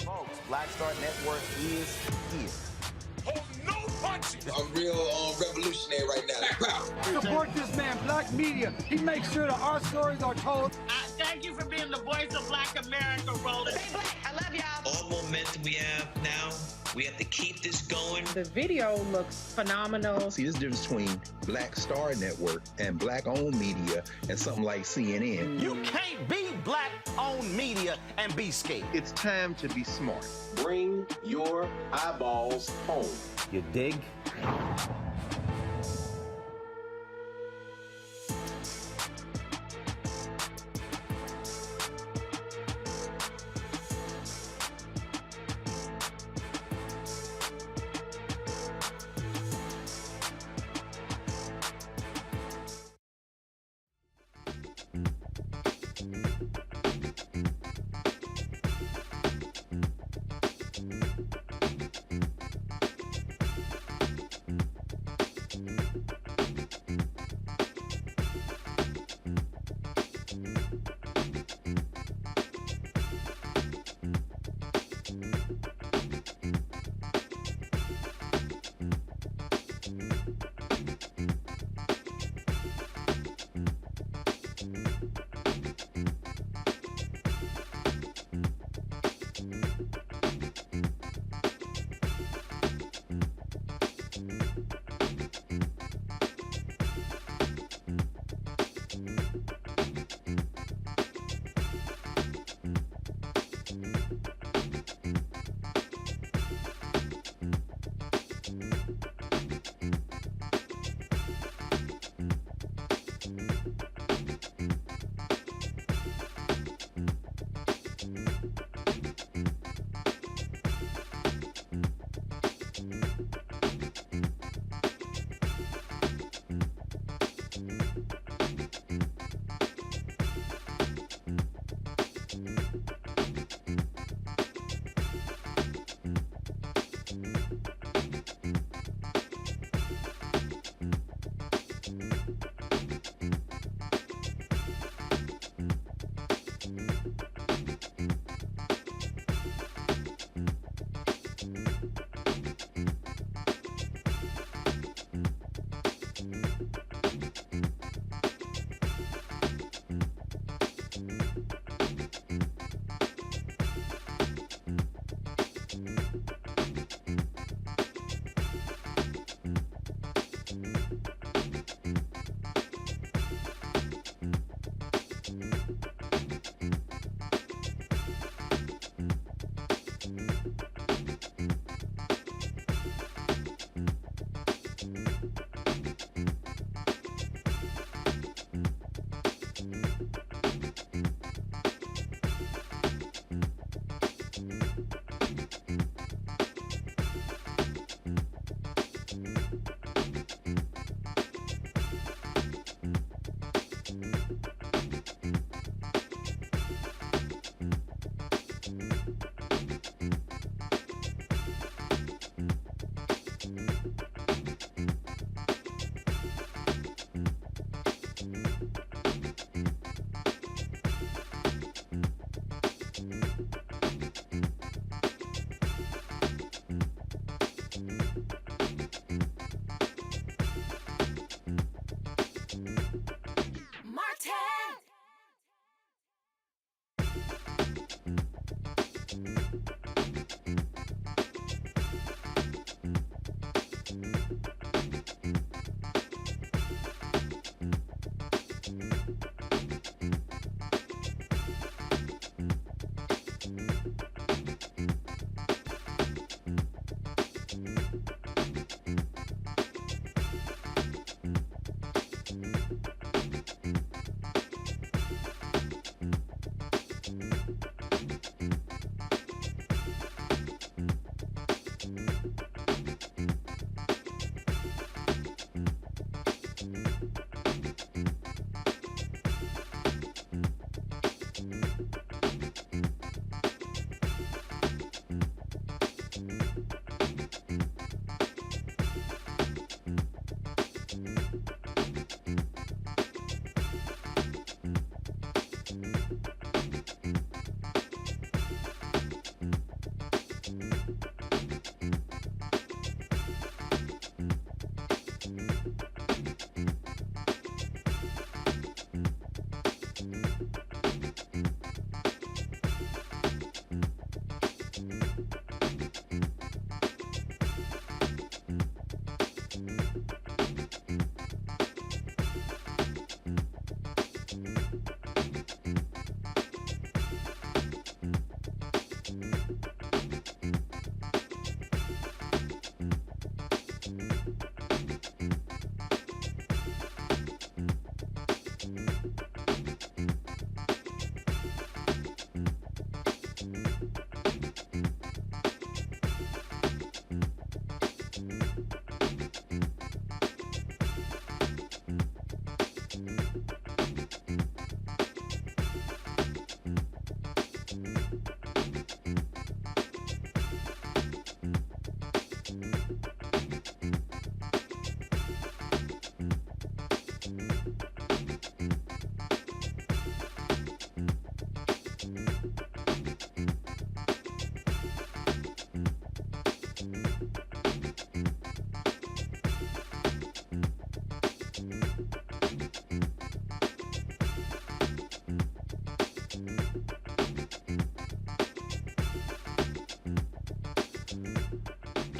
Folks, Black Star Network is here. Hold no punches! I'm real revolutionary right now. Black power. Support this man, Black media. He makes sure that our stories are told. Thank you for being the voice of Black America, Roland. Stay black. I love y'all. All momentum we have now, we have to keep this going. The video looks phenomenal. See, this difference between Black Star Network and Black-owned media and something like CNN. You can't be Black-owned media and be scared. It's time to be smart. Bring your eyeballs home. You dig?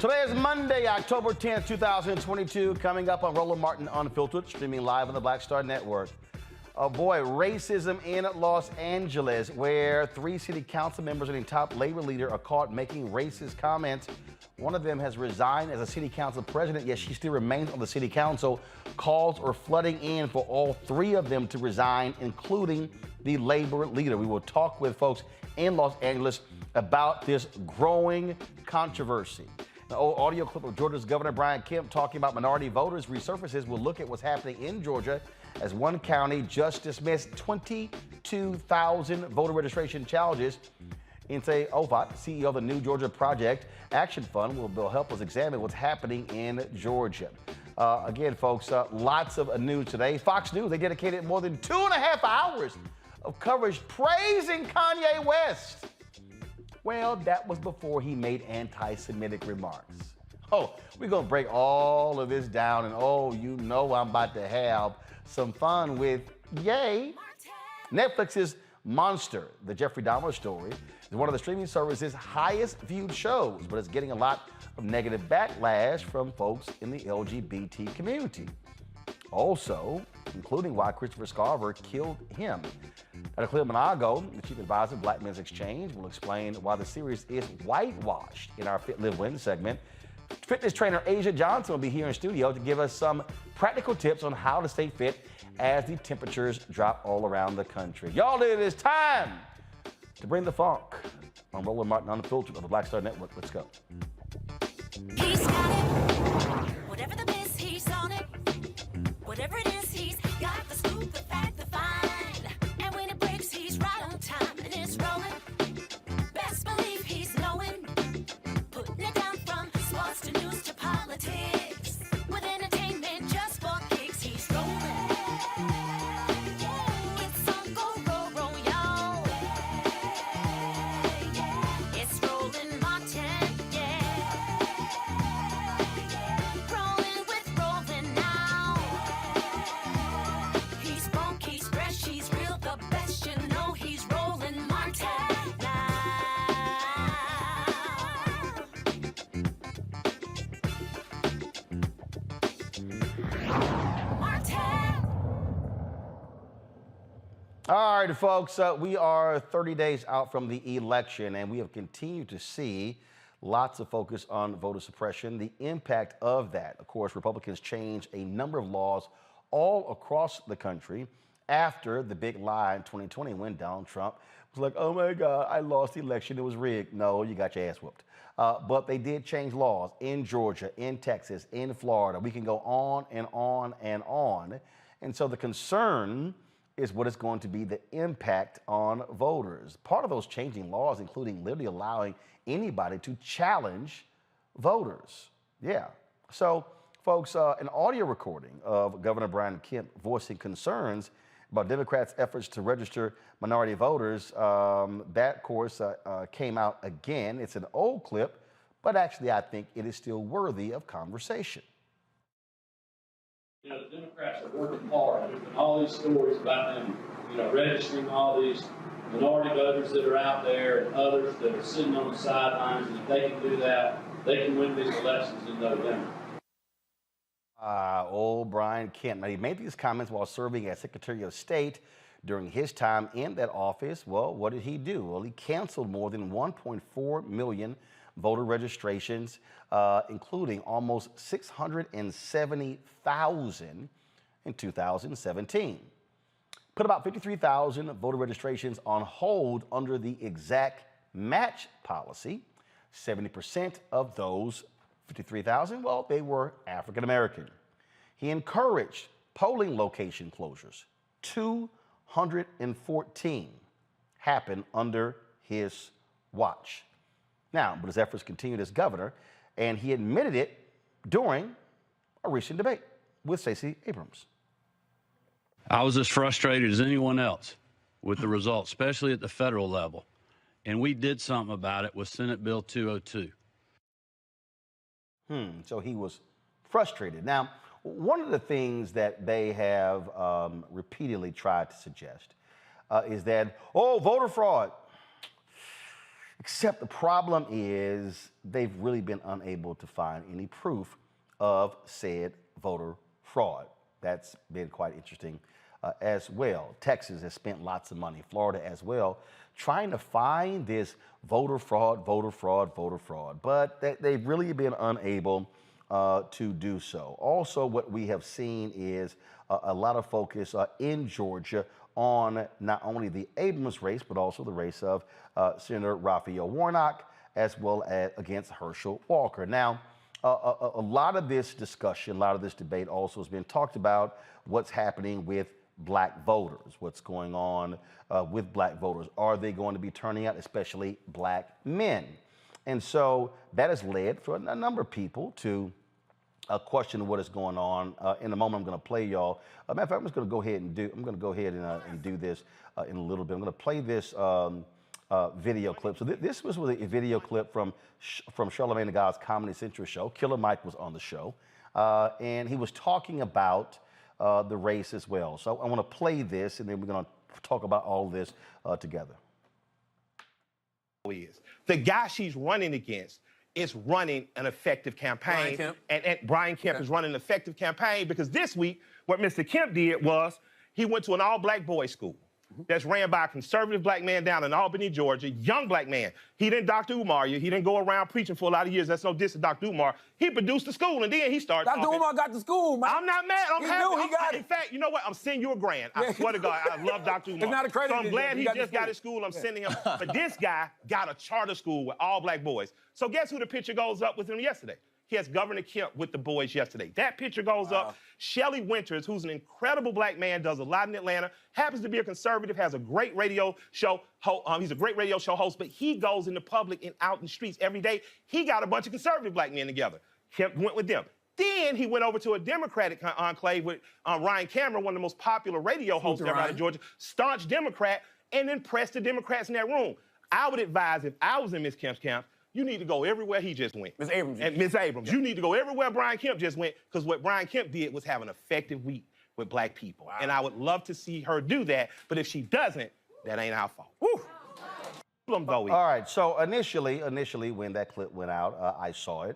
Today is Monday, October 10th, 2022. Coming up on Roland Martin Unfiltered, streaming live on the Black Star Network. Oh boy, racism in Los Angeles, where 3 city council members and a top labor leader are caught making racist comments. One of them has resigned as a city council president, yet she still remains on the city council. Calls are flooding in for all 3 of them to resign, including the labor leader. We will talk with folks in Los Angeles about this growing controversy. An old audio clip of Georgia's Governor Kemp talking about minority voters resurfaces. We'll look at what's happening in Georgia as one county just dismissed 22,000 voter registration challenges. Nse Ofot, CEO of the New Georgia Project Action Fund, will help us examine what's happening in Georgia. Again, folks, lots of news today. Fox News, they dedicated more than 2.5 hours of coverage praising Kanye West. Well, that was before he made anti-Semitic remarks. Oh, we're going to break all of this down, and oh, you know I'm about to have some fun with, yay, Netflix's Monster, the Jeffrey Dahmer story, is one of the streaming service's highest viewed shows, but it's getting a lot of negative backlash from folks in the LGBT community. Also, including why Christopher Scarver killed him. Dr. Cleo Monago, the chief advisor of Black Men's Exchange, will explain why the series is whitewashed in our Fit, Live, Win segment. Fitness trainer Asia Johnson will be here in studio to give us some practical tips on how to stay fit as the temperatures drop all around the country. Y'all, it is time to bring the funk on Roland Martin Unfiltered of the Black Star Network. Let's go. He's got it. Whatever the miss, he's on it. Whatever it is, he's got the scoop, the fact, the find. And when it breaks, he's right on time and it's rolling. Best believe he's knowing. Putting it down from sports to news to politics. With entertainment just for kicks, he's rolling. It's on go, roll, y'all. It's Roland Martin, yeah. Rolling with Roland now. He's funk, he's fresh, he's real, the best, you know he's Roland Martin now. All right, folks, we are 30 days out from the election, and we have continued to see lots of focus on voter suppression, the impact of that. Of course, Republicans changed a number of laws all across the country after the big lie in 2020 when Donald Trump was like, oh my God, I lost the election, it was rigged. No, you got your ass whooped. But they did change laws in Georgia, in Texas, in Florida. We can go on and on and on. And so the concern is what is going to be the impact on voters. Part of those changing laws, including literally allowing anybody to challenge voters. Yeah. So, folks, an audio recording of Governor Kemp voicing concerns about Democrats' efforts to register minority voters, that, of course, came out again. It's an old clip, but actually I think it is still worthy of conversation. You know, the Democrats are working hard, and all these stories about them, you know, registering all these minority voters that are out there and others that are sitting on the sidelines, and if they can do that, they can win these elections in November. Old Kemp. Now, he made these comments while serving as Secretary of State during his time in that office. Well, what did he do? Well, he canceled more than 1.4 million voter registrations, including almost 670,000 in 2017. Put about 53,000 voter registrations on hold under the exact match policy. 70% of those 53,000, well, they were African American. He encouraged polling location closures. 214 happened under his watch. Now, but his efforts continued as governor, and he admitted it during a recent debate with Stacey Abrams. I was as frustrated as anyone else with the results, especially at the federal level. And we did something about it with Senate Bill 202. So he was frustrated. Now, one of the things that they have repeatedly tried to suggest is that, oh, voter fraud. Except the problem is they've really been unable to find any proof of said voter fraud. That's been quite interesting as well. Texas has spent lots of money, Florida as well, trying to find this voter fraud, but they've really been unable to do so. Also, what we have seen is a lot of focus in Georgia on not only the Abrams race, but also the race of Senator Raphael Warnock, as well as against Herschel Walker. Now, a lot of this discussion, a lot of this debate also has been talked about what's happening with black voters, what's going on with black voters. Are they going to be turning out, especially black men? And so that has led for a number of people to question what is going on. In a moment, I'm going to play y'all. Matter of fact, I'm just going to go ahead and do this in a little bit. I'm going to play this video clip. So this was a video clip from Charlamagne the God's Comedy Central show. Killer Mike was on the show, and he was talking about the race as well. So I want to play this, and then we're going to talk about all this together. The guy she's running against is running an effective campaign. And Brian Kemp is running an effective campaign because this week, what Mr. Kemp did was he went to an all-black boys' school that's ran by a conservative black man down in Albany, Georgia, young black man. He didn't Dr. Umar you. He didn't go around preaching for a lot of years. That's no diss to Dr. Umar. He produced the school, and then he started Dr. Umar got the school, man. I'm not mad. I'm happy. He got it. In fact, you know what? I'm sending you $1,000. I swear to God, I love Dr. Umar. It's not accredited. So I'm glad he just got his school. I'm sending him. But this guy got a charter school with all black boys. So guess who the picture goes up with him yesterday? He has Governor Kemp with the boys yesterday. That picture goes up. Shelley Winters, who's an incredible black man, does a lot in Atlanta, happens to be a conservative, has a great radio show. He's a great radio show host, but he goes in the public and out in the streets every day. He got a bunch of conservative black men together. Kemp went with them. Then he went over to a Democratic enclave with Ryan Cameron, one of the most popular radio hosts ever out of Georgia, staunch Democrat, and then pressed the Democrats in that room. I would advise, if I was in Ms. Kemp's camp, you need to go everywhere he just went. Ms. Abrams. And Ms. Abrams, you need to go everywhere Brian Kemp just went, because what Brian Kemp did was have an effective week with black people. And I would love to see her do that, but if she doesn't, that ain't our fault. Woo! All right, so initially when that clip went out, I saw it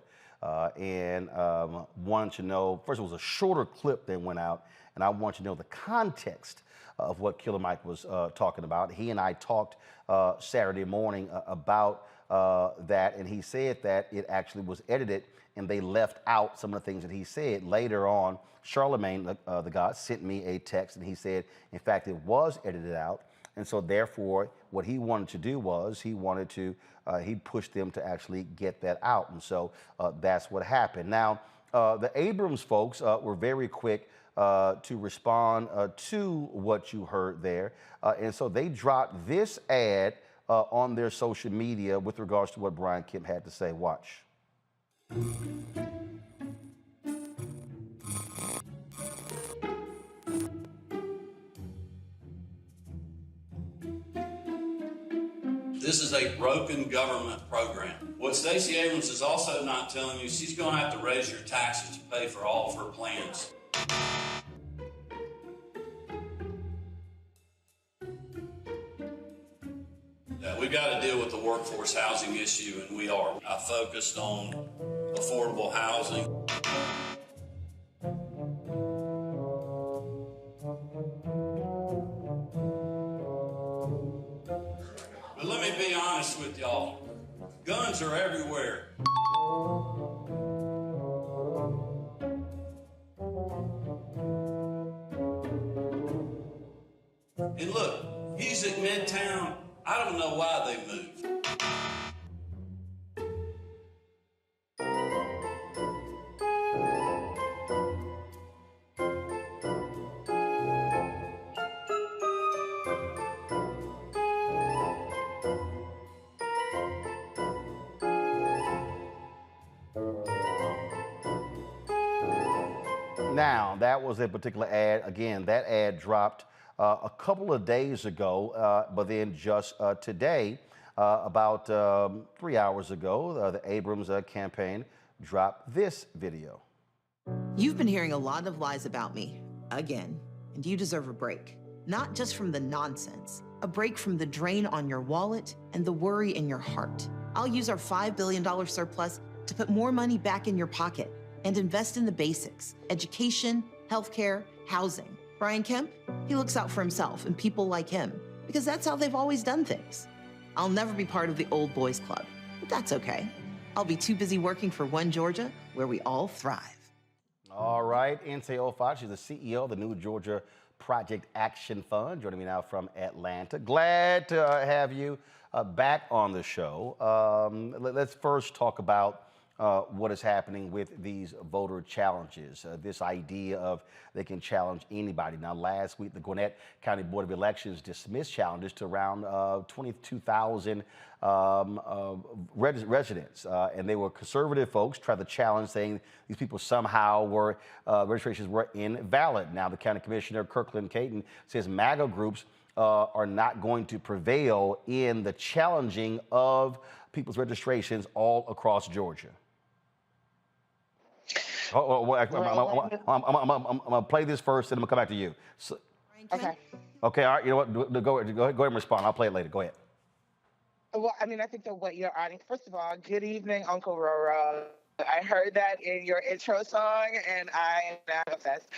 and wanted to know, first it was a shorter clip that went out, and I wanted to know the context of what Killer Mike was talking about. He and I talked Saturday morning about that, and he said that it actually was edited and they left out some of the things that he said. Later on, Charlamagne the God sent me a text, and he said, in fact, it was edited out. And so therefore, what he wanted to do was he pushed them to actually get that out. And so that's what happened. Now, the Abrams folks were very quick to respond to what you heard there. And so they dropped this ad on their social media with regards to what Brian Kemp had to say. Watch. This is a broken government program. What Stacey Abrams is also not telling you, she's going to have to raise your taxes to pay for all of her plans. We've got to deal with the workforce housing issue, and we are. I focused on affordable housing. But let me be honest with y'all. Guns are everywhere. And look, he's at Midtown. I don't know why they moved. Now, that was a particular ad. Again, that ad dropped a couple of days ago, but then just today, about 3 hours ago, the Abrams campaign dropped this video. You've been hearing a lot of lies about me, again, and you deserve a break. Not just from the nonsense, a break from the drain on your wallet and the worry in your heart. I'll use our $5 billion surplus to put more money back in your pocket and invest in the basics: education, healthcare, housing. Brian Kemp, he looks out for himself and people like him because that's how they've always done things. I'll never be part of the old boys club, but that's okay. I'll be too busy working for One Georgia, where we all thrive. All right, Nse Ofot, she's the CEO of the New Georgia Project Action Fund, joining me now from Atlanta. Glad to have you back on the show. Let's first talk about what is happening with these voter challenges, this idea of they can challenge anybody. Now, last week, the Gwinnett County Board of Elections dismissed challenges to around 22,000 residents, and they were conservative folks, tried to challenge, saying these people somehow were, registrations were invalid. Now, the county commissioner, Kirkland Caton, says MAGA groups are not going to prevail in the challenging of people's registrations all across Georgia. I'm gonna play this first, and I'm gonna come back to you. So, Okay. Okay. All right. You know what? Go ahead and respond. I'll play it later. Go ahead. Well, I mean, I think that what you're adding, first of all, good evening, Uncle Roro. I heard that in your intro song, and I am obsessed.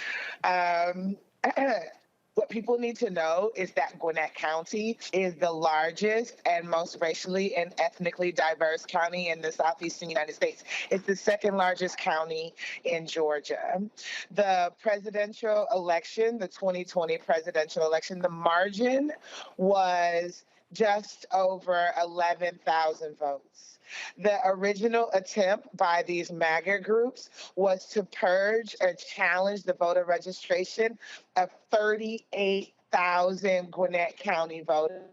What people need to know is that Gwinnett County is the largest and most racially and ethnically diverse county in the southeastern United States. It's the second largest county in Georgia. The presidential election, the 2020 presidential election, the margin was just over 11,000 votes. The original attempt by these MAGA groups was to purge or challenge the voter registration of 38,000 Gwinnett County voters.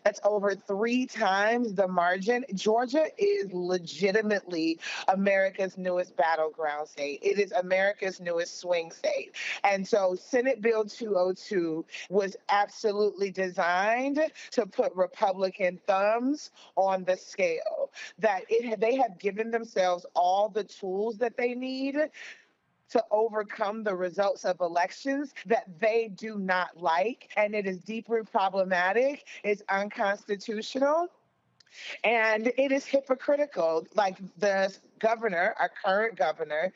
That's over 3 times the margin. Georgia is legitimately America's newest battleground state. It is America's newest swing state. And so Senate Bill 202 was absolutely designed to put Republican thumbs on the scale, that they have given themselves all the tools that they need to overcome the results of elections that they do not like. And it is deeply problematic, it's unconstitutional, and it is hypocritical. Like the governor, our current governor,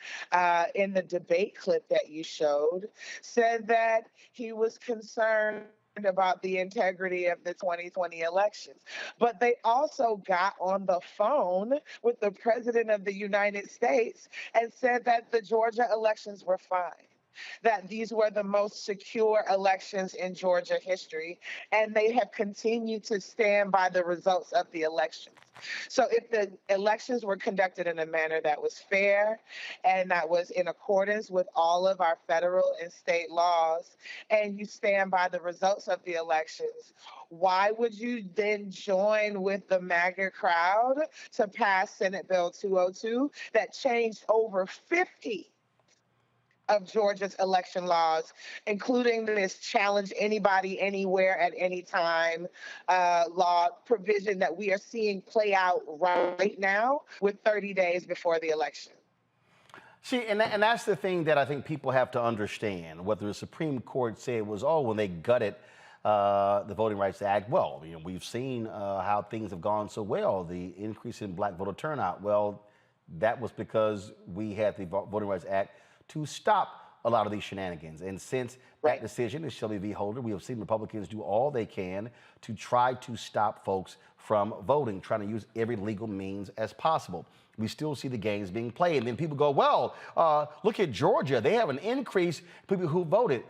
in the debate clip that you showed, said that he was concerned about the integrity of the 2020 elections. But they also got on the phone with the president of the United States and said that the Georgia elections were fine, that these were the most secure elections in Georgia history, and they have continued to stand by the results of the elections. So if the elections were conducted in a manner that was fair and that was in accordance with all of our federal and state laws, and you stand by the results of the elections, why would you then join with the MAGA crowd to pass Senate Bill 202 that changed over 50 of Georgia's election laws, including this challenge anybody, anywhere, at any time law provision that we are seeing play out right now with 30 days before the election? See, and that's the thing that I think people have to understand. What the Supreme Court said was, when they gutted the Voting Rights Act, well, we've seen how things have gone so well, the increase in black voter turnout. Well, that was because we had the Voting Rights Act to stop a lot of these shenanigans. And since that decision is Shelby v. Holder, we have seen Republicans do all they can to try to stop folks from voting, trying to use every legal means as possible. We still see the games being played. And then people go, well, look at Georgia. They have an increase in people who voted.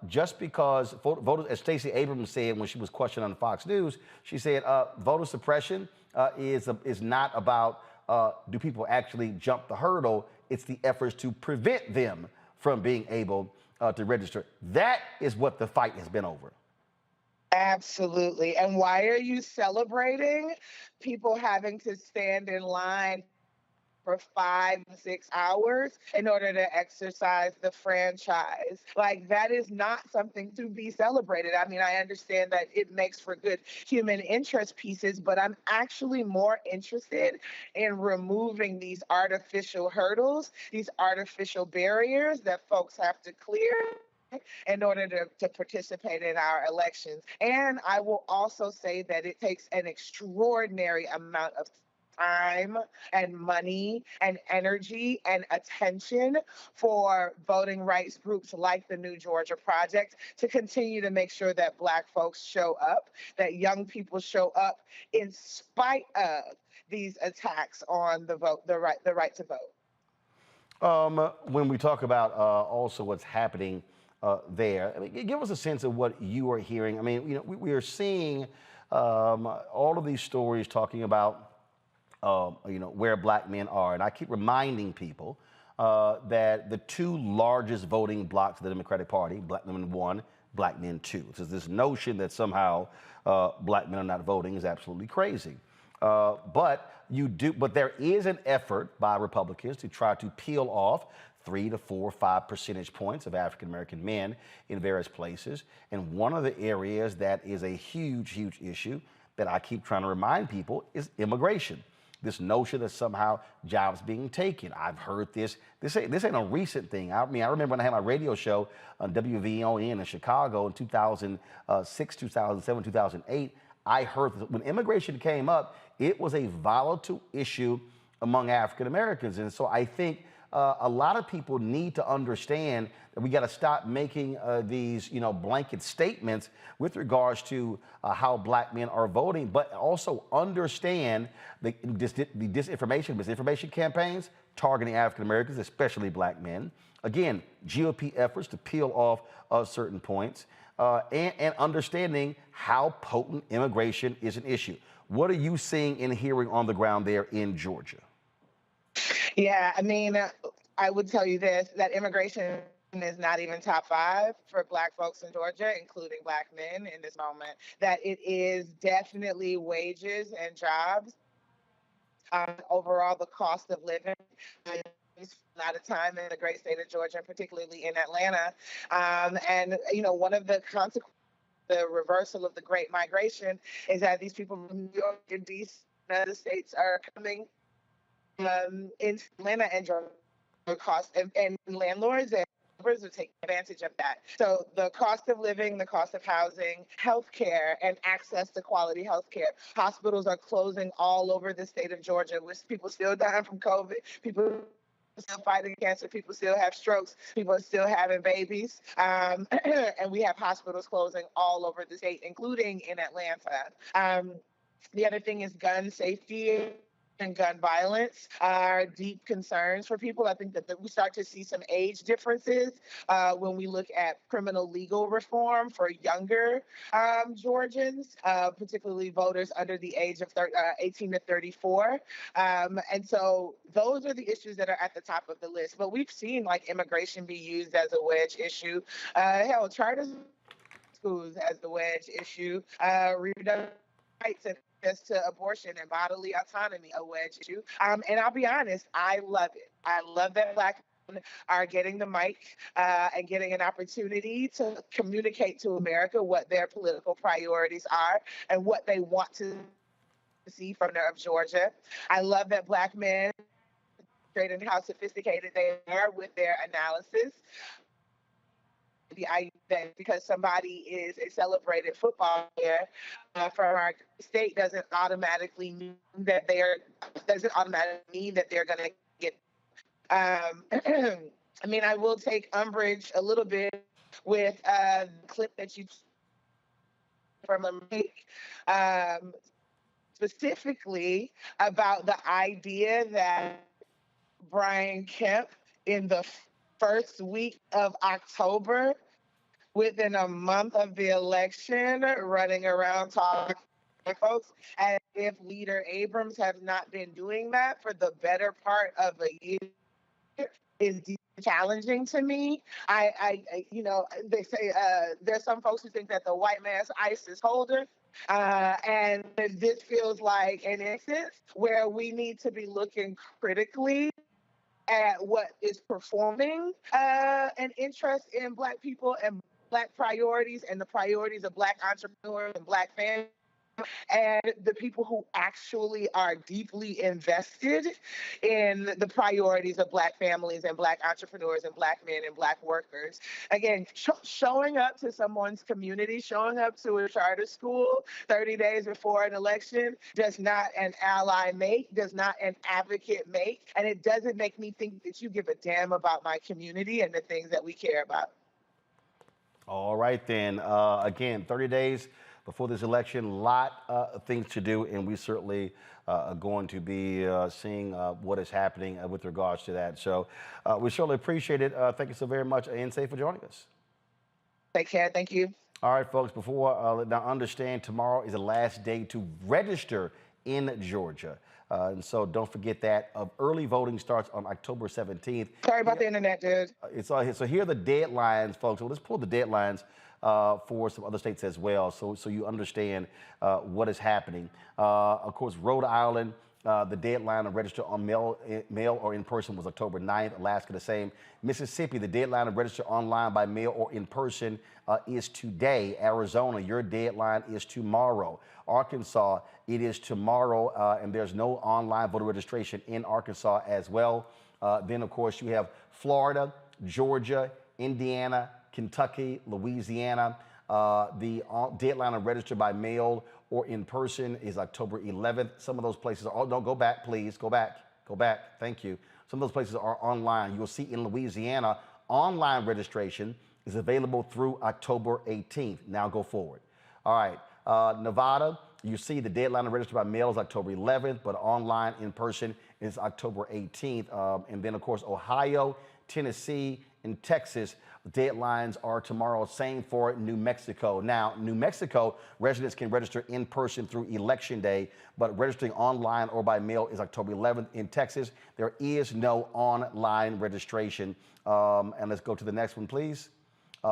Just because voters, as Stacey Abrams said when she was questioned on Fox News, she said voter suppression is not about do people actually jump the hurdle. It's the efforts to prevent them from being able to register. That is what the fight has been over. Absolutely. And why are you celebrating people having to stand in line for 5, 6 hours in order to exercise the franchise? Like, that is not something to be celebrated. I mean, I understand that it makes for good human interest pieces, but I'm actually more interested in removing these artificial hurdles, these artificial barriers that folks have to clear in order to participate in our elections. And I will also say that it takes an extraordinary amount of time and money and energy and attention for voting rights groups like the New Georgia Project to continue to make sure that Black folks show up, that young people show up in spite of these attacks on the vote, the right to vote. When we talk about also what's happening there, I mean, give us a sense of what you are hearing. I mean, you know, we are seeing all of these stories talking about you know, where Black men are, and I keep reminding people that the two largest voting blocs of the Democratic Party, Black women 1, Black men 2. So this notion that somehow Black men are not voting is absolutely crazy. But there is an effort by Republicans to try to peel off 3 to 4 or 5 percentage points of African American men in various places. And one of the areas that is a huge, huge issue that I keep trying to remind people is immigration. This notion that somehow jobs being taken. I've heard this. This ain't a recent thing. I mean, I remember when I had my radio show on WVON in Chicago in 2006, 2007, 2008. I heard that when immigration came up, it was a volatile issue among African Americans. And so I think a lot of people need to understand that we got to stop making these, you know, blanket statements with regards to how Black men are voting, but also understand the disinformation, misinformation campaigns targeting African Americans, especially Black men. Again, GOP efforts to peel off certain points and understanding how potent immigration is an issue. What are you seeing and hearing on the ground there in Georgia? Yeah, I mean, I would tell you this, that immigration is not even top 5 for Black folks in Georgia, including Black men in this moment, that it is definitely wages and jobs. Overall, the cost of living. A lot of time in the great state of Georgia, particularly in Atlanta. And, you know, one of the consequences, the reversal of the Great Migration, is that these people from New York and DC, the states are coming in Atlanta and Georgia, cost and landlords and developers are taking advantage of that. So the cost of living, the cost of housing, healthcare, and access to quality healthcare. Hospitals are closing all over the state of Georgia, with people still dying from COVID, people still fighting cancer, people still have strokes, people are still having babies, and we have hospitals closing all over the state, including in Atlanta. The other thing is gun safety and gun violence are deep concerns for people. I think that we start to see some age differences when we look at criminal legal reform for younger Georgians, particularly voters under the age of 18 to 34. And so those are the issues that are at the top of the list. But we've seen like immigration be used as a wedge issue. Hell, charter schools as the wedge issue. Reproductive rights and access to abortion and bodily autonomy, a wedge issue. And I'll be honest, I love it. I love that Black men are getting the mic and getting an opportunity to communicate to America what their political priorities are and what they want to see from Georgia. I love that Black men demonstrate how sophisticated they are with their analysis. The idea that because somebody is a celebrated football player from our state doesn't automatically mean that they're going to get. I mean, I will take umbrage a little bit with the clip that you from a specifically about the idea that Brian Kemp in the first week of October, within a month of the election, running around talking to folks as if Leader Abrams has not been doing that for the better part of a year is challenging to me. I you know, they say there's some folks who think that the white man's ISIS holder. And this feels like an instance where we need to be looking critically at what is performing an interest in Black people and Black priorities and the priorities of Black entrepreneurs and Black families and the people who actually are deeply invested in the priorities of Black families and Black entrepreneurs and Black men and Black workers. Again, showing up to someone's community, showing up to a charter school 30 days before an election does not an ally make, does not an advocate make, and it doesn't make me think that you give a damn about my community and the things that we care about. All right, then. Again, 30 days before this election, a lot of things to do, and we certainly are going to be seeing what is happening with regards to that. So we certainly appreciate it. Thank you so very much, Nse, for joining us. Take care. Thank you. All right, folks, before now understand, tomorrow is the last day to register in Georgia. And so don't forget that. Early voting starts on October 17th. Sorry about the internet, dude. It's all here. So here are the deadlines, folks. So let's pull the deadlines for some other states as well, so you understand what is happening. Of course, Rhode Island, the deadline to register on mail or in person was October 9th. Alaska, the same. Mississippi, the deadline to register online by mail or in person is today. Arizona, your deadline is tomorrow. Arkansas, it is tomorrow, and there's no online voter registration in Arkansas as well. Then, of course, you have Florida, Georgia, Indiana, Kentucky, Louisiana. The deadline to register by mail or in person is October 11th. Some of those places are, don't go back, please. Go back. Thank you. Some of those places are online. You'll see in Louisiana, online registration is available through October 18th. Now go forward. All right. Nevada, you see the deadline to register by mail is October 11th, but online in person is October 18th. And then, of course, Ohio, Tennessee, and Texas, deadlines are tomorrow. Same for New Mexico. Now, New Mexico residents can register in person through Election Day, but registering online or by mail is October 11th. In Texas, there is no online registration. And let's go to the next one, please.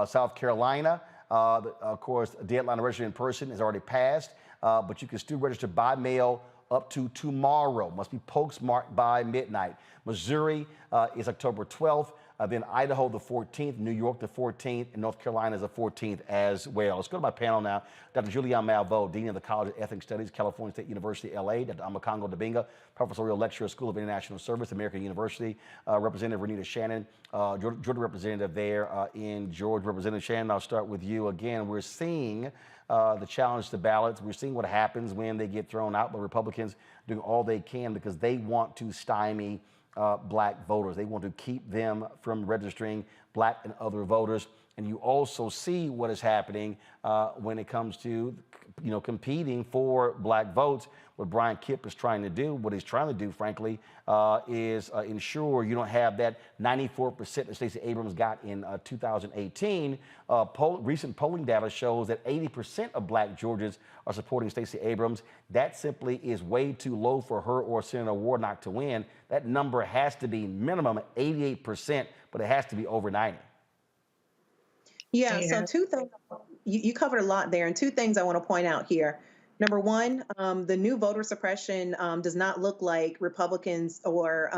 South Carolina, of course, deadline to register in person is already passed, but you can still register by mail up to tomorrow. Must be postmarked by midnight. Missouri is October 12th. Then Idaho the 14th, New York the 14th, and North Carolina is the 14th as well. Let's go to my panel now. Dr. Julian Malveaux, Dean of the College of Ethnic Studies, California State University, LA. Dr. Amakongo Dabinga, Professorial Lecturer, School of International Service, American University. Representative Renita Shannon, Georgia representative there in Georgia. Representative Shannon, I'll start with you. Again, we're seeing the challenge to ballots. We're seeing what happens when they get thrown out, but Republicans doing all they can because they want to stymie Black voters. They want to keep them from registering, Black and other voters. And you also see what is happening when it comes to, competing for Black votes. What Brian Kemp is trying to do, what he's trying to do, frankly, is ensure you don't have that 94% that Stacey Abrams got in 2018. Recent polling data shows that 80% of Black Georgians are supporting Stacey Abrams. That simply is way too low for her or Senator Warnock to win. That number has to be minimum 88%, but it has to be over 90%. Yeah, so two things, you covered a lot there, and two things I want to point out here. Number one, the new voter suppression does not look like Republicans or,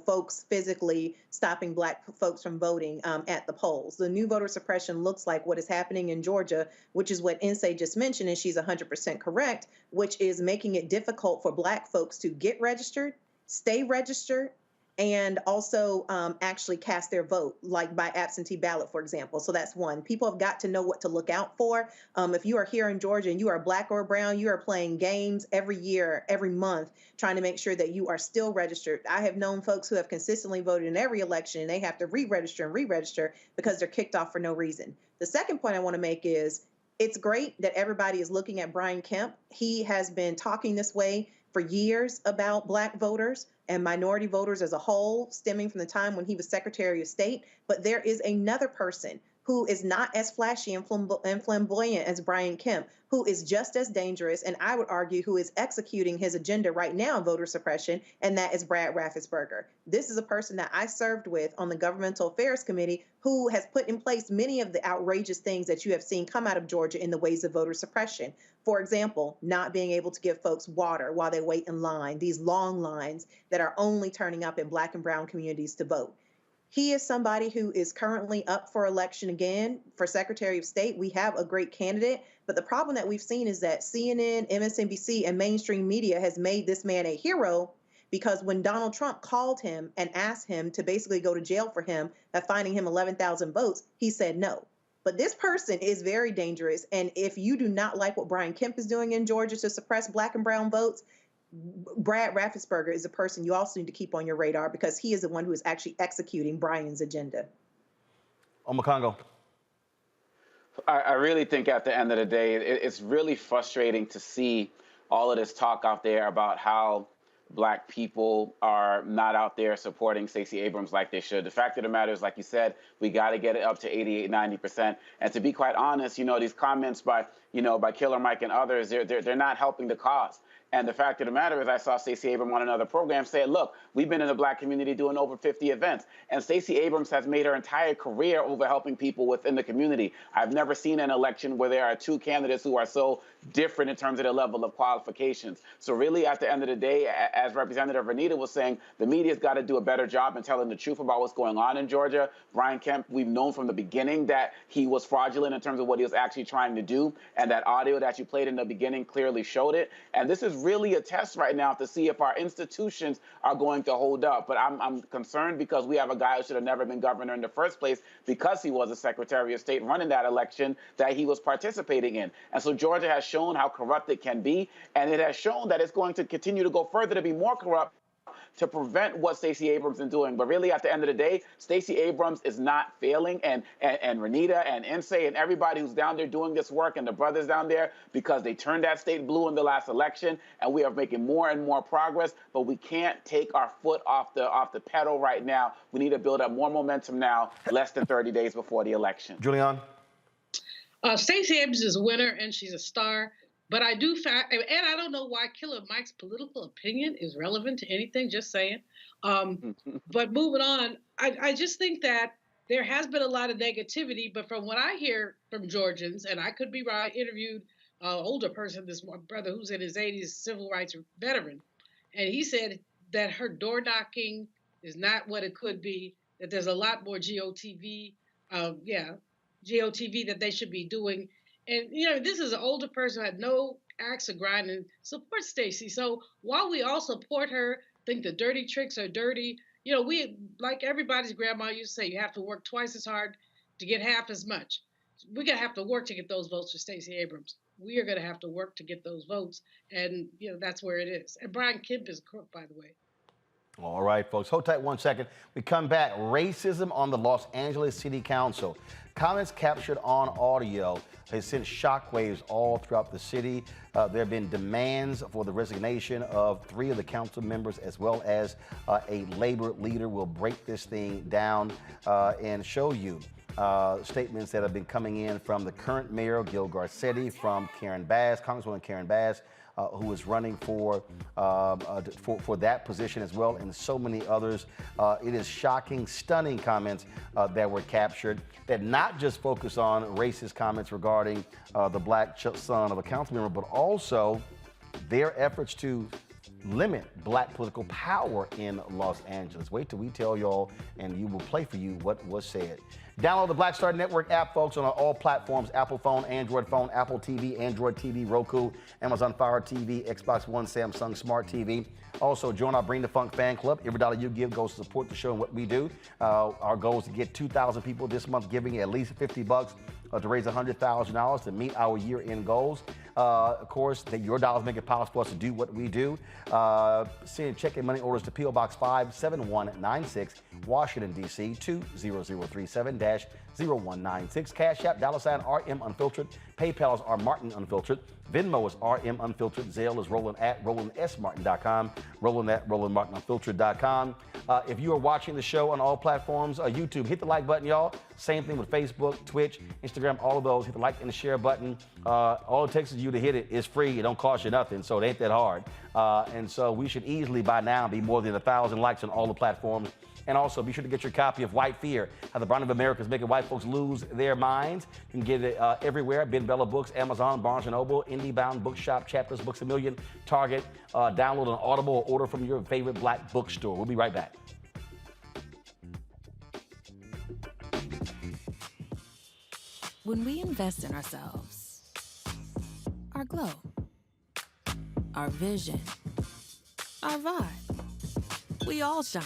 folks physically stopping Black folks from voting at the polls. The new voter suppression looks like what is happening in Georgia, which is what Nse just mentioned, and she's 100% correct, which is making it difficult for Black folks to get registered, stay registered, and also actually cast their vote, like by absentee ballot, for example. So that's one. People have got to know what to look out for. If you are here in Georgia and you are Black or brown, you are playing games every year, every month, trying to make sure that you are still registered. I have known folks who have consistently voted in every election, and they have to re-register and re-register because they're kicked off for no reason. The second point I want to make is it's great that everybody is looking at Brian Kemp. He has been talking this way for years about Black voters and minority voters as a whole, stemming from the time when he was Secretary of State. But there is another person who is not as flashy and flamboyant as Brian Kemp, who is just as dangerous, and I would argue who is executing his agenda right now, voter suppression, and that is Brad Raffensperger. This is a person that I served with on the Governmental Affairs Committee who has put in place many of the outrageous things that you have seen come out of Georgia in the ways of voter suppression. For example, not being able to give folks water while they wait in line, these long lines that are only turning up in Black and brown communities to vote. He is somebody who is currently up for election again for Secretary of State. We have a great candidate, but the problem that we've seen is that CNN, MSNBC, and mainstream media has made this man a hero because when Donald Trump called him and asked him to basically go to jail for him by finding him 11,000 votes, he said no. But this person is very dangerous, and if you do not like what Brian Kemp is doing in Georgia to suppress Black and brown votes, Brad Raffensperger is a person you also need to keep on your radar because he is the one who is actually executing Brian's agenda. Omakongo. I really think at the end of the day, it's really frustrating to see all of this talk out there about how Black people are not out there supporting Stacey Abrams like they should. The fact of the matter is, like you said, we got to get it up to 88, 90%. And to be quite honest, these comments by Killer Mike and others, they're not helping the cause. And the fact of the matter is I saw Stacey Abrams on another program say, look, we've been in the Black community doing over 50 events. And Stacey Abrams has made her entire career over helping people within the community. I've never seen an election where there are two candidates who are so different in terms of their level of qualifications. So really, at the end of the day, as Representative Renita was saying, the media's got to do a better job in telling the truth about what's going on in Georgia. Brian Kemp, we've known from the beginning that he was fraudulent in terms of what he was actually trying to do. And that audio that you played in the beginning clearly showed it. And this is really a test right now to see if our institutions are going to hold up. But I'm concerned because we have a guy who should have never been governor in the first place because he was a Secretary of State running that election that he was participating in. And so Georgia has shown how corrupt it can be, and it has shown that it's going to continue to go further to be more corrupt to prevent what Stacey Abrams is doing. But really, at the end of the day, Stacey Abrams is not failing, and Renita and Nse and everybody who's down there doing this work and the brothers down there, because they turned that state blue in the last election, and we are making more and more progress, but we can't take our foot off the pedal right now. We need to build up more momentum now, less than 30 days before the election. Julian? Stacey Abrams is a winner, and she's a star. But I do and I don't know why Killer Mike's political opinion is relevant to anything, just saying. But moving on, I just think that there has been a lot of negativity, but from what I hear from Georgians, and I could be right, I interviewed an older person, this brother who's in his 80s, civil rights veteran, and he said that her door knocking is not what it could be, that there's a lot more GOTV, GOTV that they should be doing. And, this is an older person who had no axe to grind and support Stacey. So while we all support her, think the dirty tricks are dirty, we, like everybody's grandma used to say, you have to work twice as hard to get half as much. We're going to have to work to get those votes for Stacey Abrams. We are going to have to work to get those votes. And, that's where it is. And Brian Kemp is a crook, by the way. All right, folks. Hold tight 1 second. We come back. Racism on the Los Angeles City Council. Comments captured on audio has sent shockwaves all throughout the city. There have been demands for the resignation of 3 of the council members, as well as a labor leader. We'll break this thing down and show you statements that have been coming in from the current mayor, Gil Garcetti, from Karen Bass, Congresswoman Karen Bass, who is running for that position as well, and so many others. It is shocking, stunning comments that were captured that not just focus on racist comments regarding the Black son of a council member, but also their efforts to limit Black political power in Los Angeles. Wait till we tell y'all, and you will play for you what was said. Download the Black Star Network app, folks, on all platforms: Apple phone, Android phone, Apple TV, Android TV, Roku, Amazon Fire TV, Xbox One, Samsung Smart TV. Also, join our Bring the Funk fan club. Every dollar you give goes to support the show and what we do. Our goal is to get 2,000 people this month giving at least $50 to raise $100,000 to meet our year-end goals. Of course, your dollars make it possible for us to do what we do. Send check and money orders to P.O. Box 57196, Washington, D.C. 20037-0196. Cash App, $RM Unfiltered. PayPal is R Martin Unfiltered. Venmo is RM Unfiltered. Zelle is Roland at RolandSMartin.com. Roland at RolandMartinUnfiltered.com. If you are watching the show on all platforms, YouTube, hit the like button, y'all. Same thing with Facebook, Twitch, Instagram, all of those. Hit the like and the share button. All it takes is you to hit it. It's free. It don't cost you nothing, so it ain't that hard. And so we should easily by now be more than 1,000 likes on all the platforms. And also, be sure to get your copy of White Fear, How the Brand of America is Making White Folks Lose Their Minds. You can get it everywhere: Ben Bella Books, Amazon, Barnes & Noble, IndieBound, Bookshop, Chapters, Books A Million, Target. Download on Audible or order from your favorite Black bookstore. We'll be right back. When we invest in ourselves, our glow, our vision, our vibe, we all shine.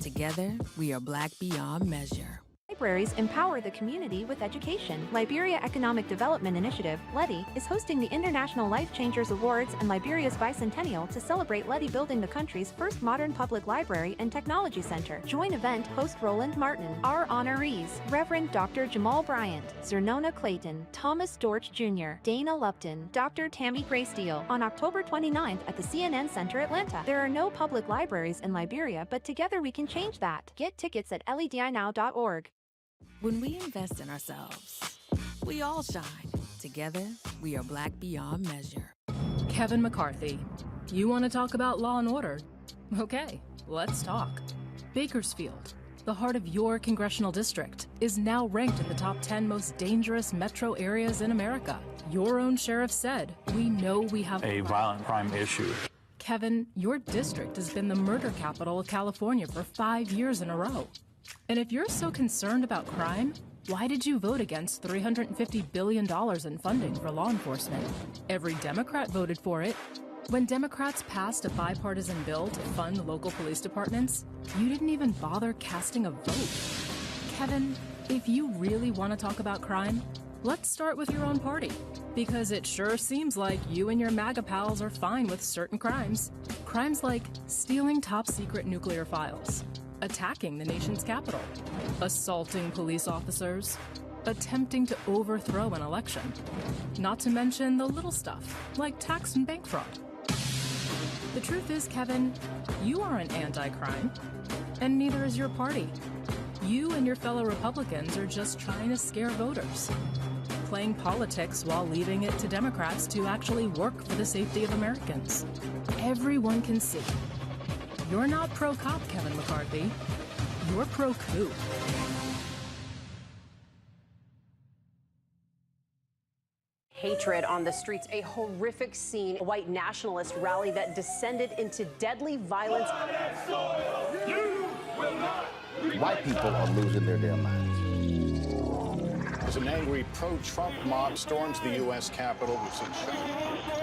Together, we are Black beyond measure. Libraries empower the community with education. Liberia Economic Development Initiative, LEDI, is hosting the International Life Changers Awards and Liberia's bicentennial to celebrate LEDI building the country's first modern public library and technology center. Join event host Roland Martin. Our honorees, Reverend Dr. Jamal Bryant, Zernona Clayton, Thomas Dorch Jr., Dana Lupton, Dr. Tammy Graysteele, on October 29th at the CNN Center, Atlanta. There are no public libraries in Liberia, but together we can change that. Get tickets at ledinow.org. When we invest in ourselves, we all shine. Together, we are Black beyond measure. Kevin McCarthy, you want to talk about law and order? Okay, let's talk. Bakersfield, the heart of your congressional district, is now ranked in the top 10 most dangerous metro areas in America. Your own sheriff said, we know we have a violent crime issue. Kevin, your district has been the murder capital of California for 5 years in a row. And if you're so concerned about crime, why did you vote against $350 billion in funding for law enforcement? Every Democrat voted for it. When Democrats passed a bipartisan bill to fund local police departments, you didn't even bother casting a vote. Kevin, if you really want to talk about crime, let's start with your own party. Because it sure seems like you and your MAGA pals are fine with certain crimes. Crimes like stealing top-secret nuclear files, attacking the nation's capital, assaulting police officers, attempting to overthrow an election, not to mention the little stuff like tax and bank fraud. The truth is, Kevin, you aren't anti-crime, and neither is your party. You and your fellow Republicans are just trying to scare voters, playing politics while leaving it to Democrats to actually work for the safety of Americans. Everyone can see. You're not pro-cop, Kevin McCarthy. You're pro-coup. Hatred on the streets, a horrific scene, a white nationalist rally that descended into deadly violence. White people are losing their damn minds. As an angry pro-Trump mob storms the U.S. Capitol,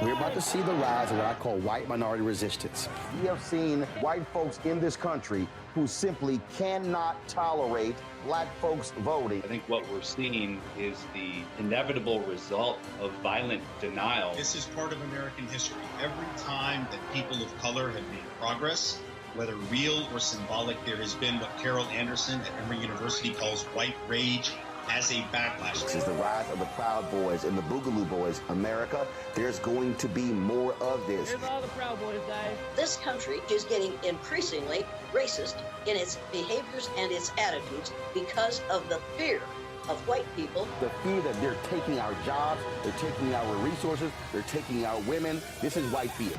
we're about to see the rise of what I call white minority resistance. We have seen white folks in this country who simply cannot tolerate black folks voting. I think what we're seeing is the inevitable result of violent denial. This is part of American history. Every time that people of color have made progress, whether real or symbolic, there has been what Carol Anderson at Emory University calls white rage as a backlash. This is the rise of the Proud Boys and the Boogaloo Boys. America, there's going to be more of this. Here's all the Proud Boys, guys. This country is getting increasingly racist in its behaviors and its attitudes because of the fear of white people. The fear that they're taking our jobs, they're taking our resources, they're taking our women. This is white fear.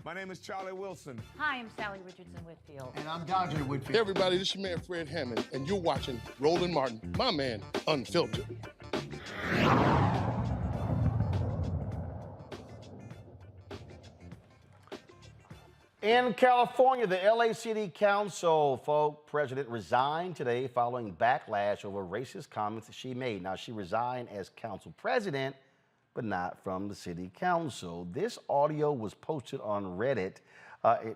My name is Charlie Wilson. Hi, I'm Sally Richardson Whitfield. And I'm Dodger Whitfield. Hey everybody, this is your man Fred Hammond, and you're watching Roland Martin, my man, Unfiltered. In California, the LA City Council president resigned today following backlash over racist comments that she made. Now, she resigned as council president, but not from the city council. This audio was posted on Reddit.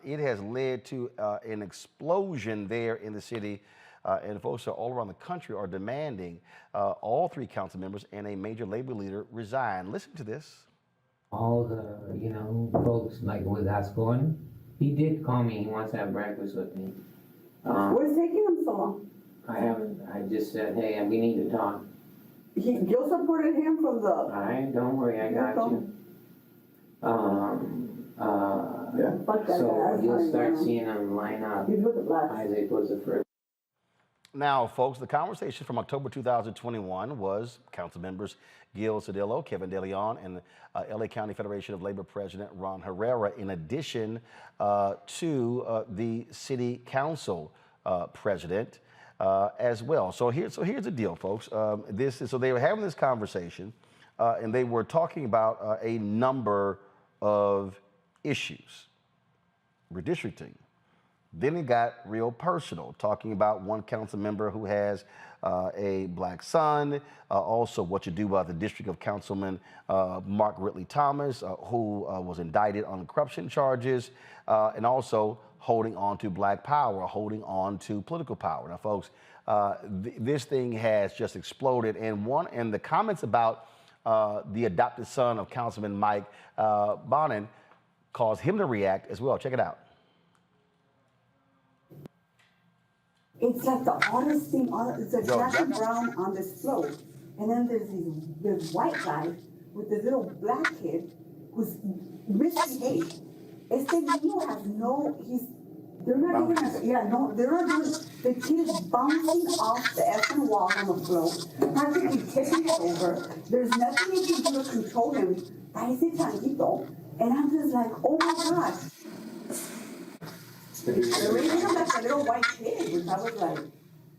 It has led to an explosion there in the city, and folks all around the country are demanding all three council members and a major labor leader resign. Listen to this. All the, folks like with Ascorn, he did call me. He wants to have breakfast with me. What's taking him so long? I haven't. I just said, hey, we need to talk. You supported him from the... All right, don't worry, I got you. So you'll start seeing them line up. Isaac was the first. Now, folks, the conversation from October 2021 was council members Gil Cedillo, Kevin De Leon, and LA County Federation of Labor President Ron Herrera, in addition to the city council president. As well. So here's the deal, folks. So they were having this conversation. and they were talking about a number of issues, redistricting. Then it got real personal, talking about one council member who has a black son, also what you do about the district of Councilman Mark Ridley Thomas, who was indicted on corruption charges, and also holding on to black power, holding on to political power. Now, folks, this thing has just exploded. And the comments about the adopted son of Councilman Mike Bonin caused him to react as well. Check it out. It's like the oddest thing. It's a Jackie Brown on this float, and then there's this white guy with this little black kid who's misbehaved. Este niño has they're not even, they're not doing, the kid is bouncing off the effing wall on the float, practically tipping it over. There's nothing you can do to control him. Parece changuito. And I'm just like, oh my God. They're raising him like a little white kid, which I was like,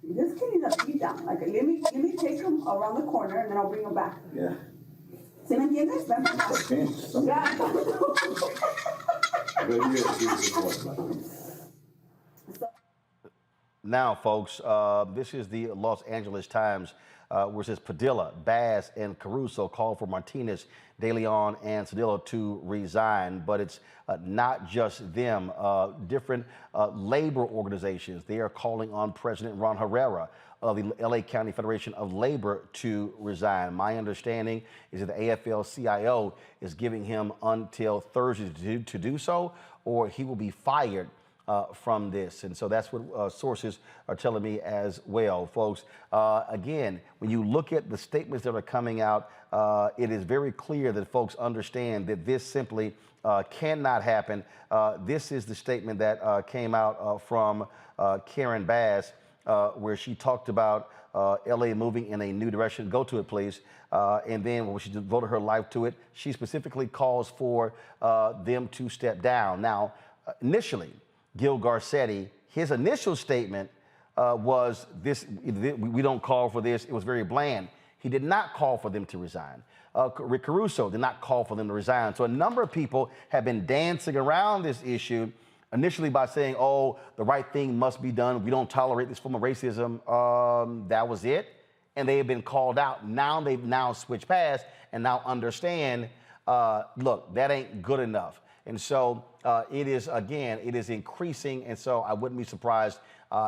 this kid needs a beat down. Like, let me take him around the corner and then I'll bring him back. Yeah. ¿Se me entiendes? Now, folks, this is the Los Angeles Times, where it says Padilla, Bass, and Caruso call for Martinez, De Leon, and Cedillo to resign. But it's not just them. Different labor organizations, they are calling on President Ron Herrera of the LA County Federation of Labor to resign. My understanding is that the AFL-CIO is giving him until Thursday to do so, or he will be fired from this. And so that's what sources are telling me as well, folks. Again, when you look at the statements that are coming out, it is very clear that folks understand that this simply cannot happen. This is the statement that came out from Karen Bass, where she talked about LA moving in a new direction. Go to it, please. And then when she devoted her life to it, she specifically calls for them to step down. Now, initially, Gil Garcetti, his initial statement was this: we don't call for this. It was very bland. He did not call for them to resign. Rick Caruso did not call for them to resign. So a number of people have been dancing around this issue, initially by saying, oh, the right thing must be done. We don't tolerate this form of racism. That was it. And they have been called out. Now they've switched past and now understand, look, that ain't good enough. And so it is increasing. And so I wouldn't be surprised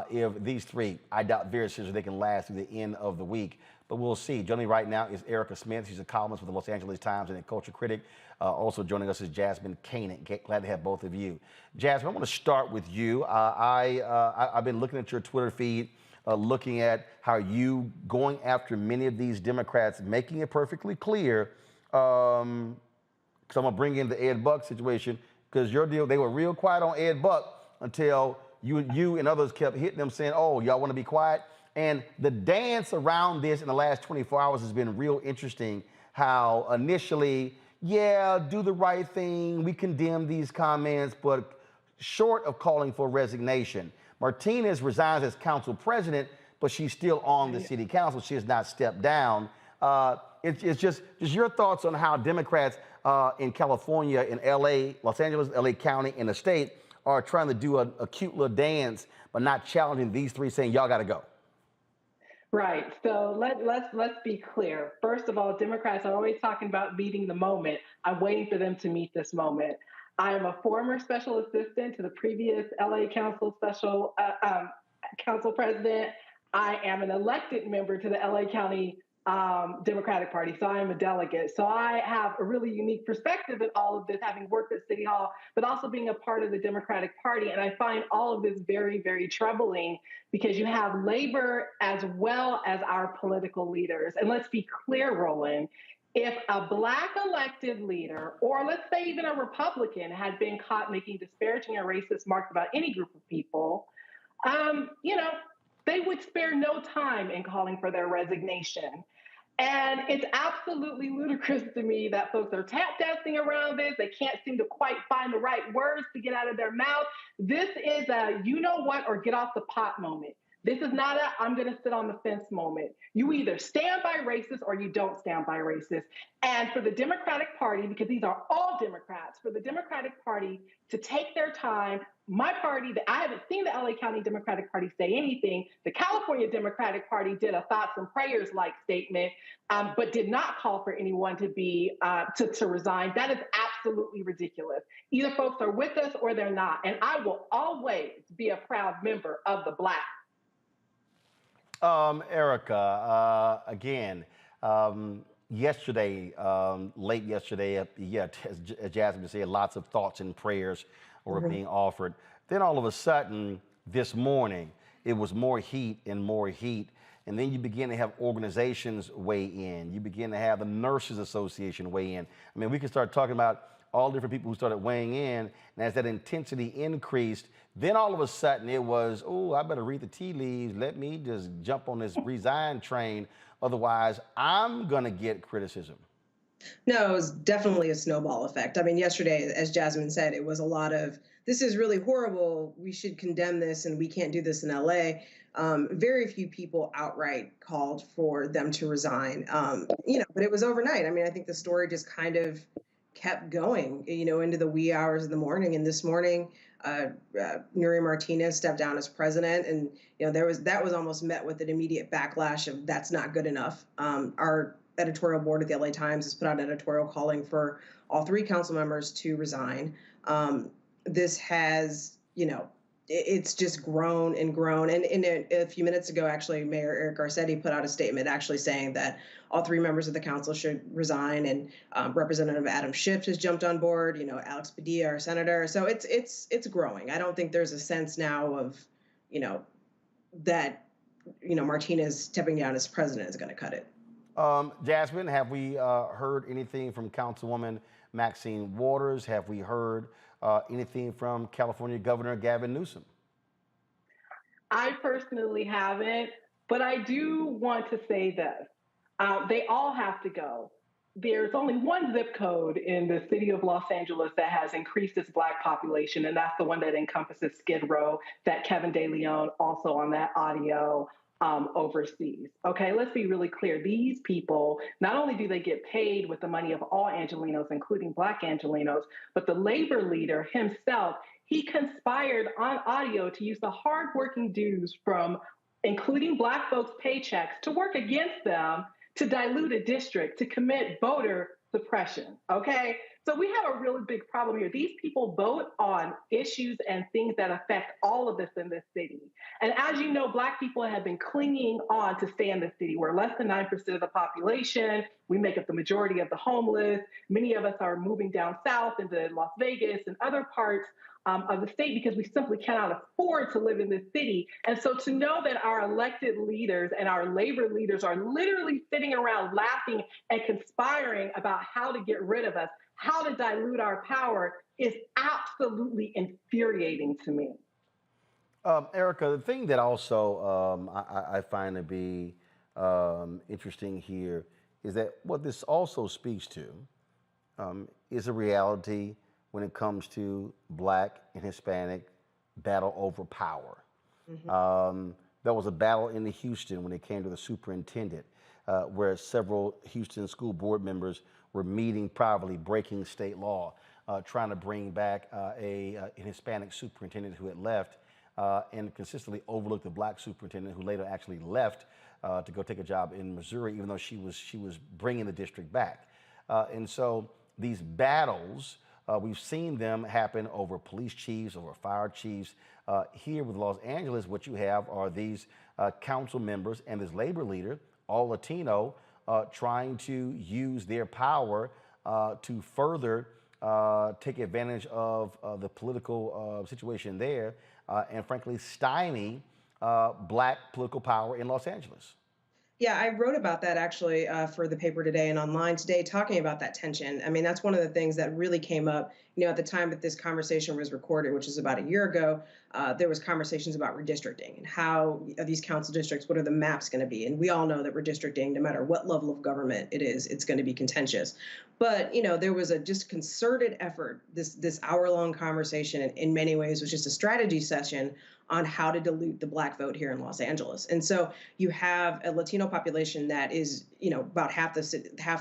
if these three, I doubt very seriously they can last through the end of the week. But we'll see. Joining me right now is Erica Smith. She's a columnist with the Los Angeles Times and a culture critic. Also joining us is Jasmine Koenig. Glad to have both of you. Jasmine, I want to start with you. I've been looking at your Twitter feed, looking at how you going after many of these Democrats, making it perfectly clear. Because I'm going to bring in the Ed Buck situation, because your deal, they were real quiet on Ed Buck until you and others kept hitting them saying, oh, y'all want to be quiet? And the dance around this in the last 24 hours has been real interesting. How initially, yeah, do the right thing. We condemn these comments, but short of calling for resignation. Martinez resigns as council president, but she's still on the city council. She has not stepped down. It's just your thoughts on how Democrats in California, in LA, Los Angeles, LA County, and the state are trying to do a cute little dance, but not challenging these three, saying y'all got to go. Right. So let's be clear. First of all, Democrats are always talking about meeting the moment. I'm waiting for them to meet this moment. I am a former special assistant to the previous LA Council council president. I am an elected member to the LA County Democratic Party, so I am a delegate. So I have a really unique perspective in all of this, having worked at City Hall, but also being a part of the Democratic Party. And I find all of this very, very troubling, because you have labor as well as our political leaders. And let's be clear, Roland, if a Black elected leader, or let's say even a Republican, had been caught making disparaging or racist remarks about any group of people, they would spare no time in calling for their resignation. And it's absolutely ludicrous to me that folks are tap dancing around this. They can't seem to quite find the right words to get out of their mouth. This is a you know what or get off the pot moment. This is not a I'm going to sit on the fence moment. You either stand by racists or you don't stand by racists. And for the Democratic Party, because these are all Democrats, for the Democratic Party to take their time, my party, I haven't seen the LA County Democratic Party say anything. The California Democratic Party did a thoughts and prayers like statement, but did not call for anyone to be to resign. That is absolutely ridiculous. Either folks are with us or they're not. And I will always be a proud member of the Black. Erica, again, yesterday, late yesterday, as Jasmine said, lots of thoughts and prayers were being offered. Then all of a sudden, this morning, it was more heat and more heat. And then you begin to have organizations weigh in. You begin to have the Nurses Association weigh in. I mean, we can start talking about all different people who started weighing in. And as that intensity increased, then all of a sudden it was, oh, I better read the tea leaves. Let me just jump on this resign train. Otherwise, I'm going to get criticism. No, it was definitely a snowball effect. I mean, yesterday, as Jasmine said, it was a lot of, this is really horrible. We should condemn this and we can't do this in LA. Very few people outright called for them to resign, but it was overnight. I mean, I think the story just kind of kept going, into the wee hours of the morning. And this morning, Nuri Martinez stepped down as president, and that was almost met with an immediate backlash of that's not good enough. Our editorial board at the LA Times has put out an editorial calling for all three council members to resign. This has, it's just grown and grown. And a few minutes ago, actually, Mayor Eric Garcetti put out a statement actually saying that all three members of the council should resign. And Representative Adam Schiff has jumped on board, Alex Padilla, our senator. So it's growing. I don't think there's a sense now of, that, Martinez stepping down as president is going to cut it. Jasmine, have we heard anything from Councilwoman Maxine Waters? Have we heard anything from California Governor Gavin Newsom? I personally haven't, but I do want to say this. They all have to go. There's only one zip code in the city of Los Angeles that has increased its Black population, and that's the one that encompasses Skid Row that Kevin De Leon also on that audio overseas. Okay, let's be really clear. These people, not only do they get paid with the money of all Angelenos, including Black Angelenos, but the labor leader himself, he conspired on audio to use the hardworking dudes from including Black folks' paychecks to work against them, to dilute a district, to commit voter suppression, okay? So we have a really big problem here. These people vote on issues and things that affect all of us in this city. And as you know, Black people have been clinging on to stay in the city. We're less than 9% of the population. We make up the majority of the homeless. Many of us are moving down south into Las Vegas and other parts of the state because we simply cannot afford to live in this city. And so to know that our elected leaders and our labor leaders are literally sitting around laughing and conspiring about how to get rid of us, how to dilute our power, is absolutely infuriating to me. Erica, the thing that also I find to be interesting here is that what this also speaks to is a reality when it comes to Black and Hispanic battle over power. There was a battle in Houston when it came to the superintendent, where several Houston school board members were meeting privately, breaking state law, trying to bring back an Hispanic superintendent who had left and consistently overlooked the Black superintendent who later actually left to go take a job in Missouri, even though she was bringing the district back. And so these battles, we've seen them happen over police chiefs, over fire chiefs. Here with Los Angeles, what you have are these council members and this labor leader, all Latino, trying to use their power to further take advantage of the political situation there and frankly stymie Black political power in Los Angeles. Yeah, I wrote about that actually for the paper today and online today, talking about that tension. I mean, that's one of the things that really came up at the time that this conversation was recorded, which is about a year ago, there was conversations about redistricting and how these council districts, what are the maps going to be? And we all know that redistricting, no matter what level of government it is, it's going to be contentious. But, there was a just concerted effort. This hour-long conversation in many ways was just a strategy session on how to dilute the Black vote here in Los Angeles. And so you have a Latino population that is, about half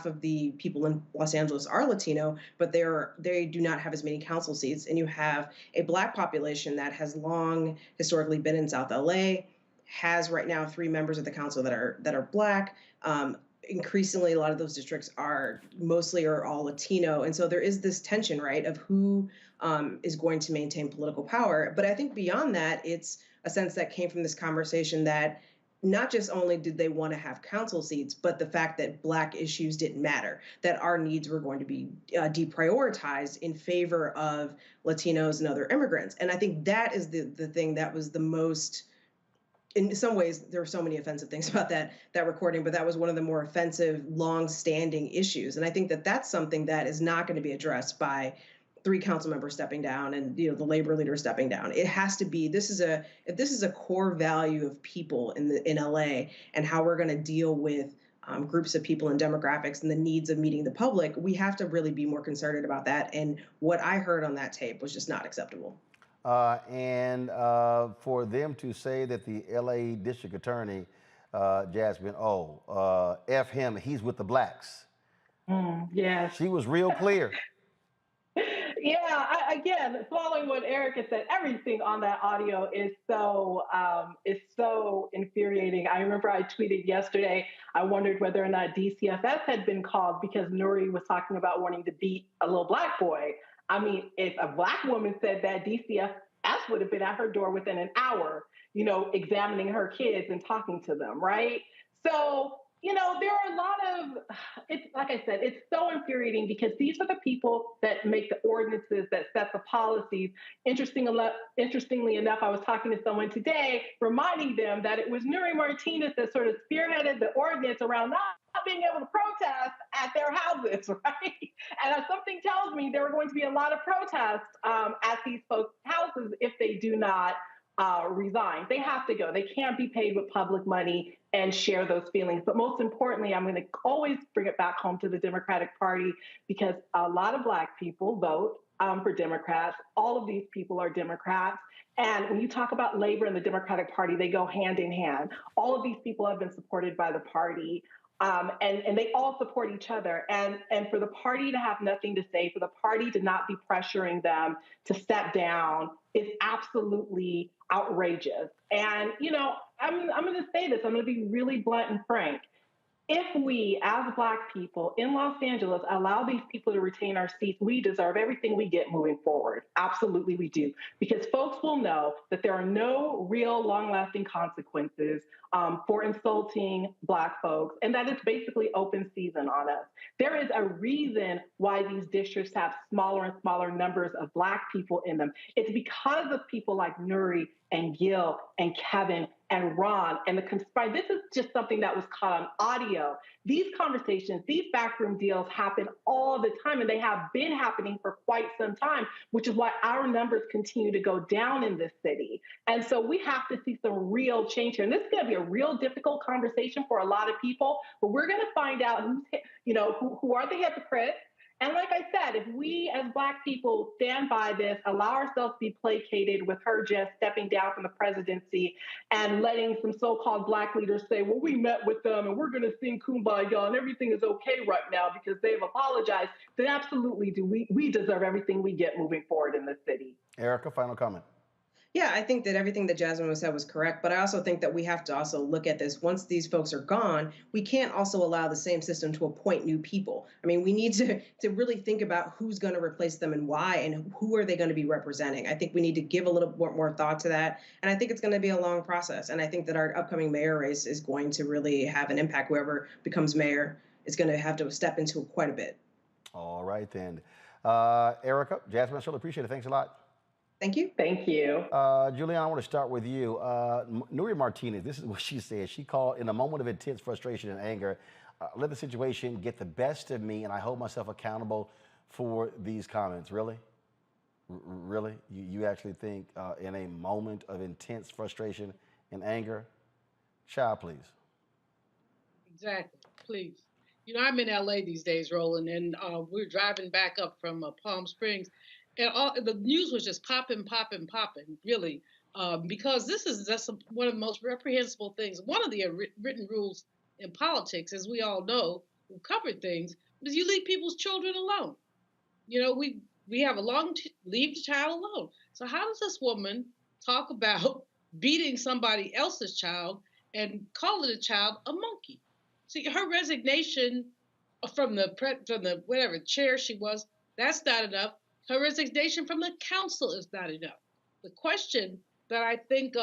of the people in Los Angeles are Latino, but they do not have as many council seats. And you have a Black population that has long historically been in South LA, has right now 3 members of the council that are Black. Increasingly, a lot of those districts are all Latino. And so there is this tension, right, of who is going to maintain political power. But I think beyond that, it's a sense that came from this conversation that not just only did they want to have council seats, but the fact that Black issues didn't matter, that our needs were going to be deprioritized in favor of Latinos and other immigrants. And I think that is the thing that was the most, in some ways, there were so many offensive things about that recording, but that was one of the more offensive, long-standing issues. And I think that that's something that is not going to be addressed by 3 council members stepping down and the labor leader stepping down. It has to be, if this is a core value of people in LA and how we're going to deal with groups of people and demographics and the needs of meeting the public, we have to really be more concerted about that. And what I heard on that tape was just not acceptable. And for them to say that the LA district attorney, Jasmine, F him, he's with the Blacks. Yes. She was real clear. Yeah, again, following what Erica said, everything on that audio is so infuriating. I remember I tweeted yesterday, I wondered whether or not DCFS had been called because Nuri was talking about wanting to beat a little Black boy. I mean, if a Black woman said that, DCFS would have been at her door within an hour, examining her kids and talking to them, right? So, there are a lot of, it's like I said, it's so infuriating because these are the people that make the ordinances, that set the policies. Interestingly enough, I was talking to someone today, reminding them that it was Nuri Martinez that sort of spearheaded the ordinance around not being able to protest at their houses, right? And something tells me there are going to be a lot of protests at these folks' houses if they do not resign. They have to go. They can't be paid with public money and share those feelings. But most importantly, I'm going to always bring it back home to the Democratic Party because a lot of Black people vote for Democrats. All of these people are Democrats. And when you talk about labor and the Democratic Party, they go hand in hand. All of these people have been supported by the party. And they all support each other. And for the party to have nothing to say, for the party to not be pressuring them to step down is absolutely outrageous. And, I'm going to say this, I'm going to be really blunt and frank. If we, as Black people in Los Angeles, allow these people to retain our seats, we deserve everything we get moving forward. Absolutely, we do. Because folks will know that there are no real long-lasting consequences for insulting Black folks, and that it's basically open season on us. There is a reason why these districts have smaller and smaller numbers of Black people in them. It's because of people like Nuri and Gil and Kevin and Ron and the conspiracy. This is just something that was caught on audio. These conversations, these backroom deals happen all the time, and they have been happening for quite some time, which is why our numbers continue to go down in this city. And so we have to see some real change here. And this is going to be a real difficult conversation for a lot of people, but we're going to find out who are the hypocrites. And like I said, if we as Black people stand by this, allow ourselves to be placated with her just stepping down from the presidency and letting some so-called Black leaders say, well, we met with them and we're going to sing Kumbaya and everything is okay right now because they've apologized, then absolutely we deserve everything we get moving forward in this city. Erica, final comment. Yeah, I think that everything that Jasmine said was correct, but I also think that we have to also look at this. Once these folks are gone, we can't also allow the same system to appoint new people. I mean, we need to really think about who's going to replace them and why, and who are they going to be representing. I think we need to give a little more thought to that, and I think it's going to be a long process. And I think that our upcoming mayor race is going to really have an impact. Whoever becomes mayor is going to have to step into quite a bit. All right, then. Erica, Jasmine, I really appreciate it. Thanks a lot. Thank you. Thank you. Juliana, I want to start with you. Nuri Martinez, this is what she said. She called, in a moment of intense frustration and anger, let the situation get the best of me, and I hold myself accountable for these comments. Really? Really? You actually think in a moment of intense frustration and anger? Child, please. Exactly. Please. You know, I'm in LA these days, Roland, and we're driving back up from Palm Springs, and the news was just popping, popping, popping, really, because this is just one of the most reprehensible things. One of the written rules in politics, as we all know, who covered things, is you leave people's children alone. You know, we have a leave the child alone. So how does this woman talk about beating somebody else's child and calling the child a monkey? See, her resignation from the whatever chair she was, that's not enough. Her resignation from the council is not enough. The question that I think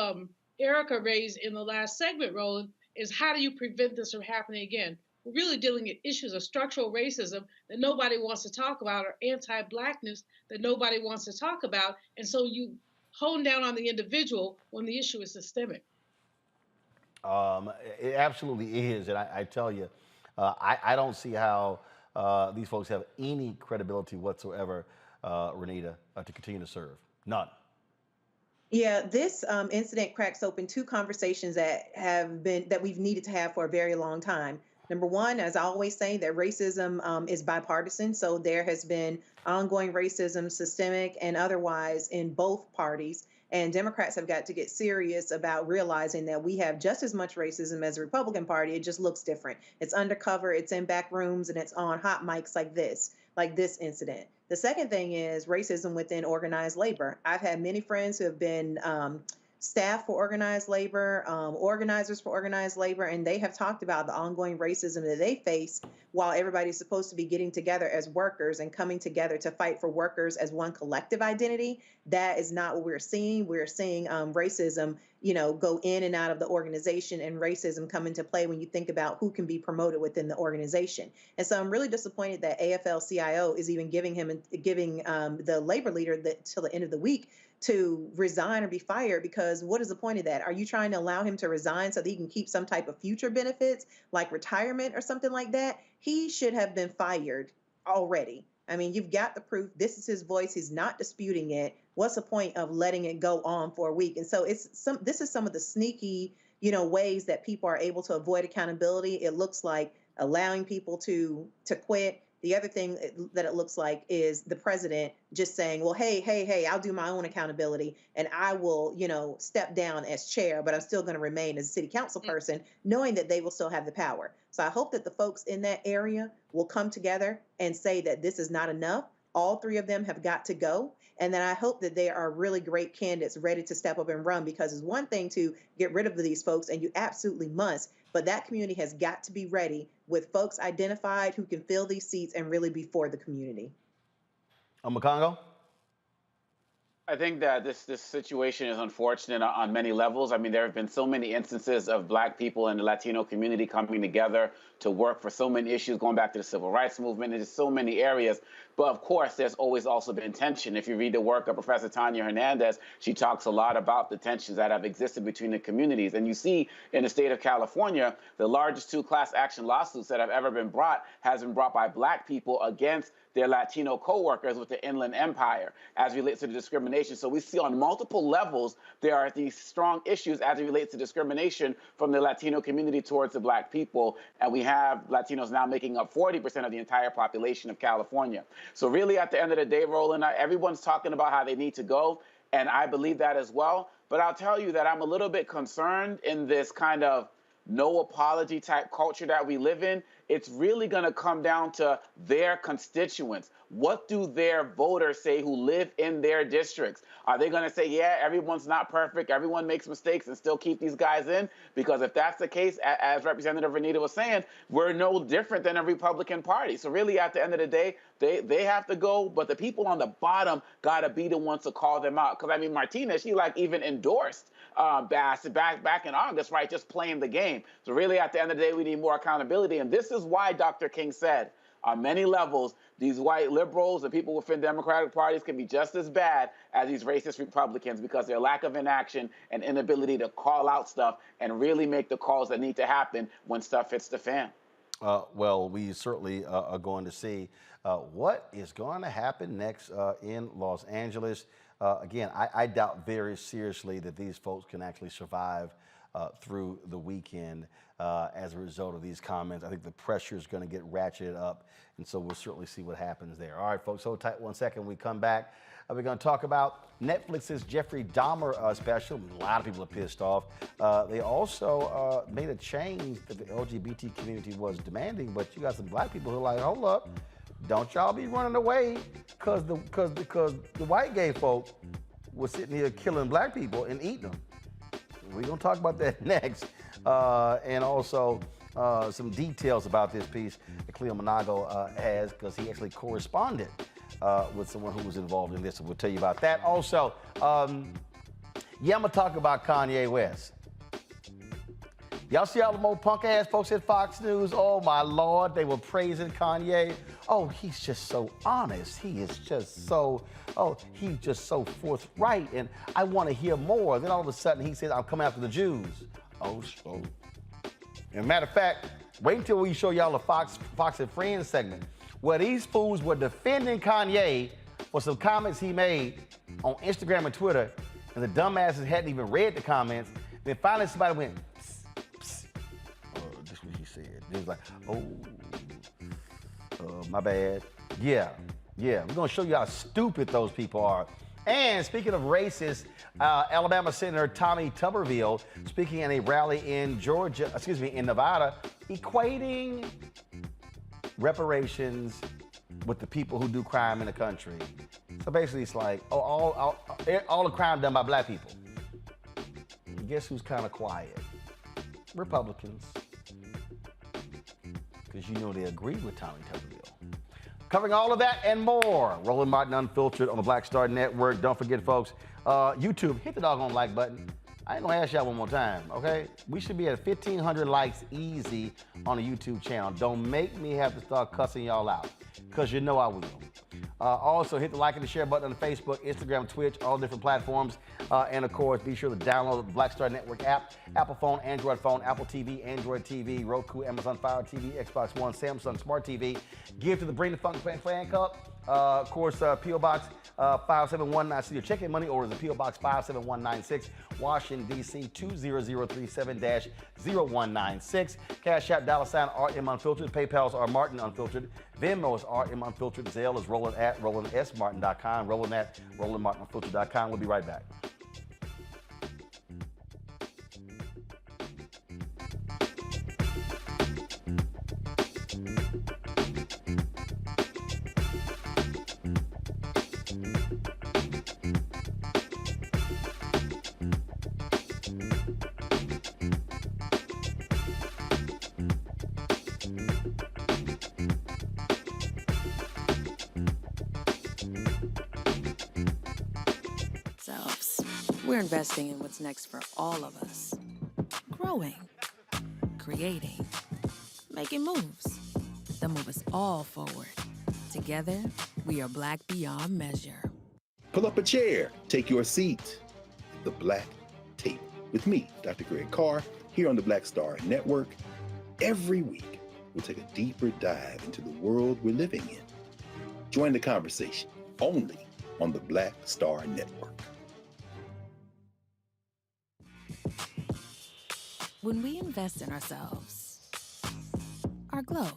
Erica raised in the last segment, Roland, is how do you prevent this from happening again? We're really dealing with issues of structural racism that nobody wants to talk about, or anti-blackness that nobody wants to talk about. And so you hone down on the individual when the issue is systemic. It absolutely is. And I tell you, I don't see how these folks have any credibility whatsoever, Renita, to continue to serve. None. Yeah, this incident cracks open two conversations that we've needed to have for a very long time. Number one, as I always say, that racism is bipartisan. So there has been ongoing racism, systemic and otherwise, in both parties. And Democrats have got to get serious about realizing that we have just as much racism as the Republican Party. It just looks different. It's undercover, it's in back rooms, and it's on hot mics like this incident. The second thing is racism within organized labor. I've had many friends who have been staff for organized labor, organizers for organized labor, and they have talked about the ongoing racism that they face while everybody's supposed to be getting together as workers and coming together to fight for workers as one collective identity. That is not what we're seeing. We're seeing racism, go in and out of the organization, and racism come into play when you think about who can be promoted within the organization. And so I'm really disappointed that AFL-CIO is even giving the labor leader till the end of the week to resign or be fired, because what is the point of that? Are you trying to allow him to resign so that he can keep some type of future benefits like retirement or something like that? He should have been fired already. I mean, you've got the proof. This is his voice. He's not disputing it. What's the point of letting it go on for a week? And so this is some of the sneaky, ways that people are able to avoid accountability. It looks like allowing people to quit. The other thing that it looks like is the president just saying, well, hey, I'll do my own accountability and I will, step down as chair, but I'm still going to remain as a city council person, knowing that they will still have the power. So I hope that the folks in that area will come together and say that this is not enough. All three of them have got to go. And then I hope that they are really great candidates ready to step up and run, because it's one thing to get rid of these folks, and you absolutely must, but that community has got to be ready with folks identified who can fill these seats and really be for the community. Makongo? I think that this situation is unfortunate on many levels. I mean, there have been so many instances of Black people and the Latino community coming together to work for so many issues, going back to the civil rights movement, and just so many areas. But of course, there's always also been tension. If you read the work of Professor Tanya Hernandez, she talks a lot about the tensions that have existed between the communities. And you see in the state of California, the largest two class action lawsuits that have ever been brought has been brought by Black people against their Latino co-workers with the Inland Empire as it relates to the discrimination. So we see on multiple levels there are these strong issues as it relates to discrimination from the Latino community towards the Black people. And we have Latinos now making up 40% of the entire population of California. So really at the end of the day, Roland, everyone's talking about how they need to go. And I believe that as well. But I'll tell you that I'm a little bit concerned in this kind of no apology type culture that we live in. It's really going to come down to their constituents. What do their voters say who live in their districts? Are they going to say, yeah, everyone's not perfect, everyone makes mistakes, and still keep these guys in? Because if that's the case, as Representative Renita was saying, we're no different than a Republican Party. So really, at the end of the day, they have to go, but the people on the bottom got to be the ones to call them out. Because, I mean, Martinez, she even endorsed Bass back in August, right, just playing the game. So really, at the end of the day, we need more accountability. And this is why Dr. King said, on many levels, these white liberals and people within Democratic parties can be just as bad as these racist Republicans, because their lack of inaction and inability to call out stuff and really make the calls that need to happen when stuff hits the fan. Well, we certainly are going to see what is going to happen next in Los Angeles. Again, I doubt very seriously that these folks can actually survive through the weekend as a result of these comments. I think the pressure is going to get ratcheted up, and so we'll certainly see what happens there. All right, folks, hold tight 1 second. When we come back, we're going to talk about Netflix's Jeffrey Dahmer special. A lot of people are pissed off. They also made a change that the LGBT community was demanding, but you got some black people who are like, hold up, don't y'all be running away because the white gay folk was sitting here killing black people and eating them. We're going to talk about that next. And also some details about this piece that Cleo Monago has, because he actually corresponded with someone who was involved in this. So we'll tell you about that. Also, I'm going to talk about Kanye West. Y'all see all the more punk ass folks at Fox News? Oh my Lord, they were praising Kanye. Oh, he's just so honest. He is just so, he's just so forthright, and I want to hear more. Then all of a sudden he says, I'm coming after the Jews. Oh. And matter of fact, wait until we show y'all the Fox and Friends segment, where these fools were defending Kanye for some comments he made on Instagram and Twitter, and the dumbasses hadn't even read the comments. Then finally somebody went, this is what he said. He was like, my bad. Yeah. We're going to show you how stupid those people are. And speaking of racist, Alabama Senator Tommy Tuberville speaking at a rally in Nevada, equating reparations with the people who do crime in the country. So basically it's like, all the crime done by black people. Guess who's kind of quiet? Republicans. Because you know they agree with Tommy Tuberville. Covering all of that and more. Roland Martin Unfiltered on the Black Star Network. Don't forget, folks, YouTube, hit the doggone like button. I ain't gonna ask y'all one more time, okay? We should be at 1,500 likes easy on the YouTube channel. Don't make me have to start cussing y'all out, because you know I will. Also, hit the like and the share button on Facebook, Instagram, Twitch, all different platforms. And of course, be sure to download the Black Star Network app, Apple phone, Android phone, Apple TV, Android TV, Roku, Amazon Fire TV, Xbox One, Samsung Smart TV. Give to the Bring the Funk Fan Club. Of course, P.O. Box 5719. See your check-in money orders at P.O. Box 57196, Washington, D.C. 20037-0196. Cash App, $RM Unfiltered. PayPal's R Martin Unfiltered. Venmo is RM Unfiltered. Zelle is Roland at RolandSMartin.com. Roland at RolandMartinUnfiltered.com. We'll be right back. We're investing in what's next for all of us. Growing, creating, making moves that move us all forward. Together, we are Black beyond measure. Pull up a chair, take your seat. The Black Table with me, Dr. Greg Carr, here on the Black Star Network. Every week, we'll take a deeper dive into the world we're living in. Join the conversation only on the Black Star Network. When we invest in ourselves, our glow,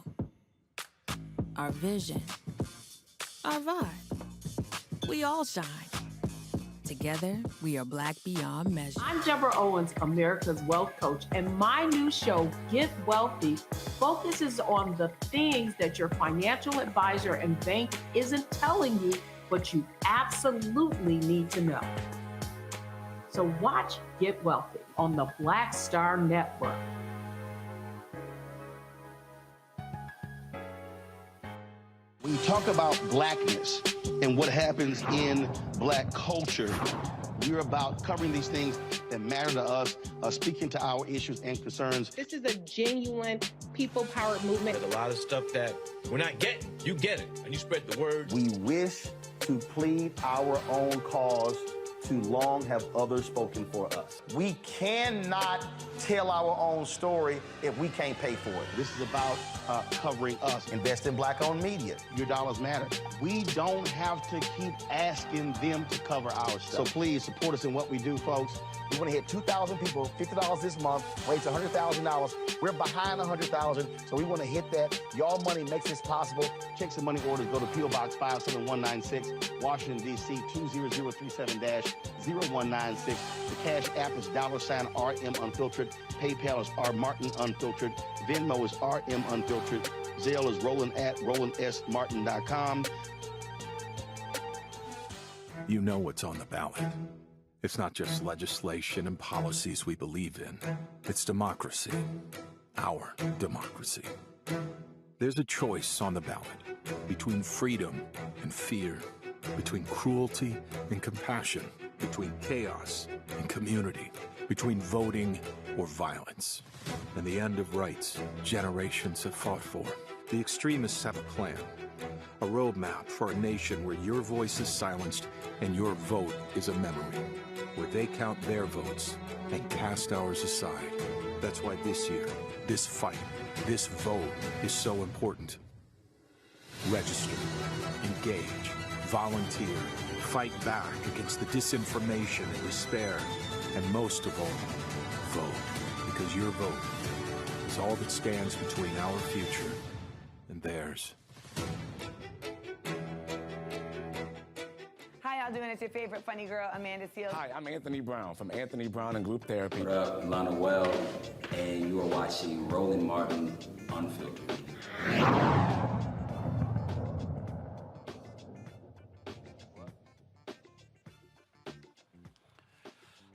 our vision, our vibe, we all shine. Together, we are Black beyond measure. I'm Deborah Owens, America's Wealth Coach, and my new show, Get Wealthy, focuses on the things that your financial advisor and bank isn't telling you, but you absolutely need to know. So watch Get Wealthy on the Black Star Network. When you talk about blackness and what happens in black culture, we're about covering these things that matter to us, speaking to our issues and concerns. This is a genuine people-powered movement. There's a lot of stuff that we're not getting. You get it, and you spread the word. We wish to plead our own cause too long have others spoken for us. We cannot tell our own story if we can't pay for it. This is about covering us. Invest in Black-owned media. Your dollars matter. We don't have to keep asking them to cover our stuff. So please support us in what we do, folks. We want to hit 2,000 people, $50 this month, raise $100,000. We're behind 100,000, so we want to hit that. Y'all money makes this possible. Check some money orders. Go to P.O. Box 57196, Washington, D.C. 20037-0196. The Cash App is $RM Unfiltered. PayPal is R Martin Unfiltered. Venmo is RM Unfiltered. Zelle is roland@rolandsmartin.com. You know what's on the ballot. It's not just legislation and policies we believe in. It's democracy. Our democracy. There's a choice on the ballot between freedom and fear, between cruelty and compassion, between chaos and community, between voting or violence. And the end of rights generations have fought for. The extremists have a plan, a roadmap for a nation where your voice is silenced and your vote is a memory, where they count their votes and cast ours aside. That's why this year, this fight, this vote is so important. Register, engage, volunteer, fight back against the disinformation and despair, and most of all, vote, because your vote is all that stands between our future and theirs. How y'all doing? It's your favorite funny girl, Amanda Seals. Hi, I'm Anthony Brown from Anthony Brown and Group Therapy. What up, Lana Well, and you are watching Roland Martin Unfiltered.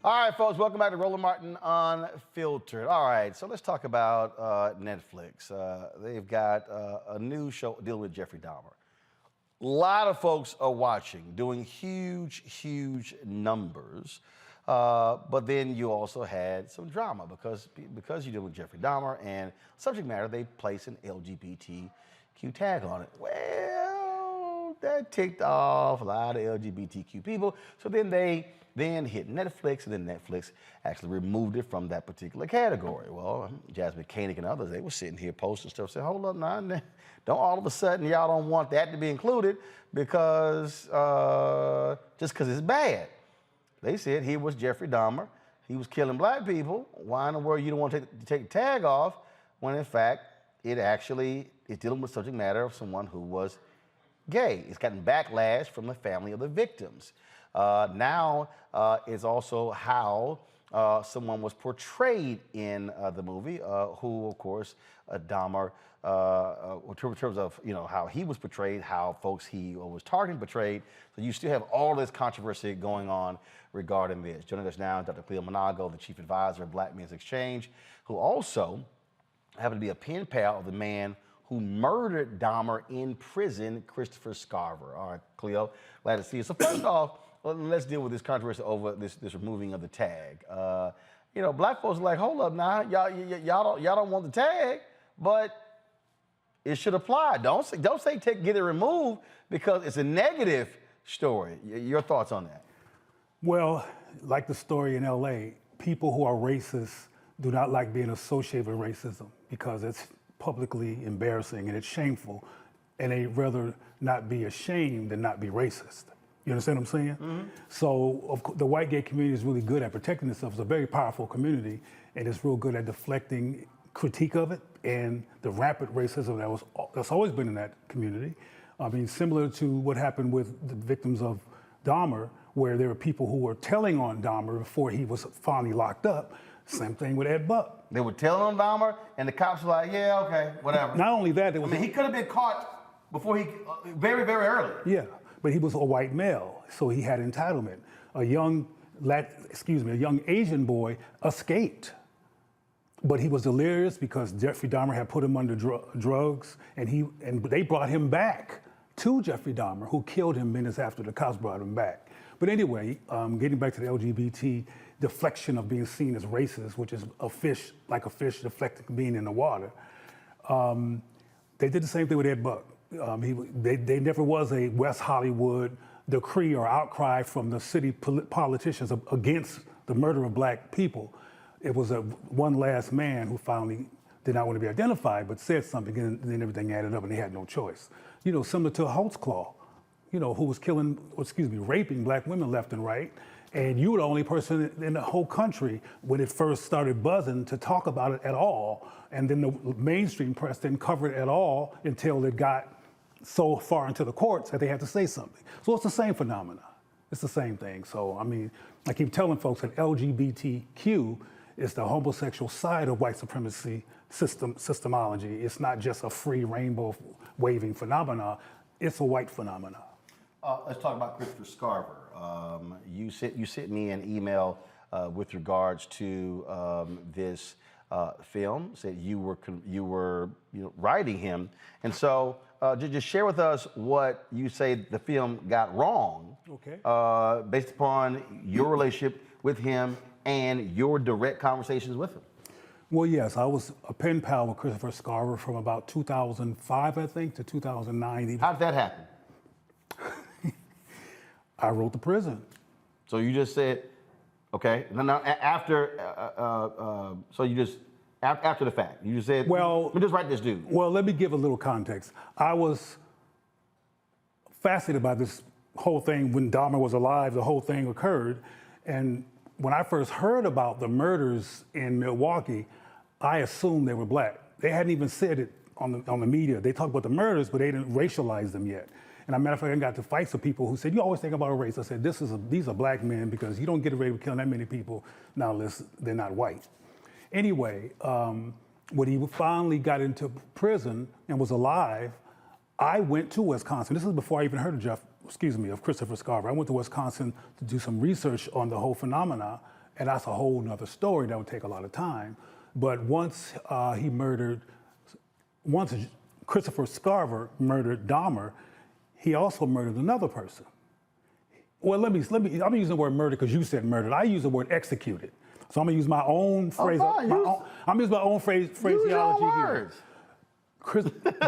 All right, folks, welcome back to Roland Martin Unfiltered. All right, so let's talk about Netflix. They've got a new show dealing with Jeffrey Dahmer. A lot of folks are watching, doing huge, huge numbers. But then you also had some drama because you're dealing with Jeffrey Dahmer and subject matter, they place an LGBTQ tag on it. Well, that ticked off a lot of LGBTQ people. So then they hit Netflix, and then Netflix actually removed it from that particular category. Well, Jasmine Koenig and others, they were sitting here posting stuff, saying, hold up now, don't all of a sudden y'all don't want that to be included because, just because it's bad. They said he was Jeffrey Dahmer, he was killing black people. Why in the world you don't want to take the tag off when in fact it actually is dealing with subject matter of someone who was gay? It's gotten backlash from the family of the victims. Now is also how someone was portrayed in the movie, who, of course, Dahmer, in terms of how he was portrayed, how folks he was targeting portrayed. So you still have all this controversy going on regarding this. Joining us now is Dr. Cleo Monago, the chief advisor of Black Men's Exchange, who also happened to be a pen pal of the man who murdered Dahmer in prison, Christopher Scarver. All right, Cleo, glad to see you. So first off, let's deal with this controversy over this removing of the tag. Black folks are like, hold up now, y'all don't want the tag, but it should apply. Don't say get it removed because it's a negative story. Your thoughts on that? Well, like the story in LA, people who are racist do not like being associated with racism because it's publicly embarrassing and it's shameful, and they'd rather not be ashamed than not be racist. You understand what I'm saying? Mm-hmm. So the white gay community is really good at protecting itself. It's a very powerful community, and it's real good at deflecting critique of it and the rampant racism that's always been in that community. I mean, similar to what happened with the victims of Dahmer, where there were people who were telling on Dahmer before he was finally locked up. Same thing with Ed Buck. They were telling on Dahmer, and the cops were like, yeah, okay, whatever. Not only that, he could have been caught before very, very early. Yeah, but he was a white male, so he had entitlement. A young Asian boy escaped. But he was delirious because Jeffrey Dahmer had put him under drugs, and they brought him back to Jeffrey Dahmer, who killed him minutes after the cops brought him back. But anyway, getting back to the LGBT deflection of being seen as racist, which is a fish deflecting being in the water, they did the same thing with Ed Buck. They never was a West Hollywood decree or outcry from the city politicians against the murder of black people. It was one last man who finally did not want to be identified, but said something, and then everything added up, and they had no choice. You know, similar to Holtzclaw, you know, who was raping black women left and right. And you were the only person in the whole country when it first started buzzing to talk about it at all. And then the mainstream press didn't cover it at all until it got so far into the courts that they had to say something. So it's the same phenomena. It's the same thing. So, I mean, I keep telling folks that LGBTQ is the homosexual side of white supremacy systemology. It's not just a free rainbow waving phenomena. It's a white phenomena. Let's talk about Christopher Scarver. You sent me an email with regards to this film. Said you were writing him, and so just share with us what you say the film got wrong. Okay. Based upon your relationship with him and your direct conversations with him. Well, yes, I was a pen pal with Christopher Scarver from about 2005, I think, to 2009. How did that happen? I wrote The Prison. So you just said, okay. Now after, so you just, after the fact, you just said, well, let me just write this dude. Well, let me give a little context. I was fascinated by this whole thing when Dahmer was alive, the whole thing occurred. And when I first heard about the murders in Milwaukee, I assumed they were black. They hadn't even said it on the media. They talked about the murders, but they didn't racialize them yet. And as a matter of fact, I got to fights with people who said, you always think about race. I said, these are black men because you don't get away with killing that many people now unless they're not white. Anyway, when he finally got into prison and was alive, I went to Wisconsin. This is before I even heard of Christopher Scarver. I went to Wisconsin to do some research on the whole phenomena, and that's a whole nother story that would take a lot of time. But once Christopher Scarver murdered Dahmer, he also murdered another person. Well, I'm using the word murder because you said murdered. I use the word executed. So I'm gonna use my own phrase. I'm using my own phraseology here.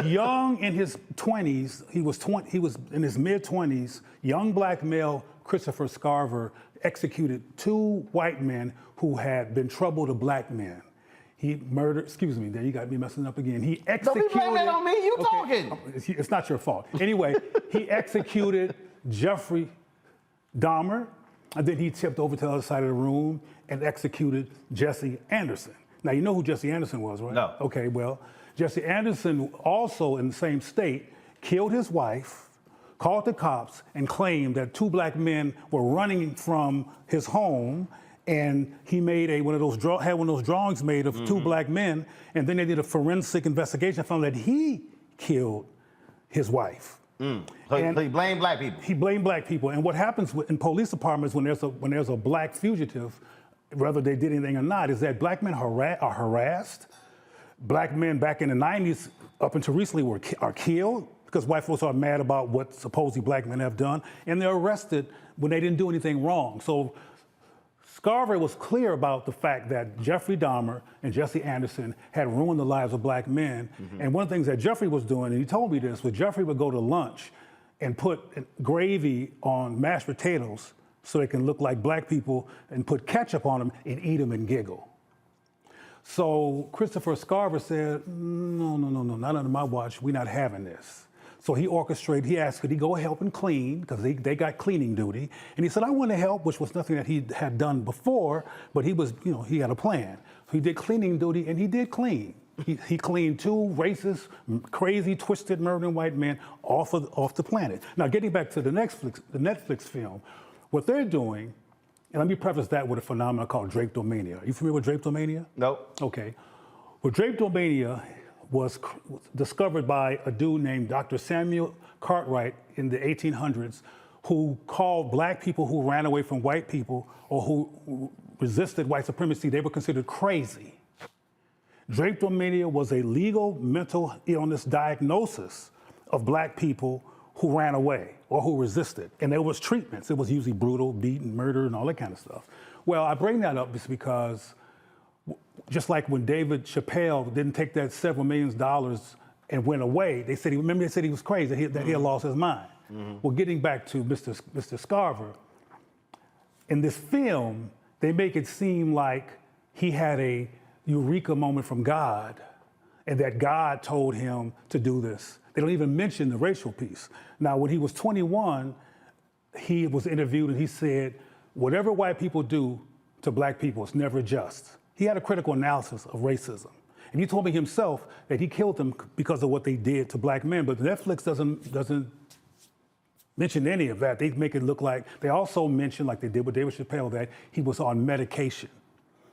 Young in his 20s, he was in his mid-20s, young black male Christopher Scarver executed 2 white men who had been trouble to black men. He murdered, there you got me messing up again. He executed. Don't be blaming it on me, you talking. It's not your fault. Anyway, he executed Jeffrey Dahmer, and then he tipped over to the other side of the room and executed Jesse Anderson. Now, you know who Jesse Anderson was, right? No. Okay, well, Jesse Anderson, also in the same state, killed his wife, called the cops, and claimed that 2 black men were running from his home, and he made one of those drawings made of 2 black men, and then they did a forensic investigation, found that he killed his wife. So he blamed black people. He blamed black people, and what happens in police departments when there's a black fugitive, whether they did anything or not, is that black men are harassed. Black men back in the 90s, up until recently, are killed because white folks are mad about what supposedly black men have done, and they're arrested when they didn't do anything wrong. So Scarver was clear about the fact that Jeffrey Dahmer and Jesse Anderson had ruined the lives of black men. And one of the things that Jeffrey was doing, and he told me this, was Jeffrey would go to lunch and put gravy on mashed potatoes so they can look like black people and put ketchup on them and eat them and giggle. So Christopher Scarver said, no, not under my watch, we're not having this. So he asked, could he go help and clean, because they got cleaning duty. And he said, I want to help, which was nothing that he had done before, but he had a plan. So he did cleaning duty, and he did clean. He cleaned 2 racist, crazy, twisted, murdering white men off the planet. Now, getting back to the Netflix film, what they're doing, and let me preface that with a phenomenon called drapetomania. Are you familiar with drapetomania? No. Okay. Well, drapetomania was discovered by a dude named Dr. Samuel Cartwright in the 1800s, who called black people who ran away from white people or who resisted white supremacy, they were considered crazy. Drapetomania was a legal mental illness diagnosis of black people who ran away or who resisted. And there was treatments. It was usually brutal, beaten, murder, and all that kind of stuff. Well, I bring that up just because just like when David Chappelle didn't take that several millions of dollars and went away, they said he was crazy, that he had lost his mind. Well, getting back to Mr. Scarver, in this film, they make it seem like he had a eureka moment from God and that God told him to do this. They don't even mention the racial piece. Now, when he was 21, he was interviewed and he said, whatever white people do to black people is never just. He had a critical analysis of racism. And he told me himself that he killed them because of what they did to black men, but Netflix doesn't mention any of that. They make it look like, they also mention, like they did with David Chappelle, that he was on medication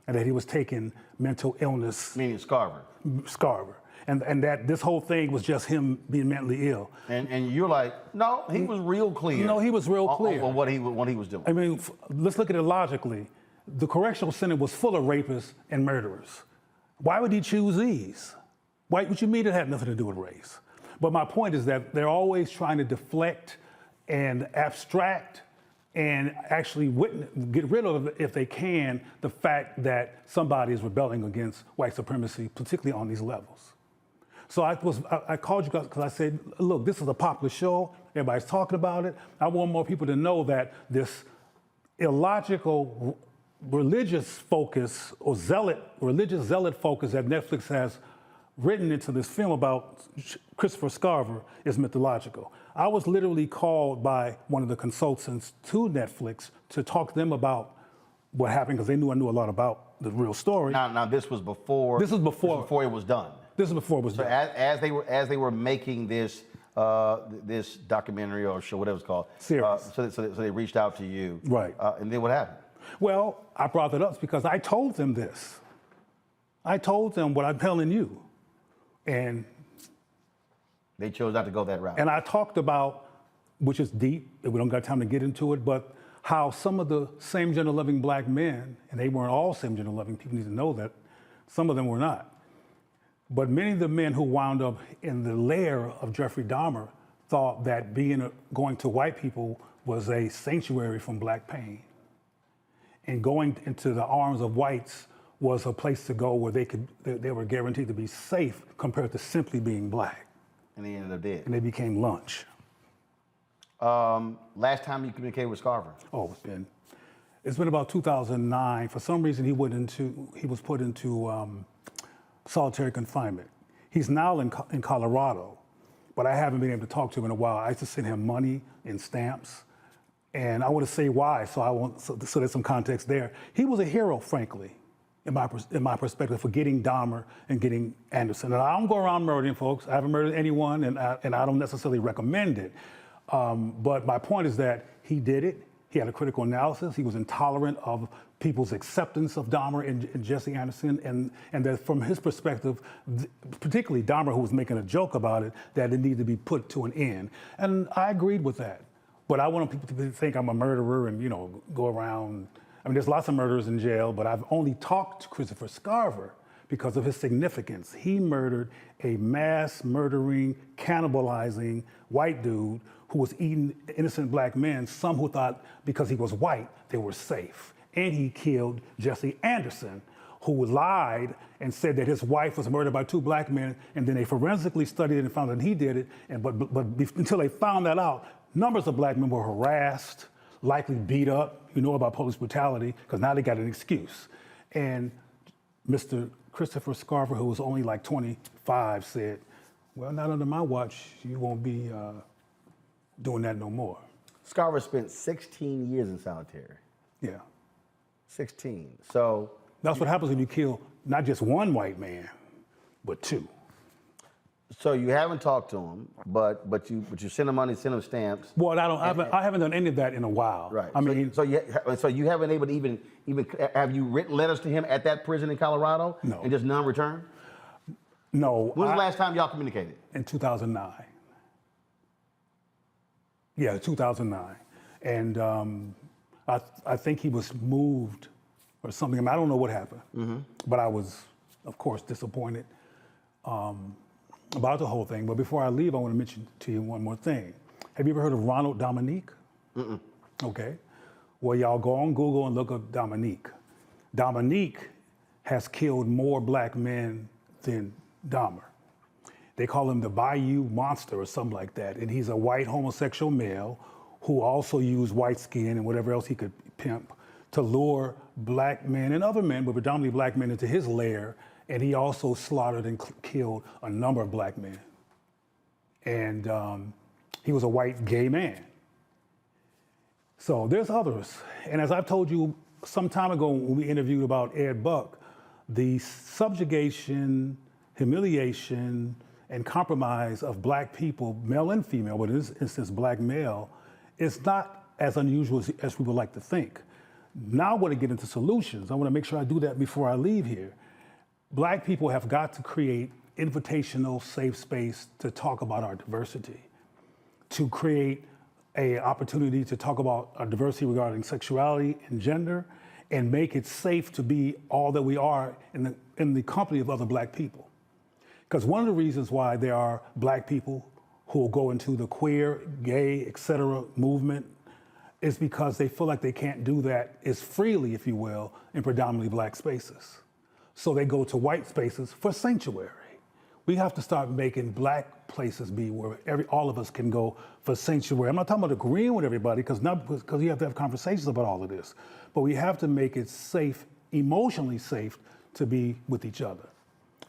and that he was taking mental illness. Meaning Scarver. Scarver. And that this whole thing was just him being mentally ill. And you're like, no, he was real clear. No, he was real clear. On what he was doing. I mean, let's look at it logically. The correctional center was full of rapists and murderers. Why would he choose these? What you mean it had nothing to do with race? But my point is that they're always trying to deflect and abstract and actually get rid of, if they can, the fact that somebody is rebelling against white supremacy, particularly on these levels. So I called you guys because I said, look, this is a popular show. Everybody's talking about it. I want more people to know that this illogical religious focus or religious zealot focus that Netflix has written into this film about Christopher Scarver is mythological. I was literally called by one of the consultants to Netflix to talk to them about what happened because they knew I knew a lot about the real story. Now this was before. This was before it was done. This is before it was done. As they were making this this documentary or show, whatever it's called, series. So they reached out to you, right? And then what happened? Well, I brought that up because I told them this. I told them what I'm telling you, and they chose not to go that route. And I talked about, which is deep, we don't got time to get into it, but how some of the same gender-loving black men, and they weren't all same gender-loving, people need to know that, some of them were not. But many of the men who wound up in the lair of Jeffrey Dahmer thought that going to white people was a sanctuary from black pain. And going into the arms of whites was a place to go where they were guaranteed to be safe compared to simply being black. And they ended up dead. And they became lunch. Last time you communicated with Scarver? Oh, it's been about 2009. For some reason, he was put into solitary confinement. He's now in Colorado, but I haven't been able to talk to him in a while. I used to send him money in stamps, and I want to say why, so there's some context there. He was a hero, frankly, in my perspective, for getting Dahmer and getting Anderson. And I don't go around murdering folks. I haven't murdered anyone, and I don't necessarily recommend it. But my point is that he did it. He had a critical analysis. He was intolerant of people's acceptance of Dahmer and Jesse Anderson, and that from his perspective, particularly Dahmer, who was making a joke about it, that it needed to be put to an end. And I agreed with that. But I want people to think I'm a murderer and, go around. I mean, there's lots of murderers in jail, but I've only talked to Christopher Scarver because of his significance. He murdered a mass murdering, cannibalizing white dude who was eating innocent black men, some who thought because he was white, they were safe. And he killed Jesse Anderson, who lied and said that his wife was murdered by 2 black men, and then they forensically studied it and found that he did it. But until they found that out, numbers of black men were harassed, likely beat up. You know about police brutality, because now they got an excuse. And Mr. Christopher Scarver, who was only like 25, said, well, not under my watch, you won't be doing that no more. Scarver spent 16 years in solitary. Yeah. 16. So that's what happens when you kill not just one white man, but 2. So you haven't talked to him, but you send him money, send him stamps. Well, I haven't done any of that in a while. Right. I mean, so you haven't able to even have you written letters to him at that prison in Colorado? No. And just none returned? No. When was the last time y'all communicated? In 2009. Yeah, 2009. And I think he was moved or something. I mean, I don't know what happened, but I was, of course, disappointed about the whole thing. But before I leave, I want to mention to you one more thing. Have you ever heard of Ronald Dominique? Okay. Well, y'all go on Google and look up Dominique. Dominique has killed more black men than Dahmer. They call him the Bayou Monster or something like that. And he's a white homosexual male who also used white skin and whatever else he could pimp to lure black men and other men, but predominantly black men, into his lair. And he also slaughtered and killed a number of black men. And he was a white gay man. So there's others. And as I've told you some time ago when we interviewed about Ed Buck, the subjugation, humiliation, and compromise of black people, male and female, but in this instance, black male, is not as unusual as we would like to think. Now I want to get into solutions. I want to make sure I do that before I leave here. Black people have got to create invitational, safe space to talk about our diversity, to create an opportunity to talk about our diversity regarding sexuality and gender, and make it safe to be all that we are in the company of other black people. Because one of the reasons why there are black people who will go into the queer, gay, etc. movement is because they feel like they can't do that as freely, if you will, in predominantly black spaces. So they go to white spaces for sanctuary. We have to start making black places be where all of us can go for sanctuary. I'm not talking about agreeing with everybody, because you have to have conversations about all of this, but we have to make it safe, emotionally safe, to be with each other.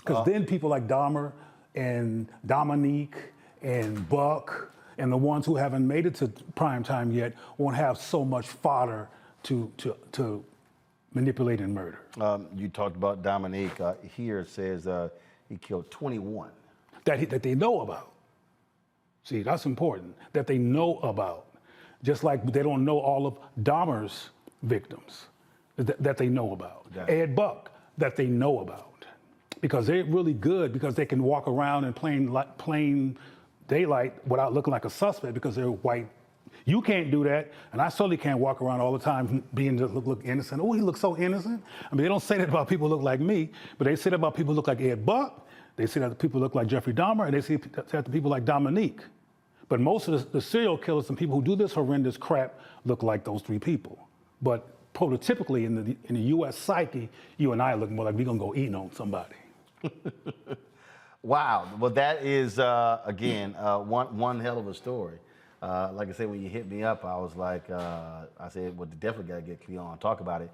Because then people like Dahmer and Dominique and Buck and the ones who haven't made it to prime time yet won't have so much fodder to manipulate and murder. You talked about Dominique. Here it says he killed 21. That they know about. See, that's important, that they know about. Just like they don't know all of Dahmer's victims that they know about. Yeah. Ed Buck, that they know about. Because they're really good, because they can walk around in plain daylight without looking like a suspect because they're white. You can't do that, and I certainly can't walk around all the time being to look innocent. Oh, he looks so innocent. I mean, they don't say that about people who look like me, but they say that about people who look like Ed Buck. They say that people look like Jeffrey Dahmer, and they say that people like Dominique. But most of the serial killers and people who do this horrendous crap look like those three people. But prototypically in the U.S. psyche, you and I look more like we're gonna go eating on somebody. Wow. Well, that is, again, one hell of a story. Like I said, when you hit me up, I was like, I said, well, definitely got to get Cleo on and talk about it.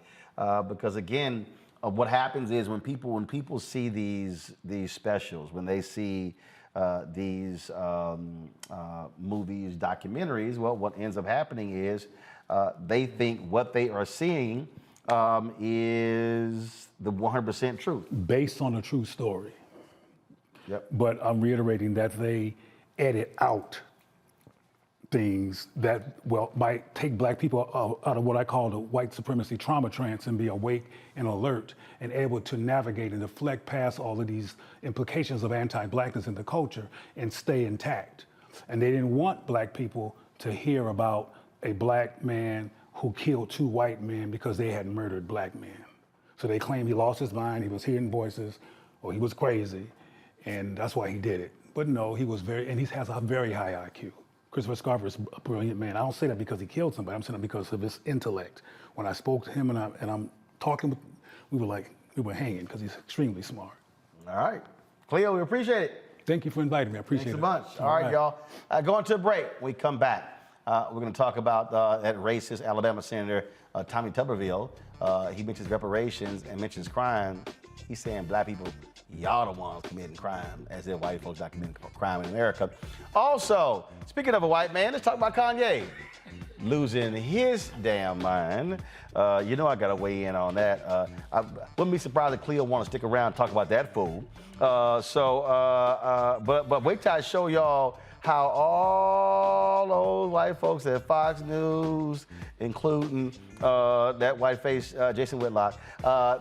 Because, again, what happens is when people see these specials, when they see these movies, documentaries, well, what ends up happening is they think what they are seeing is the 100% truth. Based on a true story. Yep. But I'm reiterating that they edit out things that, well, might take black people out of what I call the white supremacy trauma trance and be awake and alert and able to navigate and deflect past all of these implications of anti-blackness in the culture and stay intact. And they didn't want black people to hear about a black man who killed 2 white men because they had murdered black men. So they claim he lost his mind, he was hearing voices, or he was crazy, and that's why he did it. But no, he was and he has a very high IQ. Christopher Scarver is a brilliant man. I don't say that because he killed somebody, I'm saying that because of his intellect. When I spoke to him and I'm talking with, we were hanging because he's extremely smart. All right. Cleo, we appreciate it. Thank you for inviting me, I appreciate it. Thanks so much. All right, y'all. Going to a break. When we come back, we're going to talk about that racist Alabama Senator Tommy Tuberville. He mentions reparations and mentions crime. He's saying black people, y'all the ones committing crime, as if white folks not committing crime in America. Also, speaking of a white man, let's talk about Kanye losing his damn mind. You know I got to weigh in on that. I wouldn't be surprised if Cleo want to stick around and talk about that fool. But wait till I show y'all how all those white folks at Fox News, including that white face Jason Whitlock,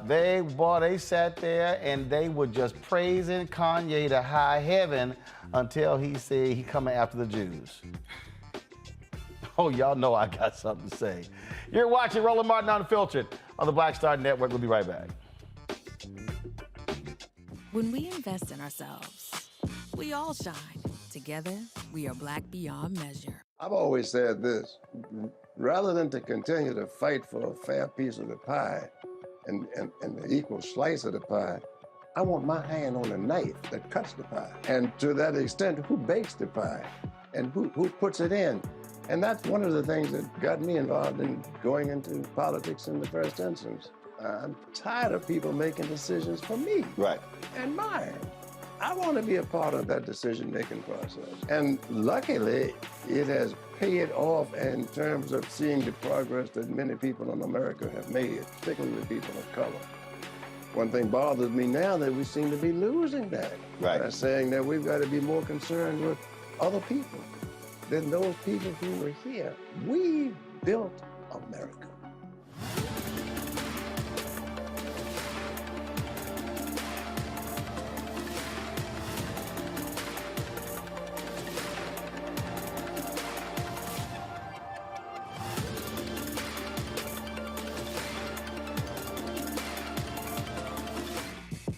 they sat there and they were just praising Kanye to high heaven until he said he coming after the Jews. Oh, y'all know I got something to say. You're watching Roland Martin Unfiltered on the Black Star Network. We'll be right back. When we invest in ourselves, we all shine. Together, we are black beyond measure. I've always said this, rather than to continue to fight for a fair piece of the pie and the equal slice of the pie, I want my hand on the knife that cuts the pie. And to that extent, who bakes the pie and who puts it in? And that's one of the things that got me involved in going into politics in the first instance. I'm tired of people making decisions for me. Right. And mine. I want to be a part of that decision-making process. And luckily, it has paid off in terms of seeing the progress that many people in America have made, particularly the people of color. One thing bothers me now that we seem to be losing that. Right. By saying that we've got to be more concerned with other people than those people who were here. We built America.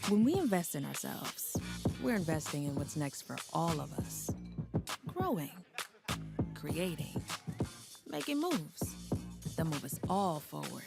When we invest in ourselves, we're investing in what's next for all of us. Growing, creating, making moves that move us all forward.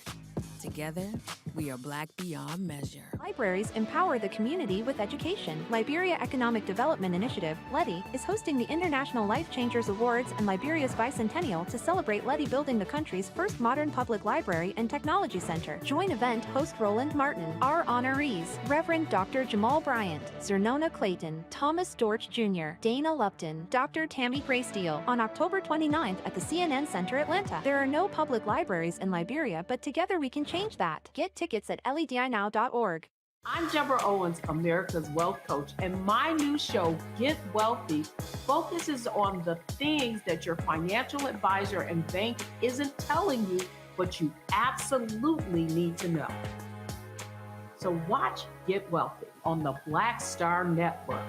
Together, we are Black beyond measure. Libraries empower the community with education. Liberia Economic Development Initiative, LEDI, is hosting the International Life Changers Awards and Liberia's bicentennial to celebrate LEDI building the country's first modern public library and technology center. Join event host Roland Martin. Our honorees, Reverend Dr. Jamal Bryant, Zernona Clayton, Thomas Dorch Jr., Dana Lupton, Dr. Tammy Graysteele, on October 29th at the CNN Center, Atlanta. There are no public libraries in Liberia, but together we can change that. Get tickets at ledinow.org. I'm Deborah Owens, America's Wealth Coach, and my new show, Get Wealthy, focuses on the things that your financial advisor and bank isn't telling you, but you absolutely need to know. So watch Get Wealthy on the Black Star Network.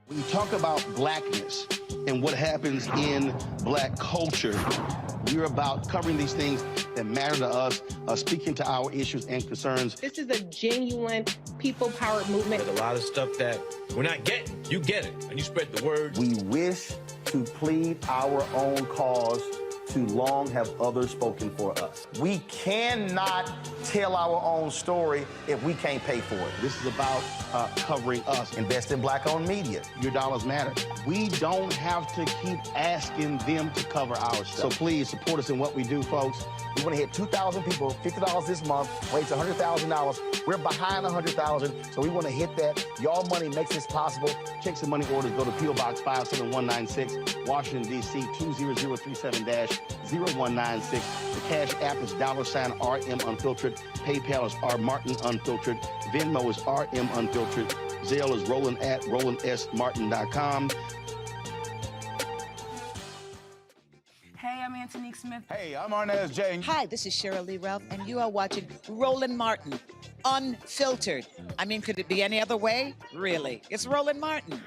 When you talk about blackness and what happens in black culture, we're about covering these things that matter to us, speaking to our issues and concerns. This is a genuine people-powered movement. There's a lot of stuff that we're not getting. You get it, and you spread the word. We wish to plead our own cause. Too long have others spoken for us. We cannot tell our own story if we can't pay for it. This is about covering us. Invest in Black-owned media. Your dollars matter. We don't have to keep asking them to cover our stuff. So please support us in what we do, folks. We want to hit 2,000 people, $50 this month, raise $100,000. We're behind 100,000, so we want to hit that. Y'all money makes this possible. Checks and money orders go to P.O. Box 57196, Washington, D.C. 20037-0196. The Cash App is $RM Unfiltered. PayPal is R Martin Unfiltered. Venmo is RM Unfiltered. Zelle is Roland at RolandSMartin.com. Hey, I'm Antonique Smith. Hey, I'm Arnaz J. Hi, this is Cheryl Lee Ralph, and you are watching Roland Martin, Unfiltered. I mean, could it be any other way? Really? It's Roland Martin.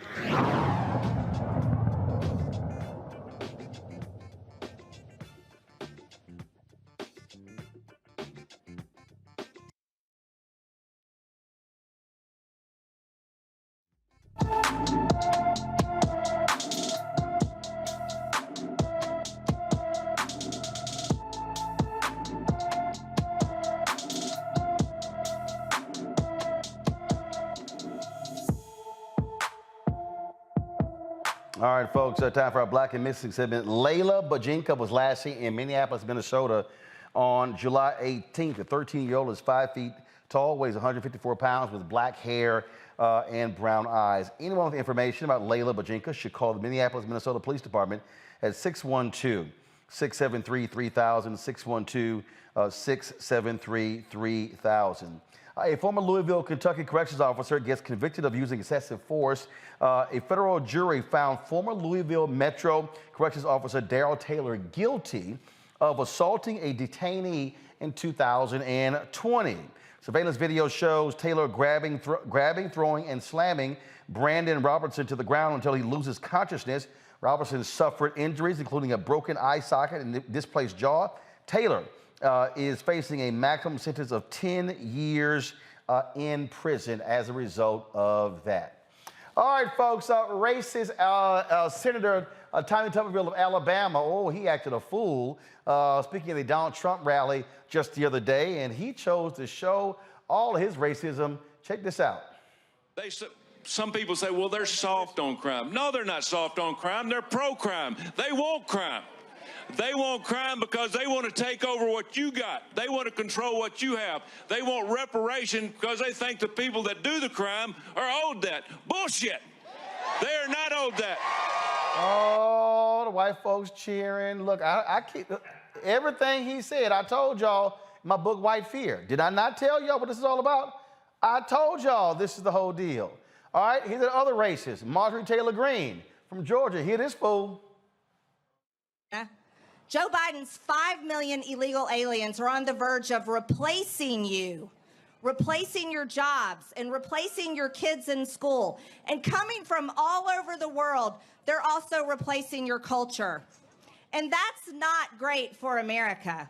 All right, folks, time for our Black and Missing segment. Layla Bajinka was last seen in Minneapolis, Minnesota on July 18th. The 13-year-old is 5 feet tall, weighs 154 pounds, with black hair and brown eyes. Anyone with information about Layla Bajinka should call the Minneapolis, Minnesota Police Department at 612-673-3000, 612-673-3000. A former Louisville, Kentucky corrections officer gets convicted of using excessive force. A federal jury found former Louisville Metro corrections officer Darrell Taylor guilty of assaulting a detainee in 2020. Surveillance video shows Taylor grabbing, throwing, and slamming Brandon Robertson to the ground until he loses consciousness. Robertson suffered injuries, including a broken eye socket and displaced jaw. Taylor is facing a maximum sentence of 10 years in prison as a result of that. All right, folks, racist Senator Tommy Tuberville of Alabama, oh, he acted a fool speaking at the Donald Trump rally just the other day, and he chose to show all of his racism. Check this out. Some people say, well, they're soft on crime. No, they're not soft on crime. They're pro-crime. They want crime. They want crime because they want to take over what you got. They want to control what you have. They want reparation because they think the people that do the crime are owed that. Bullshit. They are not owed that. Oh, the white folks cheering. Look, I keep everything he said. I told y'all in my book, White Fear. Did I not tell y'all what this is all about? I told y'all this is the whole deal. All right, here's the other racist, Marjorie Taylor Greene from Georgia. Hear this fool. Joe Biden's 5 million illegal aliens are on the verge of replacing you, replacing your jobs, and replacing your kids in school. And coming from all over the world, they're also replacing your culture. And that's not great for America.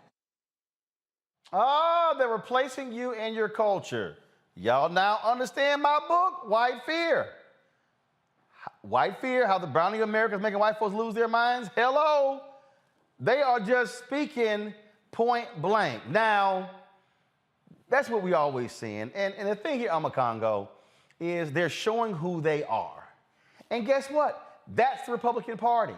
Oh, they're replacing you and your culture. Y'all now understand my book, White Fear. White Fear, how the brownie Americans making white folks lose their minds. Hello. They are just speaking point blank. Now, that's what we always seeing. And the thing here, Congo, is they're showing who they are. And guess what? That's the Republican Party.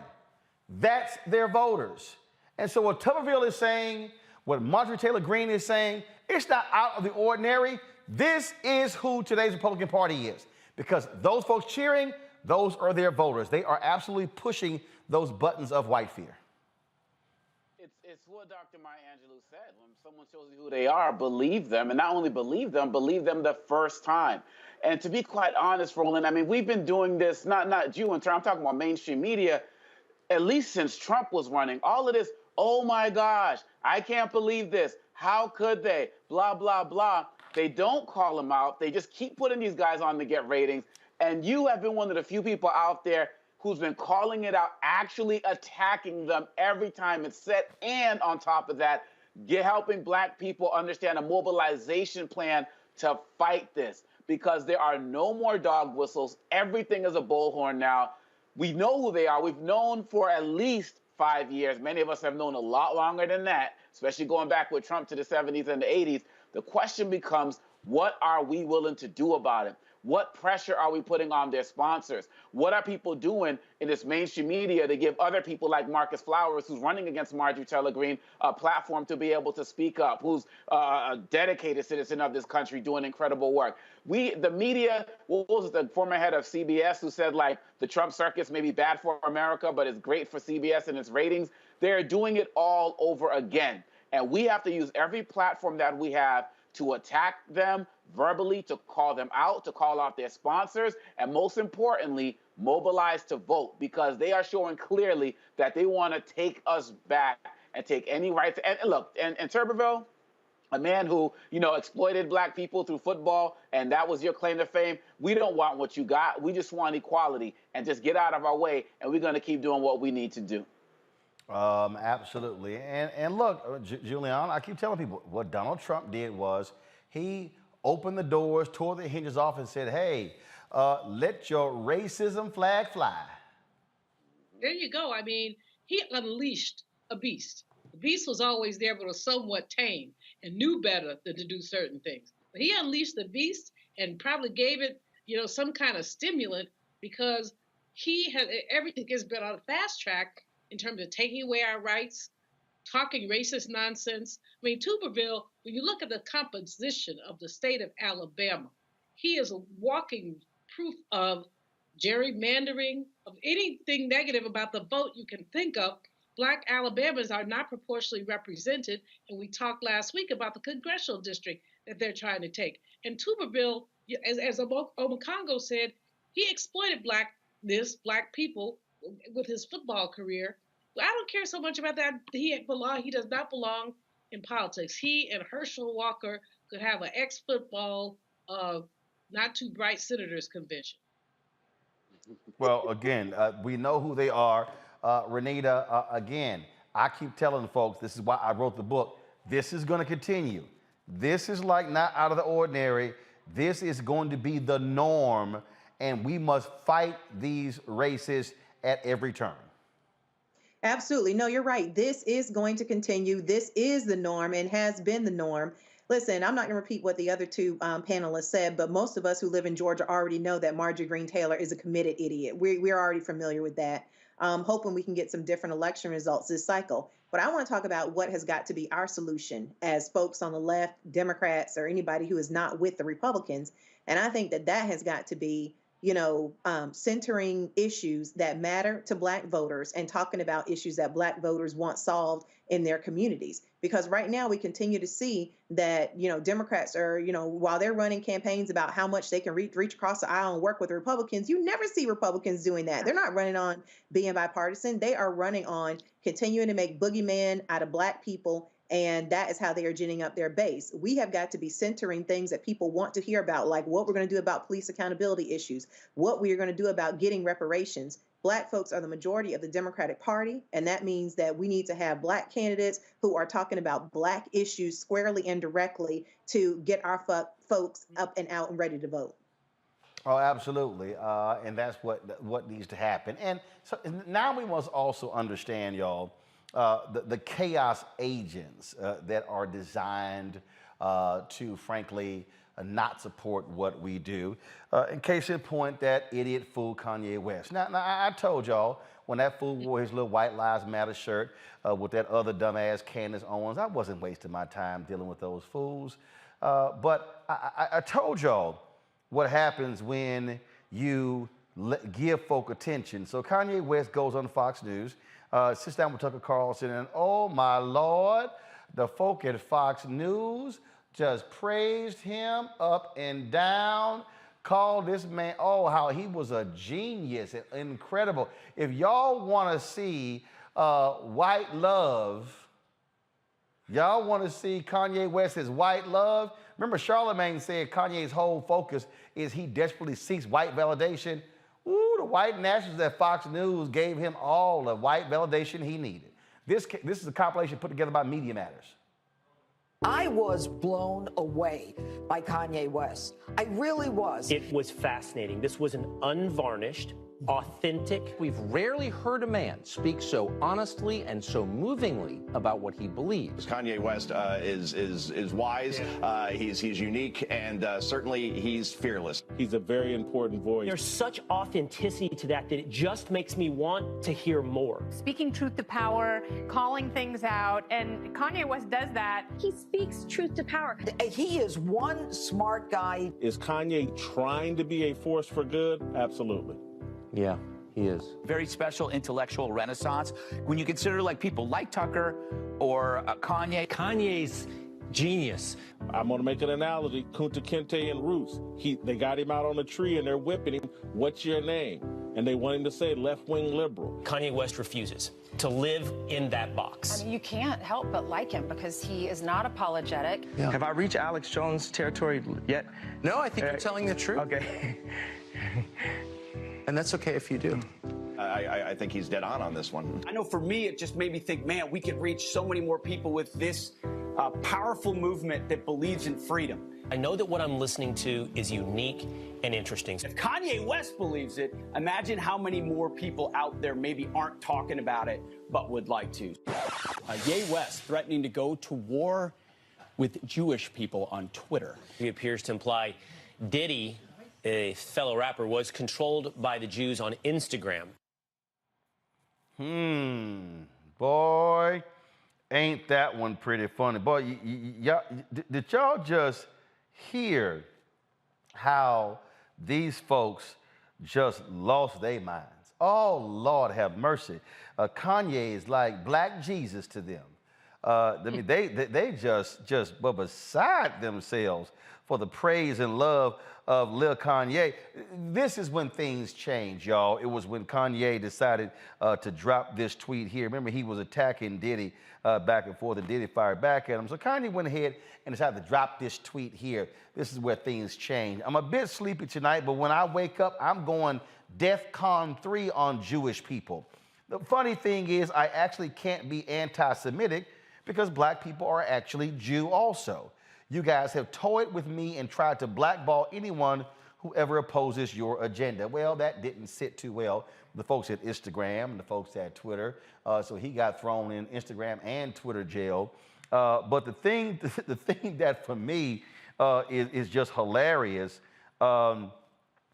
That's their voters. And so what Tuberville is saying, what Marjorie Taylor Greene is saying, it's not out of the ordinary. This is who today's Republican Party is. Because those folks cheering, those are their voters. They are absolutely pushing those buttons of white fear. It's what Dr. Maya Angelou said. When someone shows you who they are, believe them. And not only believe them the first time. And to be quite honest, Roland, I mean, we've been doing this, not you in turn, I'm talking about mainstream media, at least since Trump was running. All of this, oh my gosh, I can't believe this. How could they? Blah, blah, blah. They don't call them out. They just keep putting these guys on to get ratings. And you have been one of the few people out there who's been calling it out, actually attacking them every time it's set. And on top of that, helping black people understand a mobilization plan to fight this. Because there are no more dog whistles. Everything is a bullhorn now. We know who they are. We've known for at least 5 years. Many of us have known a lot longer than that, especially going back with Trump to the 70s and the 80s. The question becomes, what are we willing to do about it? What pressure are we putting on their sponsors? What are people doing in this mainstream media to give other people like Marcus Flowers, who's running against Marjorie Taylor Greene, a platform to be able to speak up, who's a dedicated citizen of this country doing incredible work? The media, what was it, the former head of CBS who said, like, the Trump circus may be bad for America, but it's great for CBS and its ratings? They're doing it all over again. And we have to use every platform that we have to attack them verbally, to call them out, to call out their sponsors, and most importantly, mobilize to vote, because they are showing clearly that they want to take us back and take any rights. And look, and Tuberville, a man who, exploited black people through football, and that was your claim to fame. We don't want what you got. We just want equality, and just get out of our way, and we're going to keep doing what we need to do. Absolutely. And look, Julian, I keep telling people what Donald Trump did was he opened the doors, tore the hinges off, and said, hey, let your racism flag fly. There you go. I mean, he unleashed a beast. The beast was always there, but was somewhat tame and knew better than to do certain things. But he unleashed the beast and probably gave it, some kind of stimulant, because he had everything has been on a fast track in terms of taking away our rights, talking racist nonsense. I mean, Tuberville, when you look at the composition of the state of Alabama, he is a walking proof of gerrymandering, of anything negative about the vote you can think of. Black Alabamans are not proportionally represented, and we talked last week about the congressional district that they're trying to take. And Tuberville, as Obakongo said, he exploited black people with his football career. I don't care so much about that. He does not belong in politics. He and Herschel Walker could have an ex-football, not too bright senators convention. Well, again, we know who they are. Renita, again, I keep telling folks, this is why I wrote the book. This is going to continue. This is like not out of the ordinary. This is going to be the norm. and we must fight these racists at every turn. Absolutely. No, you're right. This is going to continue. This is the norm and has been the norm. Listen, I'm not going to repeat what the other two panelists said, but most of us who live in Georgia already know that Marjorie Greene Taylor is a committed idiot. We're already familiar with that. Hoping we can get some different election results this cycle. But I want to talk about what has got to be our solution as folks on the left, Democrats, or anybody who is not with the Republicans. And I think that has got to be, centering issues that matter to Black voters and talking about issues that Black voters want solved in their communities. Because right now we continue to see that, Democrats are, while they're running campaigns about how much they can reach across the aisle and work with Republicans, you never see Republicans doing that. They're not running on being bipartisan. They are running on continuing to make boogeymen out of Black people. And that is how they are ginning up their base. We have got to be centering things that people want to hear about, like what we're going to do about police accountability issues, what we are going to do about getting reparations. Black folks are the majority of the Democratic Party, and that means that we need to have Black candidates who are talking about Black issues squarely and directly to get our folks up and out and ready to vote. Oh, absolutely. And that's what needs to happen. And so now we must also understand, y'all, the chaos agents that are designed to, frankly, not support what we do. In case in point, that idiot fool Kanye West. Now I told y'all when that fool wore his little White Lives Matter shirt with that other dumbass Candace Owens, I wasn't wasting my time dealing with those fools. But I told y'all what happens when you give folk attention. So Kanye West goes on Fox News, sits down with Tucker Carlson, and oh my Lord, the folk at Fox News just praised him up and down, called this man, oh, how he was a genius, incredible. If y'all want to see white love, y'all want to see Kanye West's white love, remember Charlemagne said Kanye's whole focus is he desperately seeks white validation. Ooh, the white nationalists at Fox News gave him all the white validation he needed. This is a compilation put together by Media Matters. I was blown away by Kanye West. I really was. It was fascinating. This was an unvarnished, authentic. We've rarely heard a man speak so honestly and so movingly about what he believes. Kanye West is wise, he's unique, and certainly he's fearless. He's a very important voice. There's such authenticity to that it just makes me want to hear more. Speaking truth to power, calling things out, and Kanye West does that. He speaks truth to power. He is one smart guy. Is Kanye trying to be a force for good? Absolutely. Yeah, he is. Very special intellectual renaissance. When you consider like people like Tucker or Kanye. Kanye's genius. I'm going to make an analogy. Kunta Kinte and Roots. They got him out on a tree and they're whipping him. What's your name? And they want him to say left-wing liberal. Kanye West refuses to live in that box. I mean, you can't help but like him because he is not apologetic. Yeah. Have I reached Alex Jones territory yet? No, I think you're telling the truth. Okay. And that's okay if you do. I think he's dead on this one. I know for me, it just made me think, man, we could reach so many more people with this powerful movement that believes in freedom. I know that what I'm listening to is unique and interesting. If Kanye West believes it, imagine how many more people out there maybe aren't talking about it, but would like to. Ye West threatening to go to war with Jewish people on Twitter. He appears to imply Diddy, a fellow rapper, was controlled by the Jews on Instagram. Boy, ain't that one pretty funny. Boy, did y'all just hear how these folks just lost their minds? Oh, Lord have mercy. Kanye is like Black Jesus to them. I mean, they just were beside themselves for the praise and love of Lil Kanye. This is when things change, y'all. It was when Kanye decided to drop this tweet here. Remember, he was attacking Diddy back and forth, and Diddy fired back at him. So Kanye went ahead and decided to drop this tweet here. This is where things change. I'm a bit sleepy tonight, but when I wake up, I'm going DEFCON 3 on Jewish people. The funny thing is, I actually can't be anti-Semitic because Black people are actually Jew also. You guys have toyed with me and tried to blackball anyone whoever opposes your agenda. Well, that didn't sit too well with the folks at Instagram and the folks at Twitter. So he got thrown in Instagram and Twitter jail. But the thing that for me is just hilarious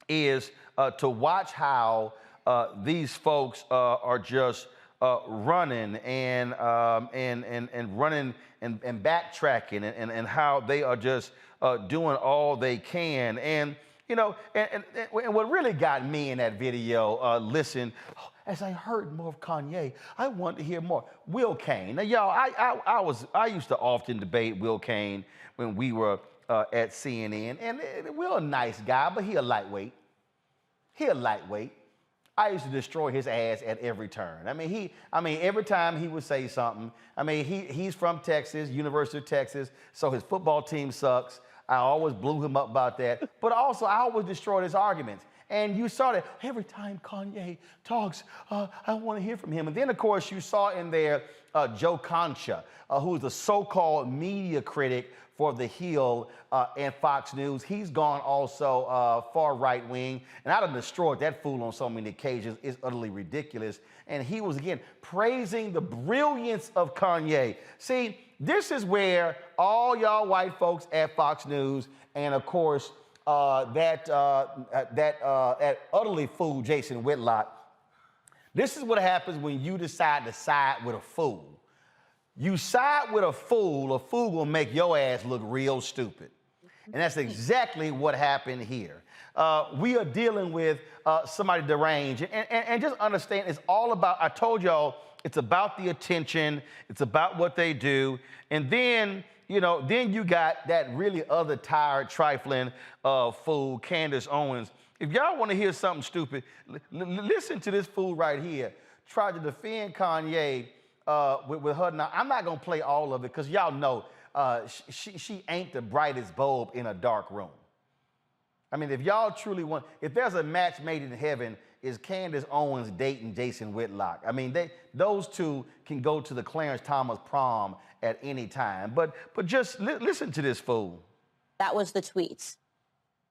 is to watch how these folks are just running and running and backtracking and how they are just doing all they can. And you know, and what really got me in that video, listen, as I heard more of Kanye, I wanted to hear more. Will Kane. Now, y'all, I used to often debate Will Kane when we were at CNN, and Will a nice guy, but he a lightweight. I used to destroy his ass at every turn. I mean, every time he would say something. I mean, he's from Texas, University of Texas, so his football team sucks. I always blew him up about that. But also, I always destroyed his arguments. And you saw that every time Kanye talks, I want to hear from him. And then, of course, you saw in there Joe Concha, who is the so-called media critic for The Hill and Fox News. He's gone also far right-wing. And I'd have destroyed that fool on so many occasions. It's utterly ridiculous. And he was, again, praising the brilliance of Kanye. See, this is where all y'all white folks at Fox News and, of course, that utterly fool Jason Whitlock, this is what happens when you decide to side with a fool. You side with a fool will make your ass look real stupid. And that's exactly what happened here. We are dealing with somebody deranged. And just understand, it's all about, I told y'all, it's about the attention. It's about what they do. And then, you know, then you got that really other tired, trifling fool, Candace Owens. If y'all want to hear something stupid, listen to this fool right here. Try to defend Kanye with her. Now, I'm not going to play all of it because y'all know she ain't the brightest bulb in a dark room. I mean, if y'all truly want, if there's a match made in heaven, is Candace Owens dating Jason Whitlock. I mean, those two can go to the Clarence Thomas prom at any time. But just listen to this fool. That was the tweet.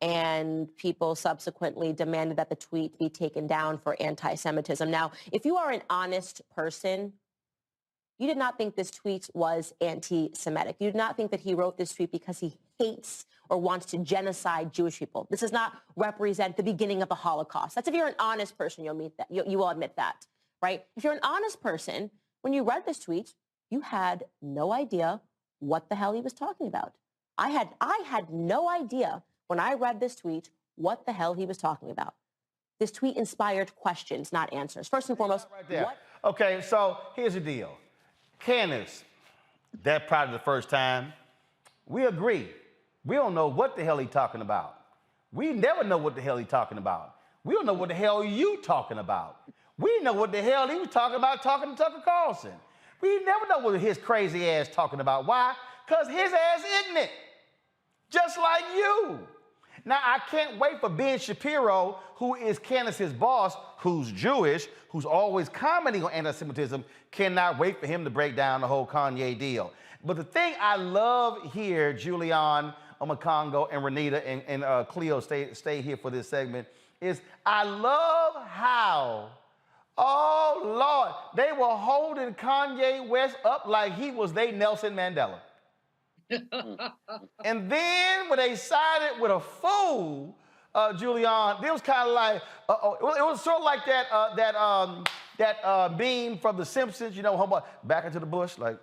And people subsequently demanded that the tweet be taken down for anti-Semitism. Now, if you are an honest person, you did not think this tweet was anti-Semitic. You did not think that he wrote this tweet because he hates or wants to genocide Jewish people. This does not represent the beginning of the Holocaust. That's if you're an honest person, you'll admit that. You will admit that, right? If you're an honest person, when you read this tweet, you had no idea what the hell he was talking about. I had no idea when I read this tweet what the hell he was talking about. This tweet inspired questions, not answers. First and foremost, right there. Okay, so here's the deal. Candace, that probably the first time. We agree. We don't know what the hell he's talking about. We never know what the hell he's talking about. We don't know what the hell you talking about. We know what the hell he was talking about talking to Tucker Carlson. We never know what his crazy ass talking about. Why? Because his ass ignorant. Just like you. Now, I can't wait for Ben Shapiro, who is Candace's boss, who's Jewish, who's always commenting on anti-Semitism, cannot wait for him to break down the whole Kanye deal. But the thing I love here, Julian, Omakongo, and Renita, and Cleo, stay here for this segment, is I love how, oh, Lord, they were holding Kanye West up like he was they Nelson Mandela. And then when they sided with a fool, Julian, it was kind of like, it was sort of like that meme from The Simpsons, you know, back into the bush, like,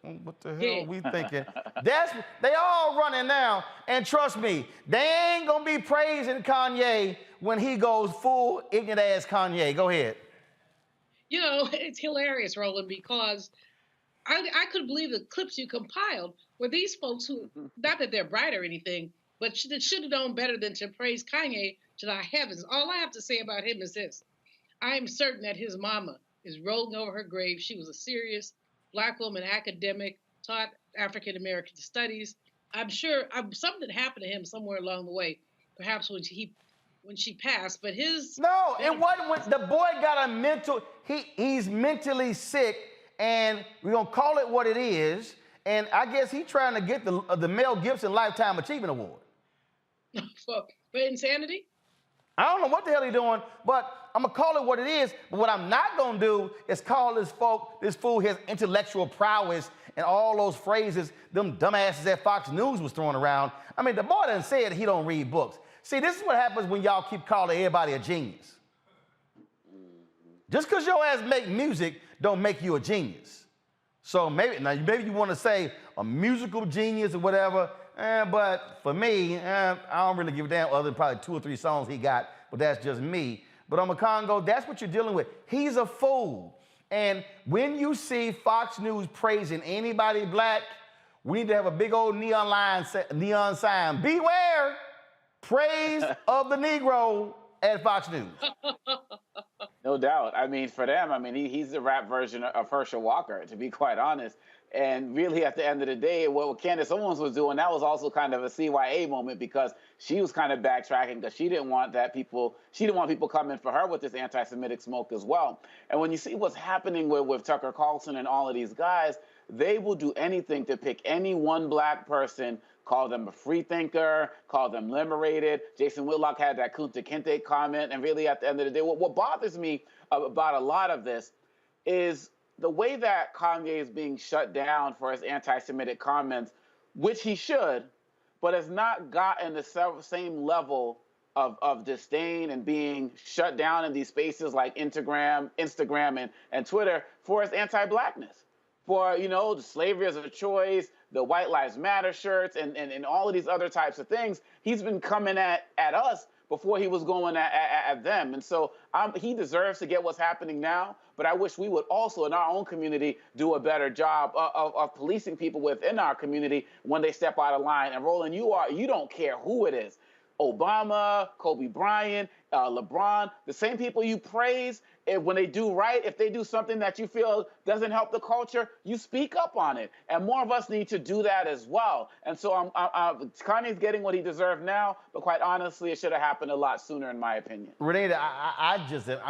what the hell are we thinking? They all running now, and trust me, they ain't gonna be praising Kanye when he goes full ignorant ass Kanye. Go ahead. You know, it's hilarious, Roland, because I couldn't believe the clips you compiled were these folks who, not that they're bright or anything, but should have known better than to praise Kanye to the heavens. All I have to say about him is this. I am certain that his mama is rolling over her grave. She was a serious Black woman academic, taught African-American studies. I'm sure something happened to him somewhere along the way, perhaps when she passed, but his... No, it wasn't when the boy got a mental... He's mentally sick, and we're going to call it what it is. And I guess he's trying to get the Mel Gibson Lifetime Achievement Award. For insanity? I don't know what the hell he's doing, but I'm gonna call it what it is. But what I'm not gonna do is call this fool his intellectual prowess and all those phrases them dumbasses at Fox News was throwing around. I mean, the boy done said he don't read books. See, this is what happens when y'all keep calling everybody a genius. Just because your ass make music don't make you a genius. So maybe you want to say a musical genius or whatever, but for me, I don't really give a damn other than probably 2 or 3 songs he got, but that's just me. But on Congo, that's what you're dealing with. He's a fool. And when you see Fox News praising anybody black, we need to have a big old neon sign. Beware, praise of the Negro at Fox News. No doubt. I mean, for them, I mean, he's the rap version of Herschel Walker, to be quite honest. And really, at the end of the day, what Candace Owens was doing, that was also kind of a CYA moment because she was kind of backtracking because she didn't want people coming for her with this anti-Semitic smoke as well. And when you see what's happening with Tucker Carlson and all of these guys, they will do anything to pick any one black person, call them a free thinker, call them liberated. Jason Whitlock had that Kunta Kinte comment. And really, at the end of the day, what bothers me about a lot of this is the way that Kanye is being shut down for his anti-Semitic comments, which he should, but has not gotten the same level of disdain and being shut down in these spaces like Instagram and Twitter for his anti-blackness. For, the slavery as a choice, the White Lives Matter shirts, and all of these other types of things. He's been coming at us before he was going at them. And so he deserves to get what's happening now, but I wish we would also, in our own community, do a better job of policing people within our community when they step out of line. And Roland, you don't care who it is. Obama, Kobe Bryant, LeBron, the same people you praise, when they do right, if they do something that you feel doesn't help the culture, you speak up on it. And more of us need to do that as well. And so Kanye's getting what he deserves now, but quite honestly, it should have happened a lot sooner, in my opinion. Renita, I'm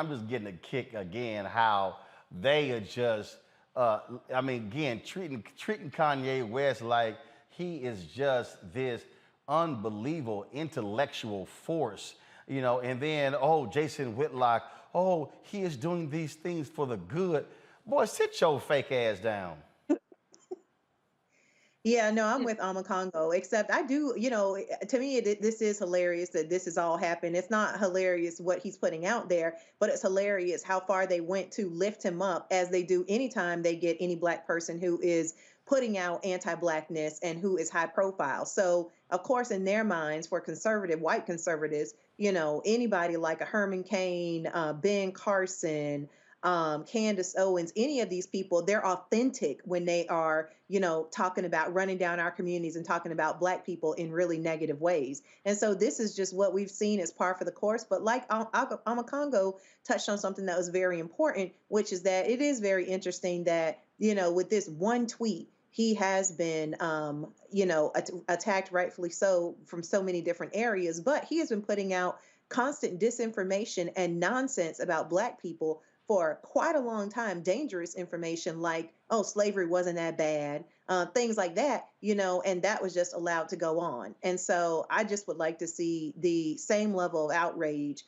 just getting a kick again how they are just, treating Kanye West like he is just this unbelievable intellectual force, and then, Jason Whitlock, he is doing these things for the good. Boy, sit your fake ass down. Yeah, no, I'm with Congo, except I do, to me, this is hilarious that this has all happened. It's not hilarious what he's putting out there, but it's hilarious how far they went to lift him up, as they do anytime they get any black person who is putting out anti-blackness and who is high profile. So, of course, in their minds, for white conservatives, anybody like a Herman Cain, Ben Carson, Candace Owens, any of these people, they're authentic when they are, talking about running down our communities and talking about black people in really negative ways. And so this is just what we've seen as par for the course. But like Congo touched on something that was very important, which is that it is very interesting that, with this one tweet, he has been, attacked, rightfully so, from so many different areas. But he has been putting out constant disinformation and nonsense about black people for quite a long time. Dangerous information like, slavery wasn't that bad, things like that, and that was just allowed to go on. And so I just would like to see the same level of outrage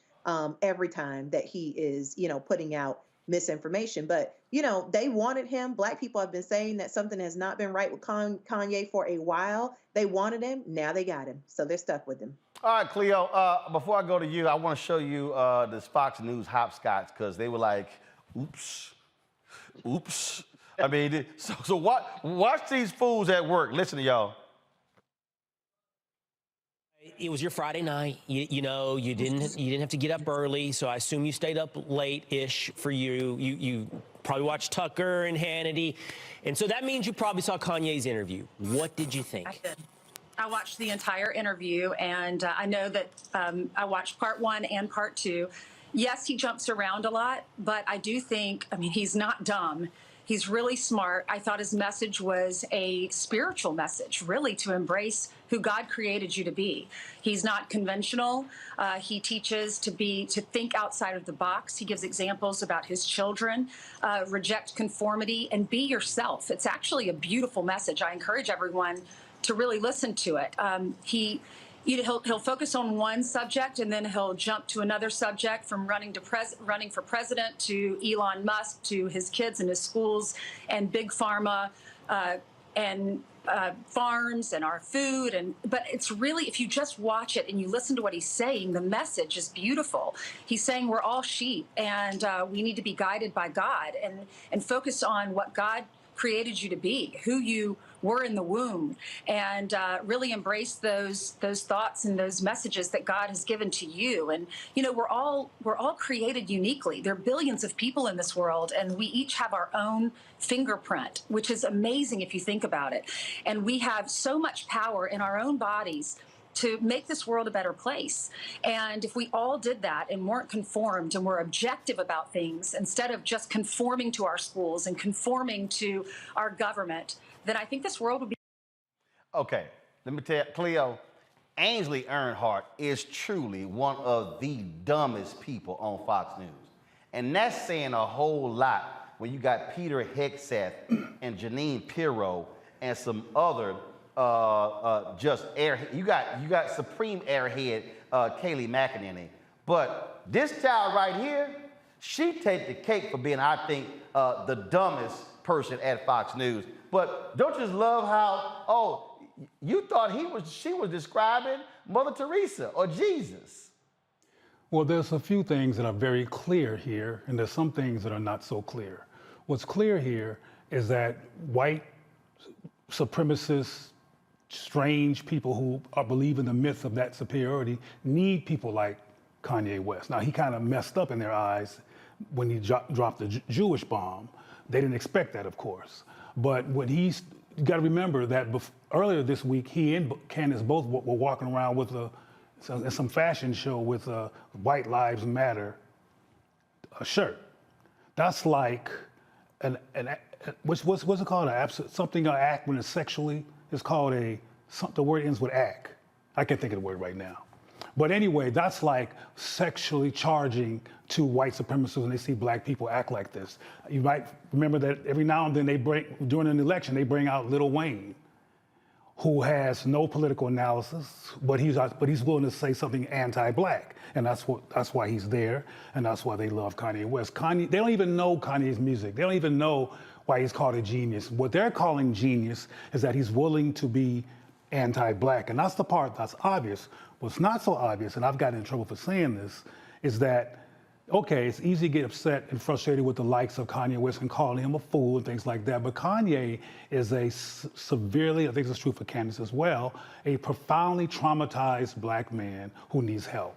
every time that he is, putting out misinformation. But, they wanted him. Black people have been saying that something has not been right with Kanye for a while. They wanted him. Now they got him. So they're stuck with him. All right, Cleo, before I go to you, I want to show you this Fox News hopscotch because they were like, oops. I mean, so watch these fools at work. Listen to y'all. It was your Friday night. You didn't have to get up early, so I assume you stayed up late-ish for you. You probably watched Tucker and Hannity, and so that means you probably saw Kanye's interview. What did you think? I did. I watched the entire interview, and I know that I watched part 1 and part 2. Yes, he jumps around a lot, but I do think, he's not dumb. He's really smart. I thought his message was a spiritual message, really, to embrace who God created you to be. He's not conventional. He teaches to think outside of the box. He gives examples about his children, reject conformity, and be yourself. It's actually a beautiful message. I encourage everyone to really listen to it. he'll focus on one subject and then he'll jump to another subject, from running for president to Elon Musk to his kids and his schools and big pharma and farms and our food. But it's really, if you just watch it and you listen to what he's saying, the message is beautiful. He's saying we're all sheep and we need to be guided by God and focus on what God created you to be, who you were in the womb, and really embrace those thoughts and those messages that God has given to you. And we're all created uniquely. There are billions of people in this world, and we each have our own fingerprint, which is amazing if you think about it. And we have so much power in our own bodies to make this world a better place. And if we all did that and weren't conformed and were objective about things, instead of just conforming to our schools and conforming to our government, then I think this world would be. Okay, let me tell you, Cleo, Ainsley Earnhardt is truly one of the dumbest people on Fox News. And that's saying a whole lot when you got Peter Hegseth and Janine Pirro and some other just airhead. You got supreme airhead Kayleigh McEnany. But this child right here, she take the cake for being, I think, the dumbest person at Fox News. But don't you just love how, you thought she was describing Mother Teresa or Jesus? Well, there's a few things that are very clear here, and there's some things that are not so clear. What's clear here is that white supremacists, strange people who believe in the myth of that superiority need people like Kanye West. Now, he kind of messed up in their eyes when he dropped the Jewish bomb. They didn't expect that, of course. But when you got to remember that earlier this week, he and Candace both were walking around with some fashion show with a White Lives Matter shirt. That's like what's it called? Something act when it's sexually. It's called the word ends with act. I can't think of the word right now. But anyway, that's like sexually charging to white supremacists when they see black people act like this. You might remember that every now and then during an election, they bring out Lil Wayne, who has no political analysis, but he's willing to say something anti-black. And that's why he's there, and that's why they love Kanye West. They don't even know Kanye's music. They don't even know why he's called a genius. What they're calling genius is that he's willing to be anti-black, and that's the part that's obvious. What's not so obvious, and I've gotten in trouble for saying this, is that, okay, it's easy to get upset and frustrated with the likes of Kanye West and calling him a fool and things like that, but Kanye is a severely, I think it's true for Candace as well, a profoundly traumatized black man who needs help.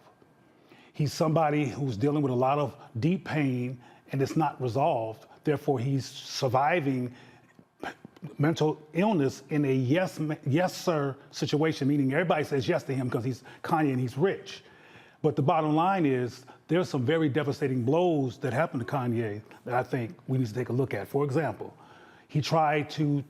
He's somebody who's dealing with a lot of deep pain and it's not resolved. Therefore, he's surviving mental illness in a yes sir situation, meaning everybody says yes to him because he's Kanye and he's rich. But the bottom line is there's some very devastating blows that happened to Kanye that I think we need to take a look at. For example, he tried to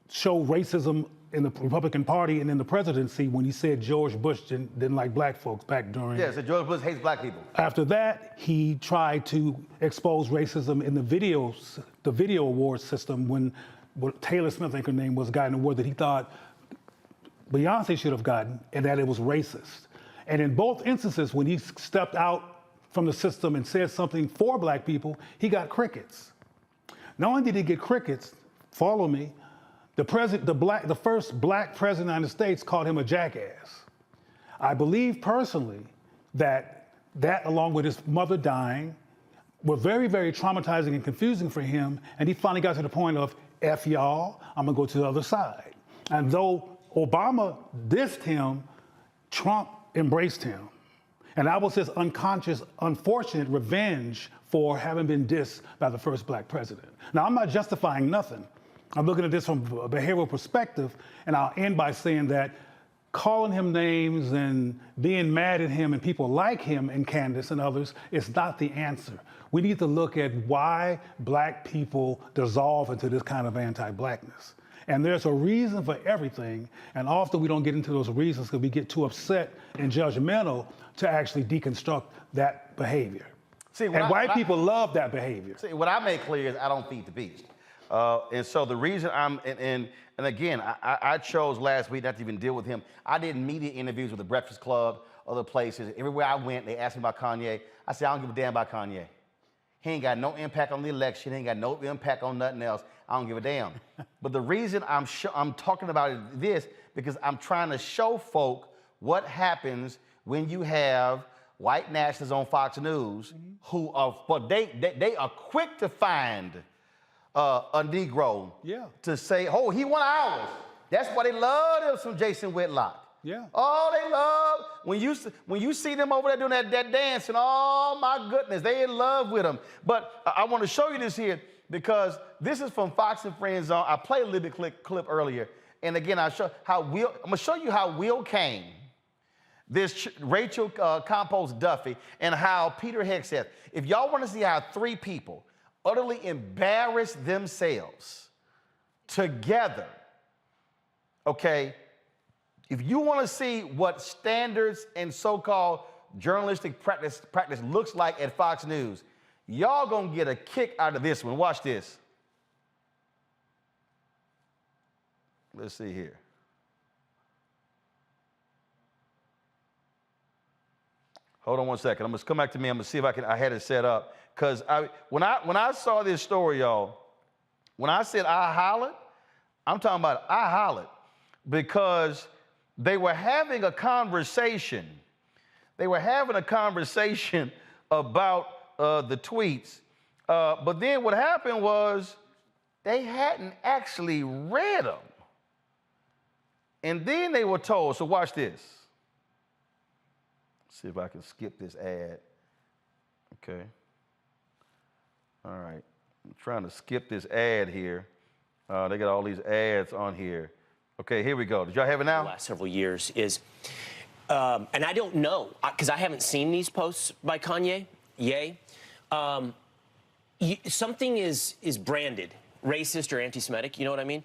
show racism in the Republican Party and in the presidency when he said George Bush didn't like black folks back during. Yeah, so George Bush hates black people. After that, he tried to expose racism in the video award system when Taylor Smith, I think her name was, got an award that he thought Beyonce should have gotten, and that it was racist. And in both instances, when he stepped out from the system and said something for black people, he got crickets. Not only did he get crickets, follow me, the first black president of the United States called him a jackass. I believe personally that along with his mother dying, were very, very traumatizing and confusing for him. And he finally got to the point of, F y'all, I'm gonna go to the other side. And though Obama dissed him, Trump embraced him. And that was his unconscious, unfortunate revenge for having been dissed by the first black president. Now, I'm not justifying nothing. I'm looking at this from a behavioral perspective, and I'll end by saying that calling him names and being mad at him and people like him and Candace and others is not the answer. We need to look at why black people dissolve into this kind of anti-blackness. And there's a reason for everything, and often we don't get into those reasons because we get too upset and judgmental to actually deconstruct that behavior. And white people love that behavior. See, what I make clear is I don't feed the beast. And so the reason and again, I chose last week not to even deal with him. I did media interviews with the Breakfast Club, other places. Everywhere I went, they asked me about Kanye. I said, I don't give a damn about Kanye. He ain't got no impact on the election. He ain't got no impact on nothing else. I don't give a damn. But the reason I'm talking about this, because I'm trying to show folk what happens when you have white nationalists on Fox News who are, but they are quick to find a Negro to say, oh, he one of ours. That's why they love him, some Jason Whitlock. Yeah. Oh, they love, when you see them over there doing that dance, and oh my goodness, they in love with him. But I want to show you this here because this is from Fox and Friends Zone. I played a little bit clip earlier. And again, I'm gonna show you how Will came, this Rachel Compost Duffy, and how Peter Hegseth. If y'all want to see how three people utterly embarrass themselves together, okay? If you want to see what standards and so-called journalistic practice looks like at Fox News, y'all gonna get a kick out of this one. Watch this. Let's see here. Hold on one second. I'm gonna come back to me. I'm gonna see if I had it set up. Cause when I saw this story, y'all, when I said I hollered, I'm talking about I hollered because they were having a conversation. They were having a conversation about the tweets. But then what happened was they hadn't actually read them. And then they were told, so watch this. See if I can skip this ad. Okay. All right. I'm trying to skip this ad here. They got all these ads on here. Okay, here we go. Did y'all have it now? The last several years is, and I don't know, because I haven't seen these posts by Kanye. Something is branded racist or anti-Semitic, you know what I mean?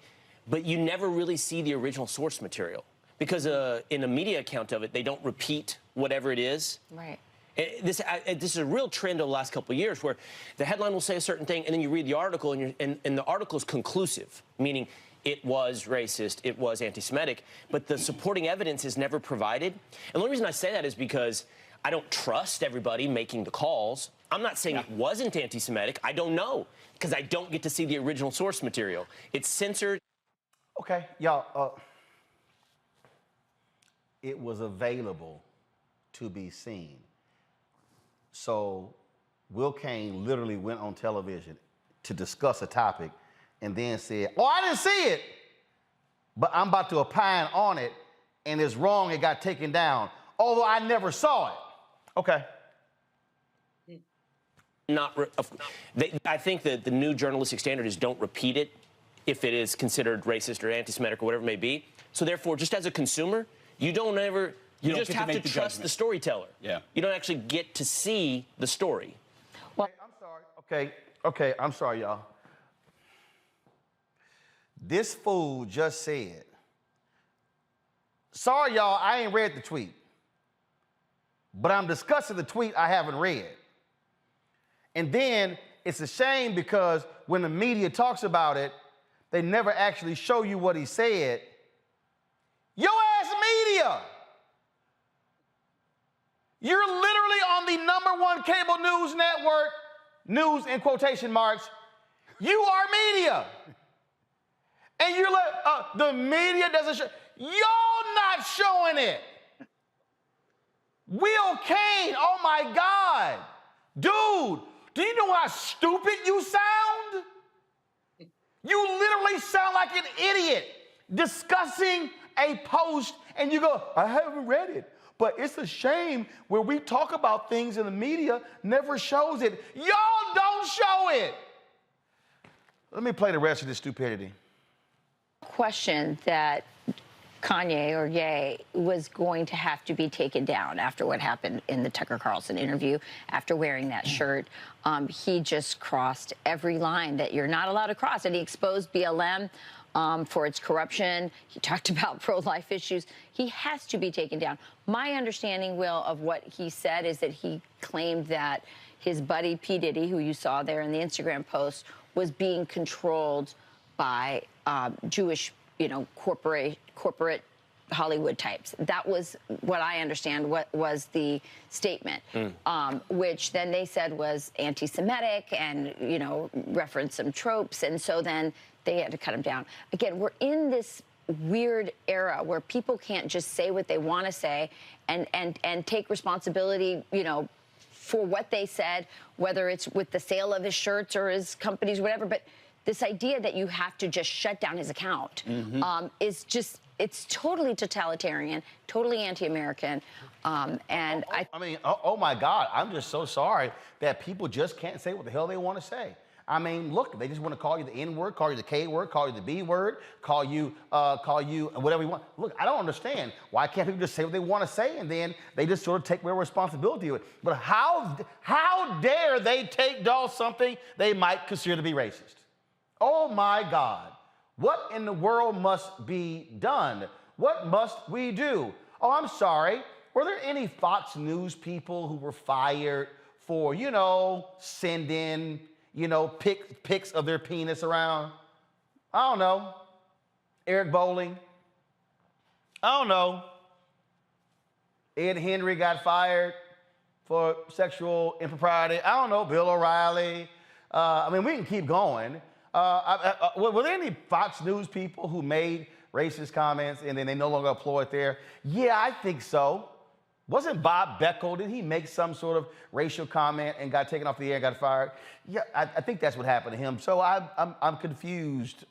But you never really see the original source material because in a media account of it, they don't repeat whatever it is. Right. This is a real trend over the last couple of years where the headline will say a certain thing and then you read the article and the article is conclusive, meaning it was racist, it was anti-Semitic, but the supporting evidence is never provided. And the only reason I say that is because I don't trust everybody making the calls. I'm not saying it wasn't anti-Semitic. I don't know because I don't get to see the original source material. It's censored. Okay, y'all, it was available to be seen. So Will Cain literally went on television to discuss a topic and then said, oh, I didn't see it, but I'm about to opine on it, and it's wrong, it got taken down, although I never saw it. Okay. I think that the new journalistic standard is don't repeat it if it is considered racist or anti-Semitic or whatever it may be. So therefore, just as a consumer, you don't ever, you just have to trust the storyteller. Yeah. You don't actually get to see the story. Well, I'm sorry. Okay, I'm sorry, y'all. This fool just said, sorry, y'all, I ain't read the tweet, but I'm discussing the tweet I haven't read. And then it's a shame because when the media talks about it, they never actually show you what he said. Your ass media! You're literally on the #1 cable news network, news in quotation marks. You are media. And you're like, the media doesn't show. Y'all not showing it. Will Cain, oh my God. Dude, do you know how stupid you sound? You literally sound like an idiot discussing a post and you go, I haven't read it. But it's a shame where we talk about things and the media never shows it. Y'all don't show it. Let me play the rest of this stupidity. Question that Kanye or Ye was going to have to be taken down after what happened in the Tucker Carlson interview, after wearing that shirt. He just crossed every line that you're not allowed to cross, and he exposed BLM for its corruption. He talked about pro-life issues. He has to be taken down. My understanding, Will, of what he said is that he claimed that his buddy P. Diddy, who you saw there in the Instagram post, was being controlled by Jewish, corporate Hollywood types. That was what I understand what was the statement, which then they said was anti-Semitic and, referenced some tropes. And so then they had to cut him down. Again, we're in this weird era where people can't just say what they want to say and take responsibility, for what they said, whether it's with the sale of his shirts or his companies, whatever. But this idea that you have to just shut down his account is just, it's totally totalitarian, totally anti-American. Oh my God, I'm just so sorry that people just can't say what the hell they want to say. I mean, look, they just want to call you the N word, call you the K word, call you the B word, call you whatever you want. Look, I don't understand. Why can't people just say what they want to say and then they just sort of take real responsibility with it? But how dare they take down something they might consider to be racist? Oh my God. What in the world must be done? What must we do? Oh, I'm sorry. Were there any Fox News people who were fired for, sending, pics of their penis around? I don't know. Eric Bolling? I don't know. Ed Henry got fired for sexual impropriety. I don't know. Bill O'Reilly. We can keep going. Were there any Fox News people who made racist comments and then they no longer employed there? Yeah, I think so. Wasn't Bob Beckel, did he make some sort of racial comment and got taken off the air and got fired? Yeah, I think that's what happened to him. So I'm confused,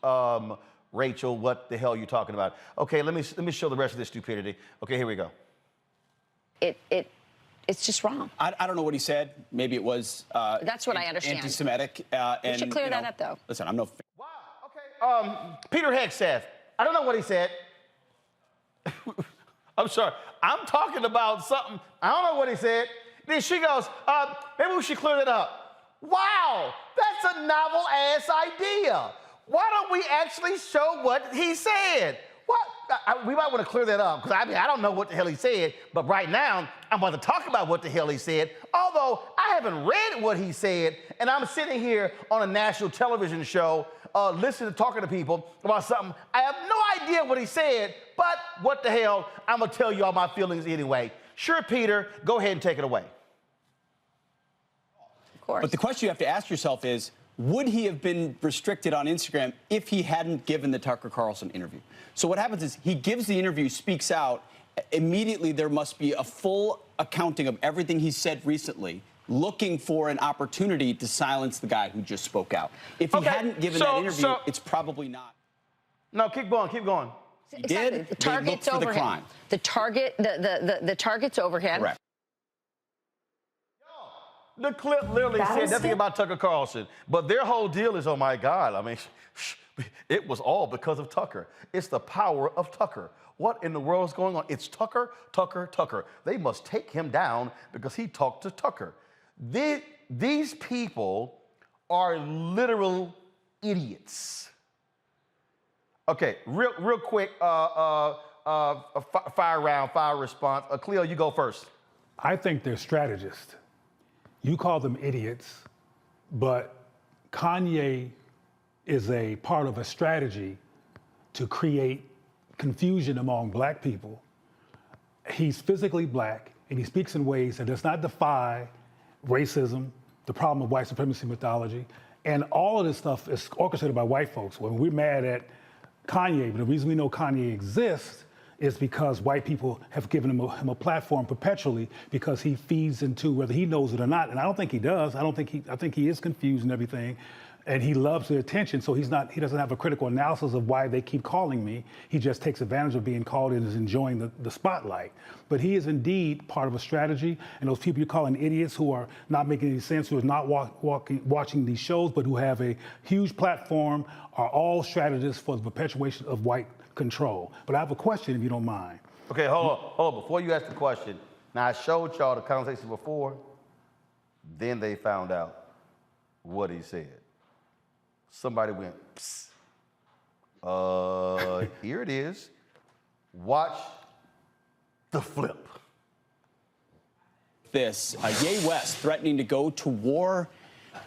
Rachel, what the hell you're talking about. Okay, let me show the rest of this stupidity. Okay, here we go. It's just wrong. I don't know what he said. Maybe it was that's what I understand. Anti-Semitic. You should clear that up, though. Listen, I'm no. Wow. Okay. Peter Hegseth. I don't know what he said. I'm sorry. I'm talking about something. I don't know what he said. Then she goes, maybe we should clear it up. Wow, that's a novel ass idea. Why don't we actually show what he said? What? We might want to clear that up, because I don't know what the hell he said, but right now, I'm about to talk about what the hell he said, although I haven't read what he said, and I'm sitting here on a national television show, listening to talking to people about something. I have no idea what he said, but what the hell, I'm going to tell you all my feelings anyway. Sure, Peter, go ahead and take it away. Of course. But the question you have to ask yourself is, would he have been restricted on Instagram if he hadn't given the Tucker Carlson interview? So what happens is he gives the interview, speaks out. Immediately, there must be a full accounting of everything he said recently, looking for an opportunity to silence the guy who just spoke out. If he hadn't given that interview, it's probably not. No, keep going, keep going. He did. The target's over him. The target's over him. Correct. The clip literally said nothing about Tucker Carlson, but their whole deal is, oh my God, it was all because of Tucker. It's the power of Tucker. What in the world is going on? It's Tucker, Tucker, Tucker. They must take him down because he talked to Tucker. These people are literal idiots. Okay, real quick, fire round, fire response. Cleo, you go first. I think they're strategists. You call them idiots, but Kanye is a part of a strategy to create confusion among black people. He's physically black, and he speaks in ways that does not defy racism, the problem of white supremacy mythology, and all of this stuff is orchestrated by white folks. When we're mad at Kanye, but the reason we know Kanye exists is because white people have given him a platform perpetually because he feeds into, whether he knows it or not, and I don't think he does. I think he is confused and everything, and he loves the attention, so he doesn't have a critical analysis of why they keep calling me. He just takes advantage of being called and is enjoying the spotlight. But he is indeed part of a strategy, and those people you're calling idiots who are not making any sense, who are not watching these shows, but who have a huge platform, are all strategists for the perpetuation of white control. But I have a question, if you don't mind. Okay, hold on. Before you ask the question, now I showed y'all the conversation before, then they found out what he said. Somebody went, psst. Here it is. Watch the flip. This, Ye West threatening to go to war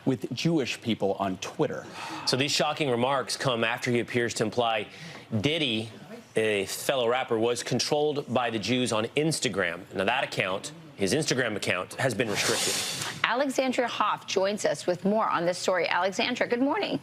with Jewish people on Twitter. So these shocking remarks come after he appears to imply Diddy, a fellow rapper, was controlled by the Jews on Instagram. Now that account, his Instagram account, has been restricted. Alexandria Hoff joins us with more on this story. Alexandra, good morning.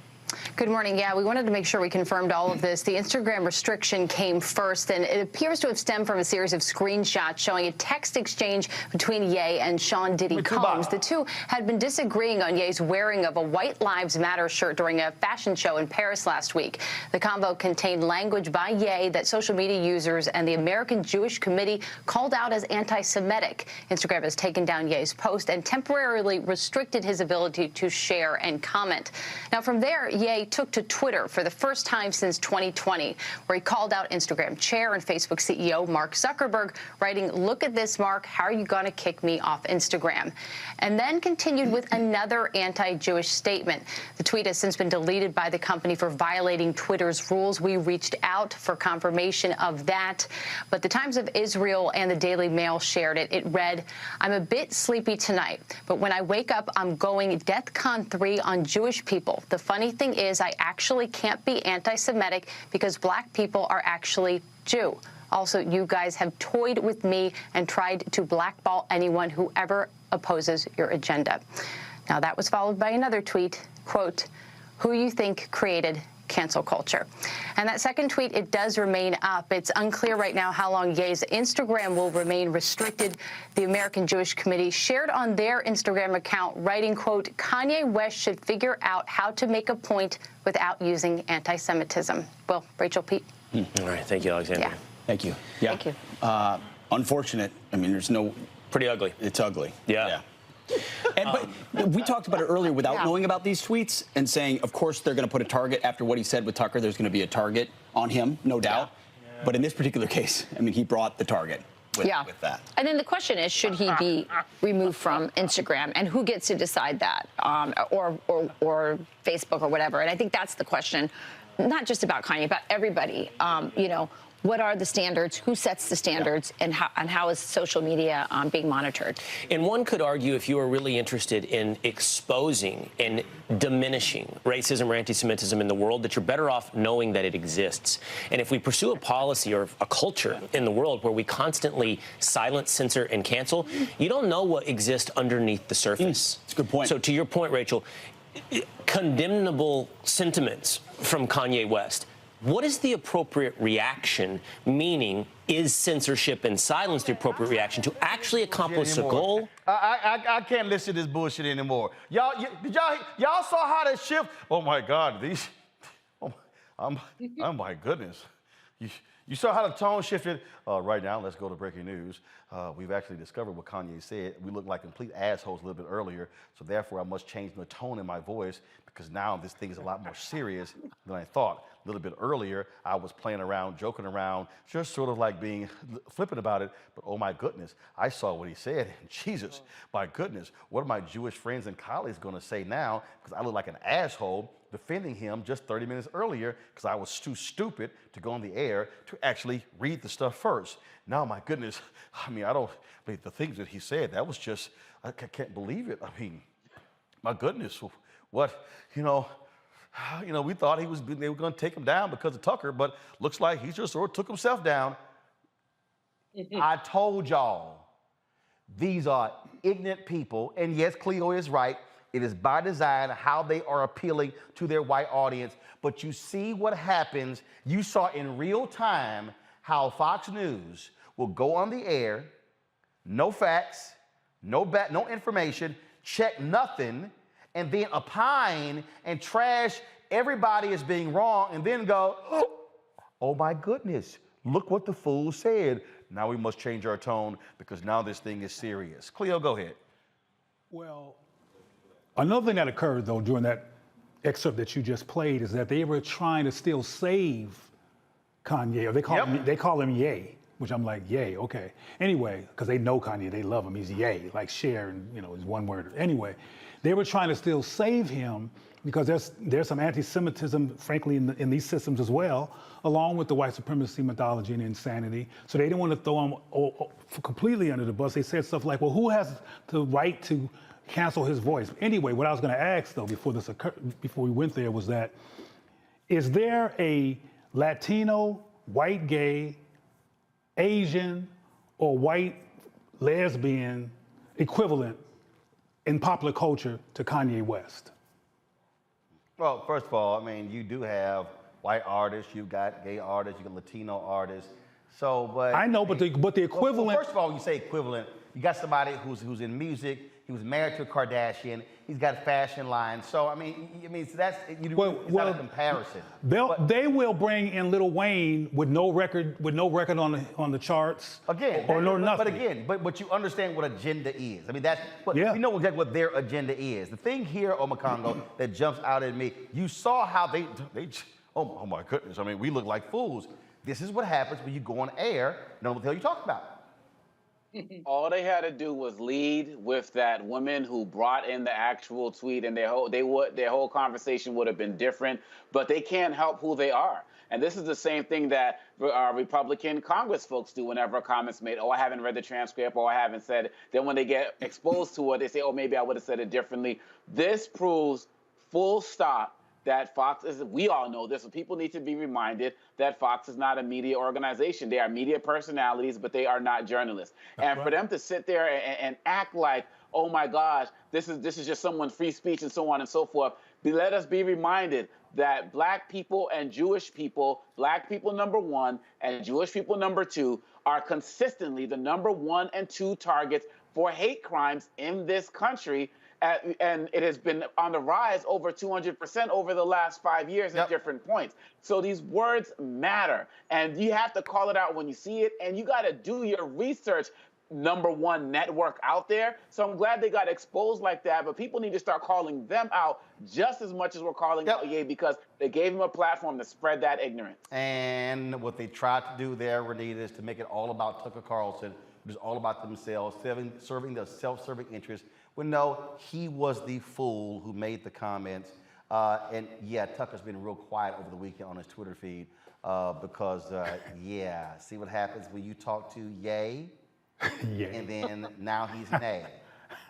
Good morning. Yeah, we wanted to make sure we confirmed all of this. The Instagram restriction came first, and it appears to have stemmed from a series of screenshots showing a text exchange between Ye and Sean Diddy Combs. The two had been disagreeing on Ye's wearing of a White Lives Matter shirt during a fashion show in Paris last week. The convo contained language by Ye that social media users and the American Jewish Committee called out as anti-Semitic. Instagram has taken down Ye's post and temporarily restricted his ability to share and comment. Now, from there, Ye took to Twitter for the first time since 2020, where he called out Instagram chair and Facebook CEO Mark Zuckerberg, writing, "Look at this, Mark. How are you going to kick me off Instagram?" And then continued with another anti-Jewish statement. The tweet has since been deleted by the company for violating Twitter's rules. We reached out for confirmation of that, but the Times of Israel and the Daily Mail shared it. It read, "I'm a bit sleepy tonight, but when I wake up, I'm going DEFCON 3 on Jewish people. The funny thing is I actually can't be anti-Semitic because black people are actually Jew. Also, you guys have toyed with me and tried to blackball anyone who ever opposes your agenda." Now, that was followed by another tweet, quote, "Who you think created cancel culture?" And that second tweet, it does remain up. It's unclear right now how long Ye's Instagram will remain restricted. The American Jewish Committee shared on their Instagram account, writing, quote, "Kanye West should figure out how to make a point without using anti-Semitism." Well, Rachel, Pete. All right. Thank you, Alexander. Yeah. Thank you. Yeah. Thank you. Unfortunate. I mean, there's no... Pretty ugly. It's ugly. Yeah. But we talked about it earlier without knowing about these tweets and saying, of course, they're going to put a target after what he said with Tucker. There's going to be a target on him, no doubt. Yeah. But in this particular case, I mean, he brought the target with that. And then the question is, should he be removed from Instagram? And who gets to decide that? Or Facebook or whatever. And I think that's the question, not just about Kanye, about everybody. You know, what are the standards? Who sets the standards? And how is social media being monitored? And one could argue, if you are really interested in exposing and diminishing racism or anti-Semitism in the world, that you're better off knowing that it exists. And if we pursue a policy or a culture in the world where we constantly silence, censor, and cancel, you don't know what exists underneath the surface. That's a good point. So to your point, Rachel, condemnable sentiments from Kanye West. What is the appropriate reaction? Meaning, is censorship and silence the appropriate reaction to actually accomplish a goal? I can't listen to this bullshit anymore. Y'all saw how they shift? Oh my God, these. Oh my goodness. You saw how the tone shifted? Right now, let's go to breaking news. We've actually discovered what Kanye said. We looked like complete assholes a little bit earlier, so therefore I must change the tone in my voice because now this thing is a lot more serious than I thought. A little bit earlier, I was playing around, joking around, just sort of like being flippant about it. But oh my goodness, I saw what he said. Jesus, my goodness, what are my Jewish friends and colleagues going to say now? Because I look like an asshole defending him just 30 minutes earlier because I was too stupid to go on the air to actually read the stuff first. Now, my goodness, I mean, the things that he said, that was just, I can't believe it. I mean, my goodness, what, you know, we thought they were going to take him down because of Tucker, but looks like he just sort of took himself down. I told y'all, these are ignorant people, and yes, Cleo is right. It is by design how they are appealing to their white audience. But you see what happens. You saw in real time how Fox News will go on the air, no facts, no information, check nothing, and then opine and trash everybody as being wrong, and then go, oh my goodness, look what the fool said. Now we must change our tone because now this thing is serious. Cleo, go ahead. Well, another thing that occurred, though, during that excerpt that you just played is that they were trying to still save Kanye. Or they call him Ye, which I'm like, Ye, okay. Anyway, because they know Kanye, they love him. He's Ye, like share, and is one word. Anyway, they were trying to still save him because there's some anti-Semitism, frankly, in these systems as well, along with the white supremacy mythology and insanity. So they didn't want to throw him completely under the bus. They said stuff like, well, who has the right to cancel his voice. Anyway, what I was going to ask though before this occurred, before we went there, was that is there a Latino, white gay, Asian, or white lesbian equivalent in popular culture to Kanye West? Well, first of all, I mean, you do have white artists, you've got gay artists, you got Latino artists. So, but I know, but the equivalent. Well, first of all, when you say equivalent, you got somebody who's in music. He was married to a Kardashian. He's got a fashion line. So I mean, so that's it's not a comparison. They will bring in Lil Wayne with no record on the charts. Again, or no nothing. But again, but you understand what agenda is. I mean, that's what you know exactly what their agenda is. The thing here, Omakongo, that jumps out at me. You saw how they oh my goodness. I mean, we look like fools. This is what happens when you go on air. No one will tell you talk about. All they had to do was lead with that woman who brought in the actual tweet, and their whole conversation would have been different. But they can't help who they are. And this is the same thing that Republican Congress folks do whenever a comment's made. Oh, I haven't read the transcript, or I haven't said it. Then when they get exposed to it, they say, oh, maybe I would have said it differently. This proves full stop that Fox is, we all know this, but people need to be reminded that Fox is not a media organization. They are media personalities, but they are not journalists. And for them to sit there and act like, oh my gosh, this is just someone's free speech and so on and so forth, let us be reminded that black people and Jewish people, black people number one and Jewish people number two, are consistently the number 1 and 2 targets for hate crimes in this country. And it has been on the rise over 200% over the last 5 years at different points. So these words matter, and you have to call it out when you see it, and you got to do your research. Number one network out there. So I'm glad they got exposed like that, but people need to start calling them out just as much as we're calling out Ye, because they gave him a platform to spread that ignorance. And what they tried to do there, Renita, is to make it all about Tucker Carlson, which is all about themselves, serving their self-serving interests. Well, no, he was the fool who made the comments. And yeah, Tucker's been real quiet over the weekend on his Twitter feed because, see what happens when you talk to Ye? And then now he's Nay.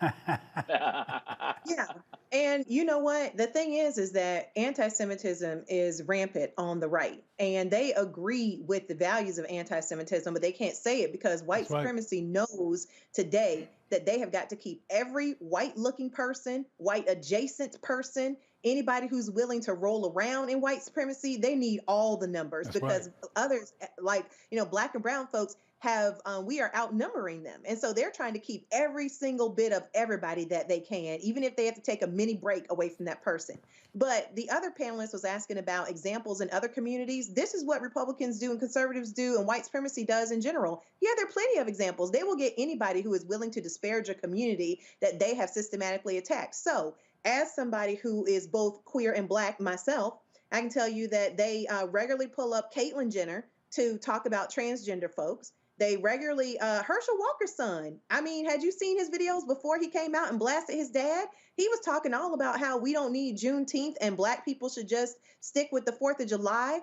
Yeah. And you know what? The thing is that anti-Semitism is rampant on the right. And they agree with the values of anti-Semitism, but they can't say it because white supremacy knows today that they have got to keep every white-looking person, white-adjacent person, anybody who's willing to roll around in white supremacy, they need all the numbers because others, like, black and brown folks, we are outnumbering them. And so they're trying to keep every single bit of everybody that they can, even if they have to take a mini break away from that person. But the other panelist was asking about examples in other communities. This is what Republicans do and conservatives do and white supremacy does in general. Yeah, there are plenty of examples. They will get anybody who is willing to disparage a community that they have systematically attacked. So as somebody who is both queer and black myself, I can tell you that they regularly pull up Caitlyn Jenner to talk about transgender folks. They regularly, Herschel Walker's son. I mean, had you seen his videos before he came out and blasted his dad? He was talking all about how we don't need Juneteenth and black people should just stick with the 4th of July.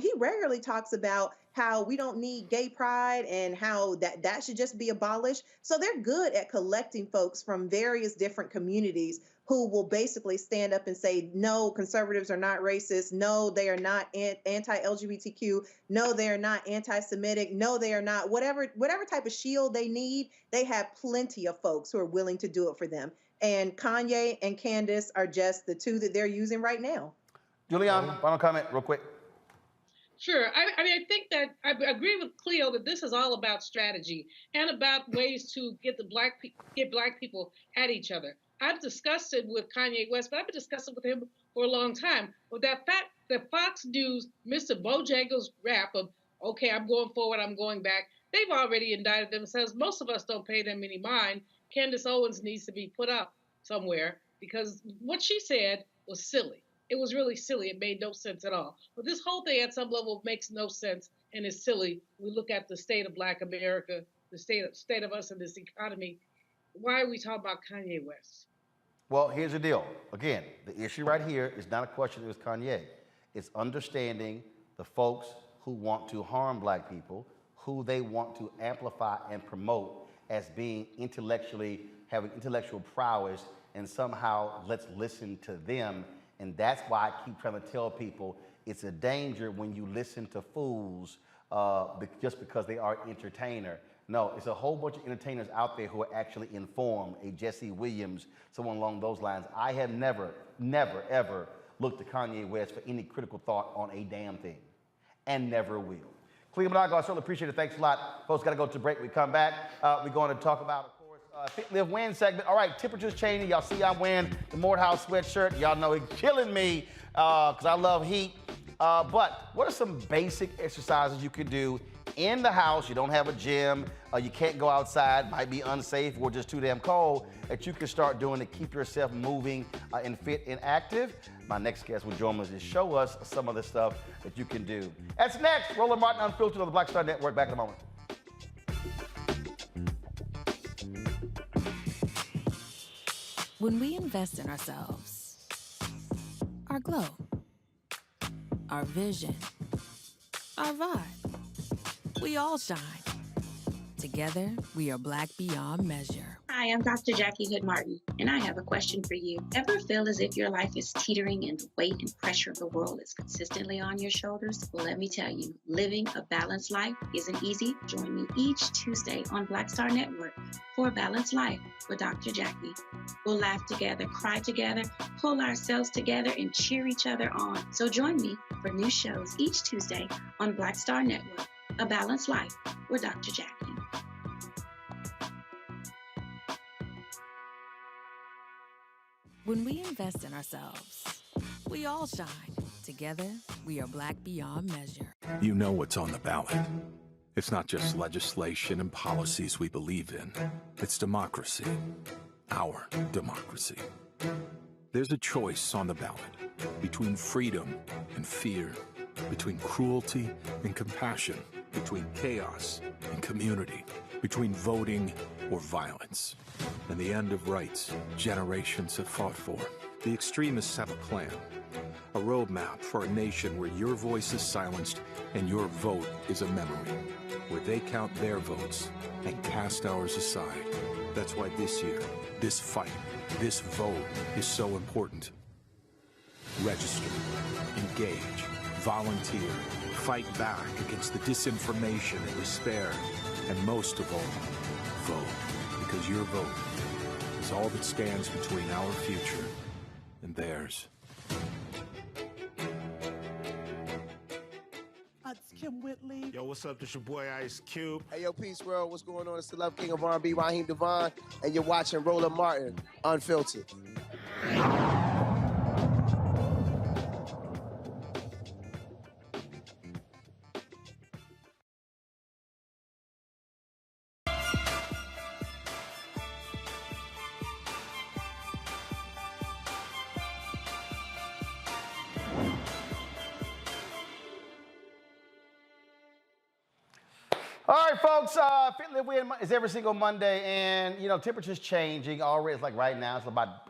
He regularly talks about how we don't need gay pride and how that should just be abolished. So they're good at collecting folks from various different communities who will basically stand up and say, no, conservatives are not racist. No, they are not anti-LGBTQ. No, they are not anti-Semitic. No, they are not. Whatever type of shield they need, they have plenty of folks who are willing to do it for them. And Kanye and Candace are just the two that they're using right now. Julian, final comment real quick. Sure. I mean, I think that I agree with Cleo that this is all about strategy and about ways to get black people at each other. I've discussed it with Kanye West, but I've been discussing with him for a long time. But that fact that Fox News missed a Bojangles rap of, okay, I'm going forward, I'm going back. They've already indicted themselves. Most of us don't pay them any mind. Candace Owens needs to be put up somewhere because what she said was silly. It was really silly. It made no sense at all. But this whole thing at some level makes no sense and is silly. We look at the state of Black America, the state of us in this economy. Why are we talking about Kanye West? Well, here's the deal. Again, the issue right here is not a question with Kanye. It's understanding the folks who want to harm black people, who they want to amplify and promote as being intellectually having intellectual prowess, and somehow let's listen to them. And that's why I keep trying to tell people it's a danger when you listen to fools just because they are entertainer. No, it's a whole bunch of entertainers out there who are actually informed. A Jesse Williams, someone along those lines. I have never, ever looked to Kanye West for any critical thought on a damn thing, and never will. Cleveland, I certainly appreciate it. Thanks a lot. Folks, got to go to break. We come back. We're going to talk about, of course, Fit, Live, Win segment. All right, temperature's changing. Y'all see I'm wearing the Morehouse sweatshirt. Y'all know it's killing me because I love heat. But what are some basic exercises you can do in the house? You don't have a gym, you can't go outside, might be unsafe or just too damn cold, that you can start doing to keep yourself moving and fit and active. My next guest will join us to show us some of the stuff that you can do. That's next. Roland Martin Unfiltered on the Black Star Network. Back in a moment. When we invest in ourselves, our glow, our vision, our vibe, we all shine. Together, we are Black beyond measure. Hi, I'm Dr. Jackie Hood Martin, and I have a question for you. Ever feel as if your life is teetering and the weight and pressure of the world is consistently on your shoulders? Well, let me tell you, living a balanced life isn't easy. Join me each Tuesday on Black Star Network for A Balanced Life with Dr. Jackie. We'll laugh together, cry together, pull ourselves together, and cheer each other on. So join me for new shows each Tuesday on Black Star Network, A Balanced Life with Dr. Jackie. When we invest in ourselves, we all shine. Together, we are Black beyond measure. You know what's on the ballot. It's not just legislation and policies we believe in. It's democracy. Our democracy. There's a choice on the ballot between freedom and fear, between cruelty and compassion, between chaos and community, between voting or violence. And the end of rights generations have fought for. The extremists have a plan, a roadmap for a nation where your voice is silenced and your vote is a memory, where they count their votes and cast ours aside. That's why this year, this fight, this vote is so important. Register, engage, volunteer, fight back against the disinformation and despair, and most of all, vote. Because your vote is all that stands between our future and theirs. It's Kim Whitley. Yo, what's up? This your boy Ice Cube. Hey, yo, Peace World. What's going on? It's the Love King of R&B, Raheem Devon, and you're watching Roland Martin Unfiltered. All right, folks, Fit, Live, Win is every single Monday, and, you know, temperature's changing already. It's like right now,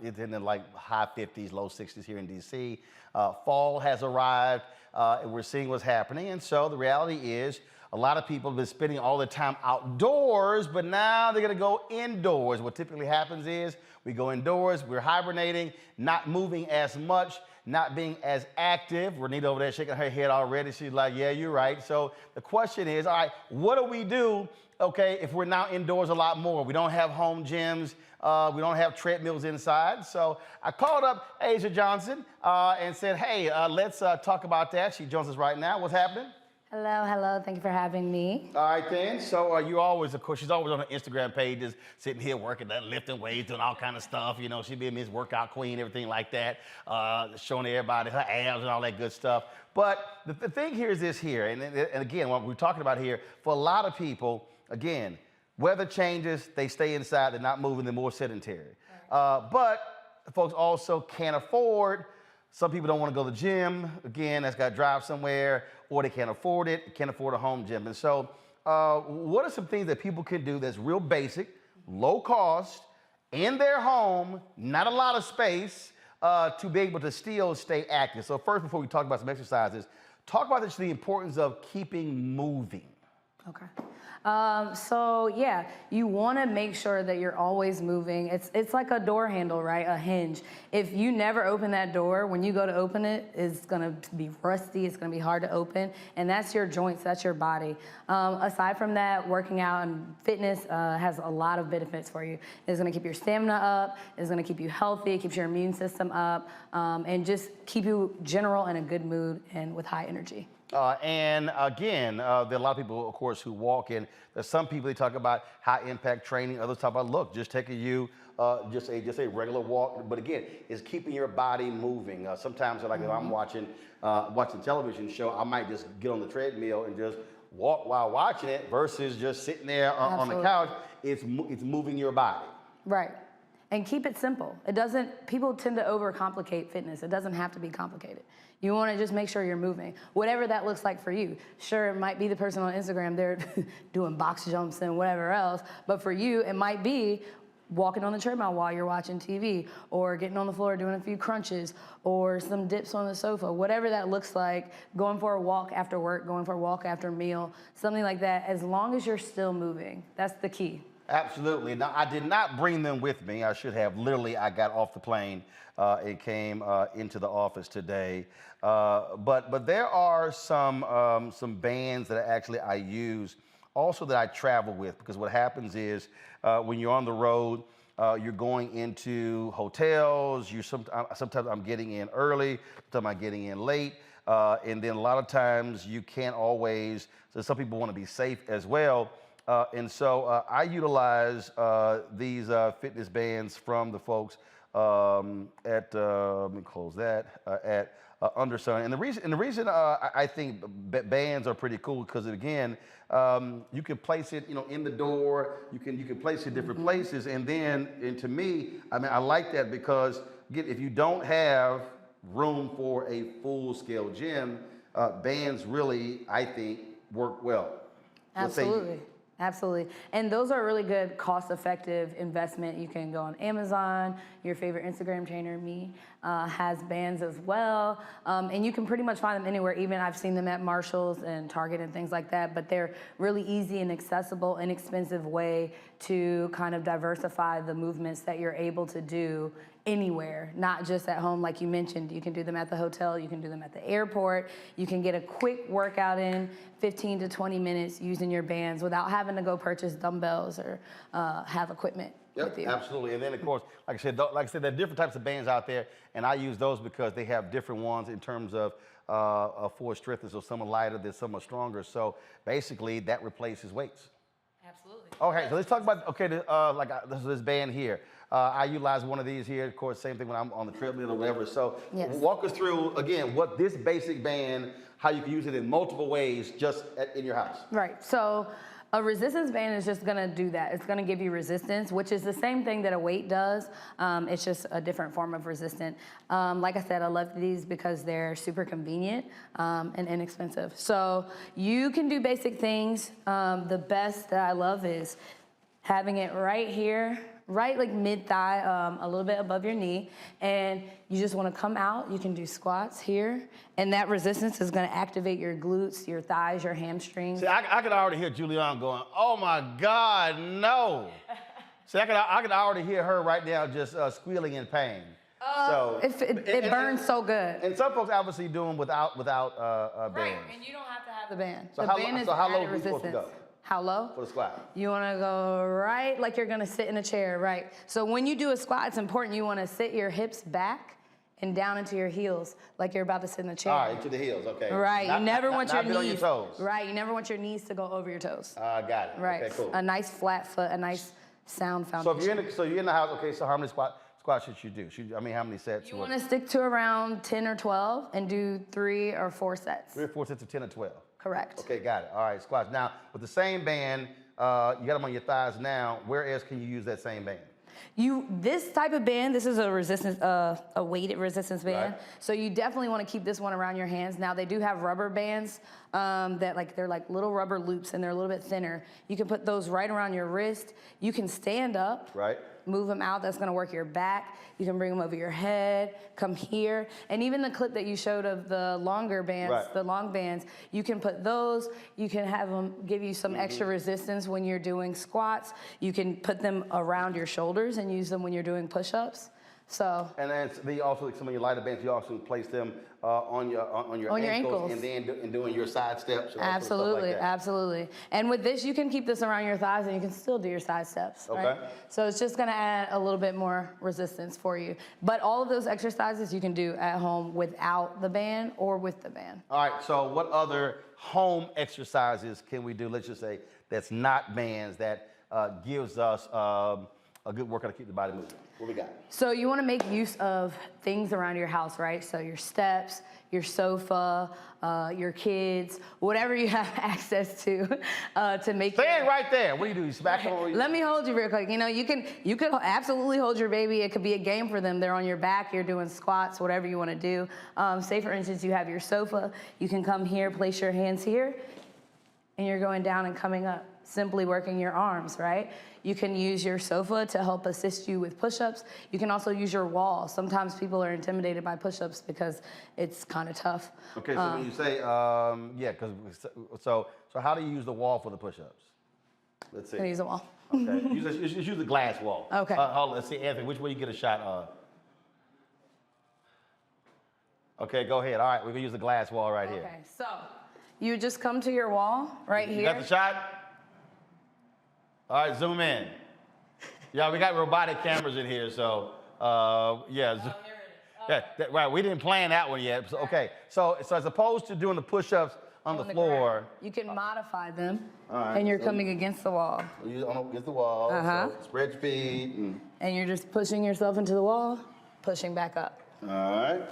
it's in the like high 50s, low 60s here in D.C. Fall has arrived, and we're seeing what's happening. And so the reality is a lot of people have been spending all their time outdoors, but now they're going to go indoors. What typically happens is we go indoors, we're hibernating, not moving as much, not being as active. Renita over there shaking her head already. She's like, yeah, you're right. So the question is, all right, what do we do, okay, if we're now indoors a lot more? We don't have home gyms. We don't have treadmills inside. So I called up Asia Johnson and said, hey, let's talk about that. She joins us right now. What's happening? Hello. Thank you for having me. All right, then. So you always, of course, she's always on her Instagram page, just sitting here working, lifting weights, doing all kind of stuff. You know, she be a Miss Workout Queen, everything like that, showing everybody her abs and all that good stuff. But the thing here is this here, and again, what we're talking about here, for a lot of people, again, weather changes, they stay inside, they're not moving, they're more sedentary. But folks also can't afford. Some people don't want to go to the gym. Again, that's got to drive somewhere, or they can't afford it, can't afford a home gym. And so what are some things that people can do that's real basic, low cost, in their home, not a lot of space, to be able to still stay active? So first, before we talk about some exercises, talk about the importance of keeping moving. Okay. So yeah, you want to make sure that you're always moving. It's like a door handle, right? A hinge. If you never open that door, when you go to open it, it's gonna be rusty. It's gonna be hard to open, and that's your joints. That's your body. Aside from that, working out and fitness has a lot of benefits for you. It's gonna keep your stamina up. It's gonna keep you healthy. It keeps your immune system up, and just keep you general in a good mood and with high energy. And again, there are a lot of people, of course, who walk in. There's some people, they talk about high impact training. Others talk about, look, just taking you just a regular walk. But again, it's keeping your body moving. Sometimes, like if I'm watching television show, I might just get on the treadmill and just walk while watching it versus just sitting there on the couch. It's moving your body. Right. And keep it simple. People tend to overcomplicate fitness. It doesn't have to be complicated. You want to just make sure you're moving, whatever that looks like for you. Sure, it might be the person on Instagram, they're doing box jumps and whatever else, but for you, it might be walking on the treadmill while you're watching TV, or getting on the floor doing a few crunches, or some dips on the sofa, whatever that looks like, going for a walk after work, going for a walk after a meal, something like that, as long as you're still moving. That's the key. Absolutely. Now, I did not bring them with me. I should have. Literally, I got off the plane and came into the office today. But there are some bands that I use also that I travel with, because what happens is when you're on the road, you're going into hotels. Sometimes I'm getting in early, sometimes I'm getting in late. And then a lot of times you can't always, so some people want to be safe as well. And so I utilize these fitness bands from the folks at let me close that at Undersun. And the reason I think bands are pretty cool, because again, you can place it, in the door. You can place it in different places. And to me, I like that, because again, if you don't have room for a full-scale gym, bands really, I think, work well. Absolutely. Absolutely. And those are a really good cost-effective investment. You can go on Amazon. Your favorite Instagram trainer, me, has bands as well. And you can pretty much find them anywhere. Even I've seen them at Marshall's and Target and things like that. But they're really easy and accessible, inexpensive way to kind of diversify the movements that you're able to do anywhere, not just at home. Like you mentioned, you can do them at the hotel, you can do them at the airport. You can get a quick workout in 15 to 20 minutes using your bands without having to go purchase dumbbells or have equipment with you. Absolutely. And then of course, like I said, there are different types of bands out there, and I use those because they have different ones in terms of force strength. So some are lighter, there's some are stronger. So basically that replaces weights. Absolutely. Okay, so let's talk about, this band here. I utilize one of these here, of course, same thing when I'm on the treadmill or whatever. So walk us through, again, what this basic band, how you can use it in multiple ways just in your house. Right, so a resistance band is just gonna do that. It's gonna give you resistance, which is the same thing that a weight does. It's just a different form of resistance. Like I said, I love these because they're super convenient and inexpensive. So you can do basic things. The best that I love is having it right here, right like mid-thigh, a little bit above your knee, and you just want to come out. You can do squats here, and that resistance is going to activate your glutes, your thighs, your hamstrings. See, I could already hear Julianne going, "Oh my God, no!" See, I could already hear her right now just squealing in pain. So it burns so good. And some folks obviously do them without bands. Right, and you don't have to have the band. So the band is how low added are we supposed to go? How low? For the squat. You want to go right like you're going to sit in a chair, right? So when you do a squat, it's important you want to sit your hips back and down into your heels like you're about to sit in a chair. All right, into the heels, okay. Right, you never want your knees. On your toes. Right, you never want your knees to go over your toes. Got it. Right, okay, cool. A nice flat foot, a nice sound foundation. So you're in the house, okay, so how many squats should you do? How many sets? You want to stick to around 10 or 12 and do 3 or 4 sets. 3 or 4 sets of 10 or 12. Correct. Okay, got it. All right, squats. Now, with the same band, you got them on your thighs now. Where else can you use that same band? This type of band, this is a resistance, a weighted resistance band. Right. So you definitely want to keep this one around your hands. Now they do have rubber bands they're like little rubber loops, and they're a little bit thinner. You can put those right around your wrist. You can stand up. Right. move them out. That's gonna work your back. You can bring them over your head, come here. And even the clip that you showed of the longer bands, the long bands, you can put those, you can have them give you some extra resistance when you're doing squats. You can put them around your shoulders and use them when you're doing push-ups. So. And then they also, some of your lighter bands, you also place them on your ankles, and then doing your side steps. And Absolutely, all sort of stuff like that. absolutely. And with this, you can keep this around your thighs and you can still do your side steps, right? So it's just gonna add a little bit more resistance for you. But all of those exercises you can do at home without the band or with the band. All right, so what other home exercises can we do, let's just say, that's not bands, that gives us a good workout to keep the body moving? What we got? So you want to make use of things around your house, right? So your steps, your sofa, your kids, whatever you have access to make. Stay right there. What do you do? You smack them over? Let me hold you real quick. You know, you can absolutely hold your baby. It could be a game for them. They're on your back. You're doing squats, whatever you want to do. Say for instance, you have your sofa. You can come here, place your hands here, and you're going down and coming up. Simply working your arms, right? You can use your sofa to help assist you with push-ups. You can also use your wall. Sometimes people are intimidated by push-ups because it's kind of tough. Okay, so when you say, so how do you use the wall for the push-ups? Let's see. Can I use the wall? Okay, use the glass wall. Okay. Let's see, Anthony, which way you get a shot of? Okay, go ahead. All right, we're gonna use the glass wall right here. Okay, so you just come to your wall right here. You got the shot? All right, zoom in. Yeah, we got robotic cameras in here, so right. We didn't plan that one yet. So, okay, so as opposed to doing the push-ups on the floor, ground, you can modify them, right, and you're coming against the wall. Against the wall. So spread your feet. And you're just pushing yourself into the wall, pushing back up. All right.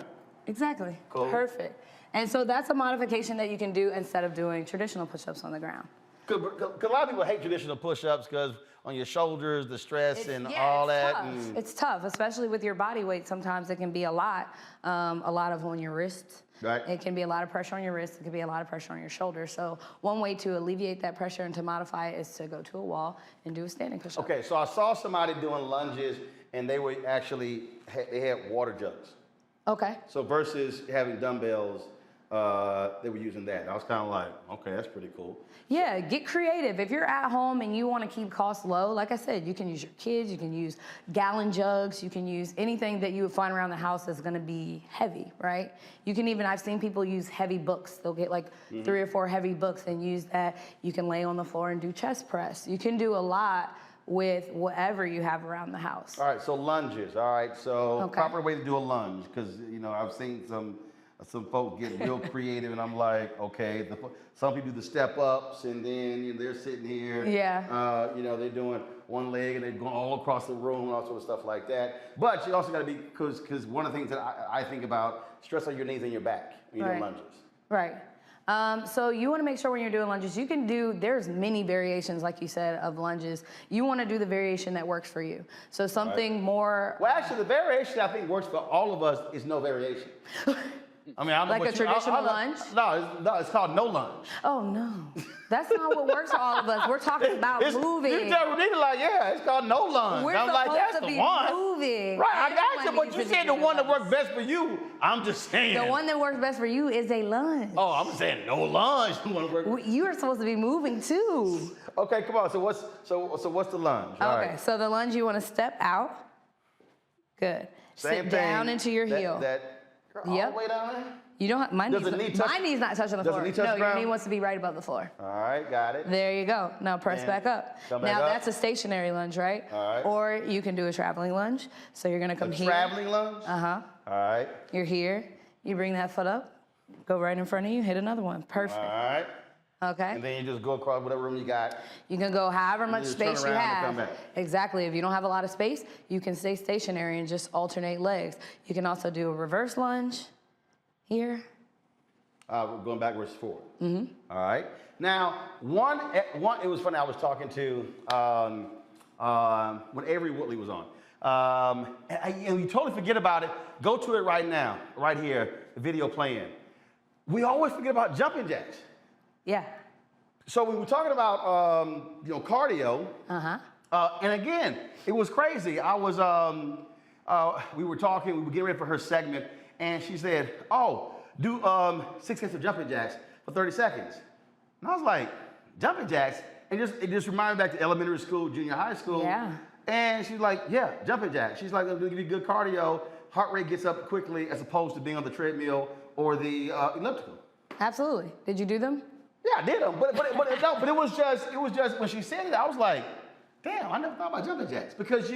Exactly. Cool. Perfect. And so that's a modification that you can do instead of doing traditional push-ups on the ground. Cause a lot of people hate traditional push-ups because on your shoulders, the stress all that. Tough. It's tough, especially with your body weight. Sometimes it can be a lot of on your wrists. Right. It can be a lot of pressure on your wrists. It can be a lot of pressure on your shoulders. So one way to alleviate that pressure and to modify it is to go to a wall and do a standing push-up. Okay, so I saw somebody doing lunges, and they were actually they had water jugs. Okay. So versus having dumbbells, they were using that. I was kind of like, okay, that's pretty cool. Yeah, get creative. If you're at home and you want to keep costs low, like I said, you can use your kids, you can use gallon jugs, you can use anything that you would find around the house that's going to be heavy, right? You can even, I've seen people use heavy books. They'll get like 3 or 4 heavy books and use that. You can lay on the floor and do chest press. You can do a lot with whatever you have around the house. All right, so lunges. All right, so proper way to do a lunge, because I've seen some folks get real creative, and I'm like, okay, some people do the step ups, and then they're sitting here. Yeah. They're doing one leg, and they're going all across the room, and all sort of stuff like that. But you also got to be, because one of the things that I think about, stress on your knees and your back when you're doing lunges. Right. So you want to make sure when you're doing lunges, you can do, there's many variations, like you said, of lunges. You want to do the variation that works for you. So something more. Well, actually, the variation I think works for all of us is no variation. I mean, I don't know like a traditional lunge? No, it's called no lunge. Oh, no. That's not what works for all of us. We're talking about moving. You tell me, like, yeah, it's called no lunge. We're I'm like, that's the one. Moving. Right, I got you, but you said the one that works best for you. I'm just saying. The one that works best for you is a lunge. Oh, I'm saying no lunge. You are supposed to be moving too. Okay, come on. So what's the lunge? Okay, so the lunge, you want to step out. Good. Same Sit down into your heel. All the way down there? You don't have, my knee's not touching the floor. No, your knee wants to be right above the floor. All right, got it. There you go. Now press back up. That's a stationary lunge, right? All right. Or you can do a traveling lunge. So you're gonna come here. Traveling lunge? Uh-huh. All right. You're here. You bring that foot up. Go right in front of you. Hit another one. Perfect. All right. Okay. And then you just go across whatever room you got. You can go however much space you have. And come back. Exactly. If you don't have a lot of space, you can stay stationary and just alternate legs. You can also do a reverse lunge here. We're going backwards forward. All right. Now, it was funny. I was talking to when Avery Woodley was on, and we totally forget about it. Go to it right now, right here. The video playing. We always forget about jumping jacks. Yeah. So we were talking about cardio. And again, it was crazy. I was, we were talking, we were getting ready for her segment, and she said, oh, do 6 sets of jumping jacks for 30 seconds. And I was like, jumping jacks? And it just reminded me back to elementary school, junior high school. Yeah. And she's like, yeah, jumping jacks. She's like, it'll give you good cardio, heart rate gets up quickly as opposed to being on the treadmill or the elliptical. Absolutely. Did you do them? Yeah, I did them, but it was just when she said it, I was like, damn, I never thought about jumping jacks because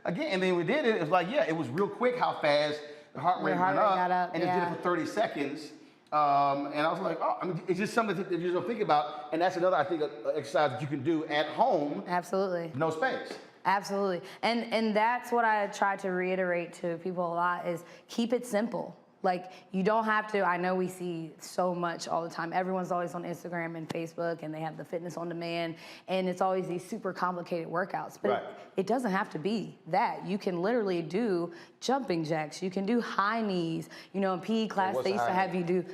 again, and then we did it. It was like, yeah, it was real quick how fast the heart rate went up, and it did it for 30 seconds. And I was like, oh, I mean, it's just something that you don't think about, and that's another, I think, exercise that you can do at home. Absolutely. No space. Absolutely, and that's what I try to reiterate to people a lot is keep it simple. Like, you don't have to, I know we see so much all the time. Everyone's always on Instagram and Facebook, and they have the fitness on demand, and it's always these super complicated workouts. But it doesn't have to be that. You can literally do jumping jacks. You can do high knees. You know, in PE class, they used to have you do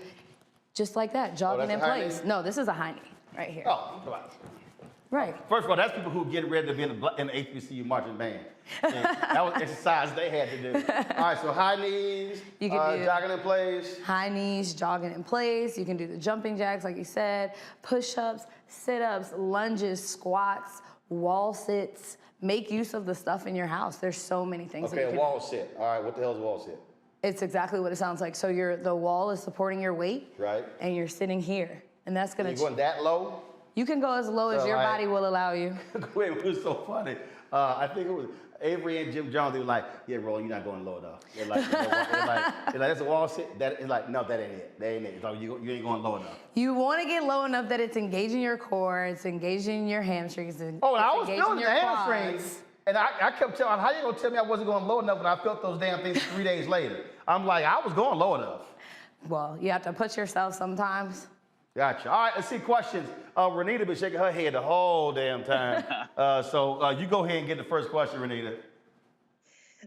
just like that, jogging in place. No, this is a high knee right here. Oh, come on. Right. First of all, that's people who get ready to be in the HBCU marching band. And that was exercise they had to do. All right, so high knees, you can do jogging in place. High knees, jogging in place. You can do the jumping jacks, like you said, push-ups, sit-ups, lunges, squats, wall sits. Make use of the stuff in your house. There's so many things that you can do. Okay, wall sit. All right, what the hell is a wall sit? It's exactly what it sounds like. So the wall is supporting your weight. Right. And you're sitting here. And that's going to... You're going that low? You can go as low as your body will allow you. Wait, it was so funny. I think it was Avery and Jim Jones. They were like, "Yeah, Roland, you're not going low enough." They're like, "That's a wall sit." It's like, no, that ain't it. That ain't it. It's like, you ain't going low enough. You want to get low enough that it's engaging your core, it's engaging your hamstrings. And I was feeling the hamstrings, and I kept telling, how you gonna tell me I wasn't going low enough when I felt those damn things 3 days later? I'm like, I was going low enough. Well, you have to push yourself sometimes. Gotcha. All right, let's see questions. Renita been shaking her head the whole damn time. So you go ahead and get the first question, Renita.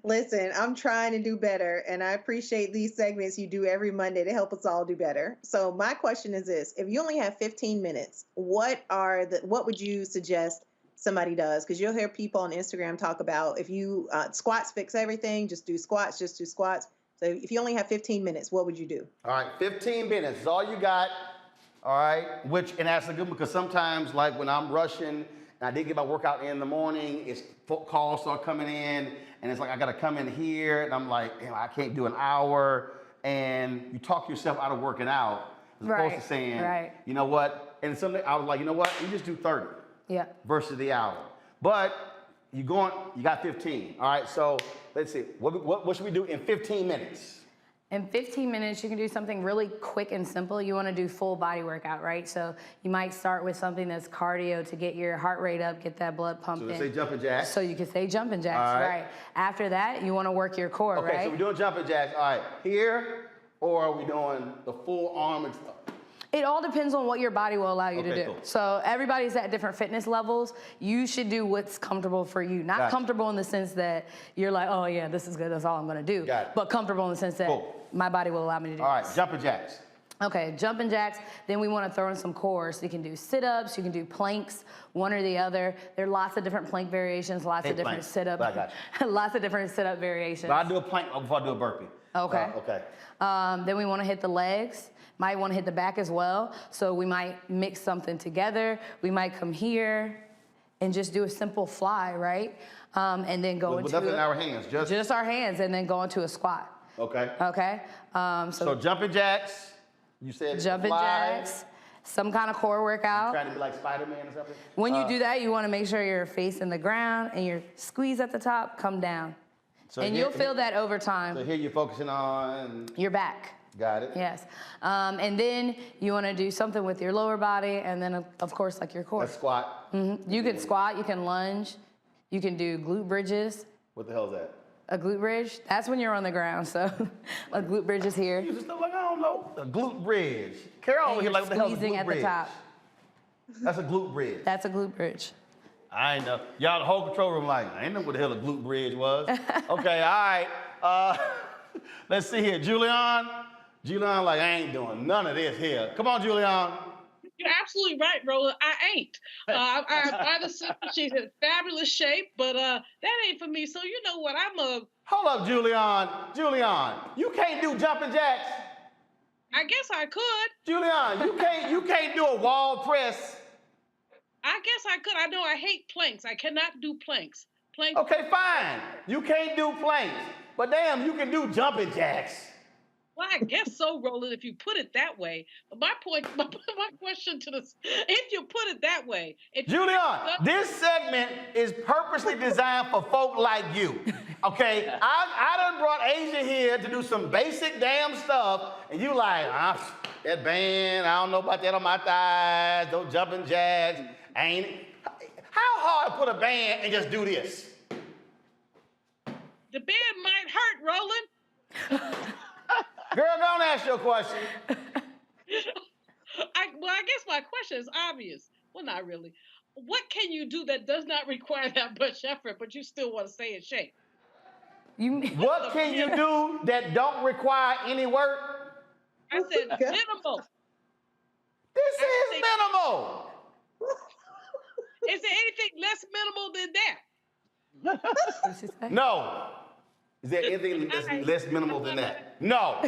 Listen, I'm trying to do better, and I appreciate these segments you do every Monday to help us all do better. So my question is this: if you only have 15 minutes, what would you suggest somebody does? Because you'll hear people on Instagram talk about if you squats fix everything, just do squats, just do squats. So if you only have 15 minutes, what would you do? All right, 15 minutes is all you got. All right, and that's a good one because sometimes, like when I'm rushing and I did get my workout in the morning, calls start coming in, and it's like I gotta come in here, and I'm like, I can't do an hour, and you talk yourself out of working out as opposed to saying, you know what? And something I was like, you know what? You just do 30 versus the hour. But you got 15. All right, so let's see, what should we do in 15 minutes? In 15 minutes, you can do something really quick and simple. You want to do full body workout, right? So you might start with something that's cardio to get your heart rate up, get that blood pumping. So let's say jumping jacks. So you can say jumping jacks, right? After that, you want to work your core, right? Okay, so we're doing jumping jacks. All right, here, or are we doing the full arm and stuff? It all depends on what your body will allow you to do. Cool. So everybody's at different fitness levels. You should do what's comfortable for you. Not comfortable in the sense that you're like, oh yeah, this is good, that's all I'm gonna do. But comfortable in the sense that my body will allow me to do All right, jumping jacks. Okay, jumping jacks. Then we want to throw in some core. So you can do sit-ups, you can do planks, one or the other. There are lots of different plank variations, lots of different sit-up, lots of different sit-up variations. But I do a plank before I do a burpee. Okay. Okay. Then we want to hit the legs. Might want to hit the back as well. So we might mix something together. We might come here and just do a simple fly, right? And then go into nothing in our hands, just our hands, and then go into a squat. Okay. Okay. So jumping jacks. You said jumping jacks. Some kind of core workout. Trying to be like Spider-Man or something. When you do that, you want to make sure you're facing the ground and your squeeze at the top, come down. So and you'll feel that over time. So here you're focusing on your back. Got it. Yes. And then you want to do something with your lower body, and then of course like your core. A squat. You can squat, you can lunge, you can do glute bridges. What the hell is that? A glute bridge? That's when you're on the ground, so a glute bridge is here. You just look like, I don't know, a glute bridge. Carol over here like, what the hell is a glute bridge? Squeezing at the top. That's a glute bridge. That's a glute bridge. I ain't know. Y'all the whole control room like, I ain't know what the hell a glute bridge was. Okay, all right. Let's see here, Julian. Julian like, I ain't doing none of this here. Come on, Julian. You're absolutely right, Roland. I ain't. I admire the sister. She's in fabulous shape, but that ain't for me. So you know what? Hold up, Julian, you can't do jumping jacks. I guess I could. Julian, you can't do a wall press. I guess I could. I know I hate planks. I cannot do planks. Planks. Okay, fine. You can't do planks, but damn, you can do jumping jacks. Well, I guess so, Roland, if you put it that way. But my question to this, if you put it that way. Julian, this segment is purposely designed for folk like you, okay? I done brought Asia here to do some basic damn stuff, and you like, that band, I don't know about that on my thighs, those jumping jacks, ain't it? How hard to put a band and just do this? The band might hurt, Roland. Girl, don't ask your question. I guess my question is obvious. Well, not really. What can you do that does not require that much effort, but you still want to stay in shape? What can you do that don't require any work? I said minimal. This is minimal. Is there anything less minimal than that? No. Is there anything that's less minimal than that? No.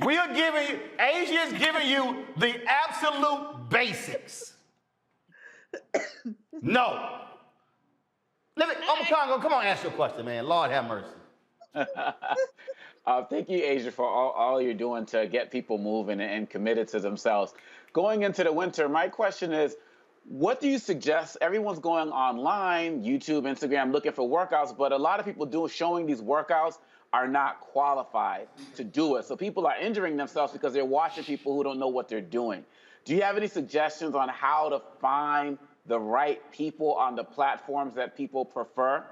We are giving you, Asia is giving you the absolute basics. No. Congo, come on, ask your question, man. Lord have mercy. Thank you, Asia, for all you're doing to get people moving and committed to themselves. Going into the winter, my question is, what do you suggest? Everyone's going online, YouTube, Instagram, looking for workouts, but a lot of people showing these workouts are not qualified to do it. So people are injuring themselves because they're watching people who don't know what they're doing. Do you have any suggestions on how to find the right people on the platforms that people prefer?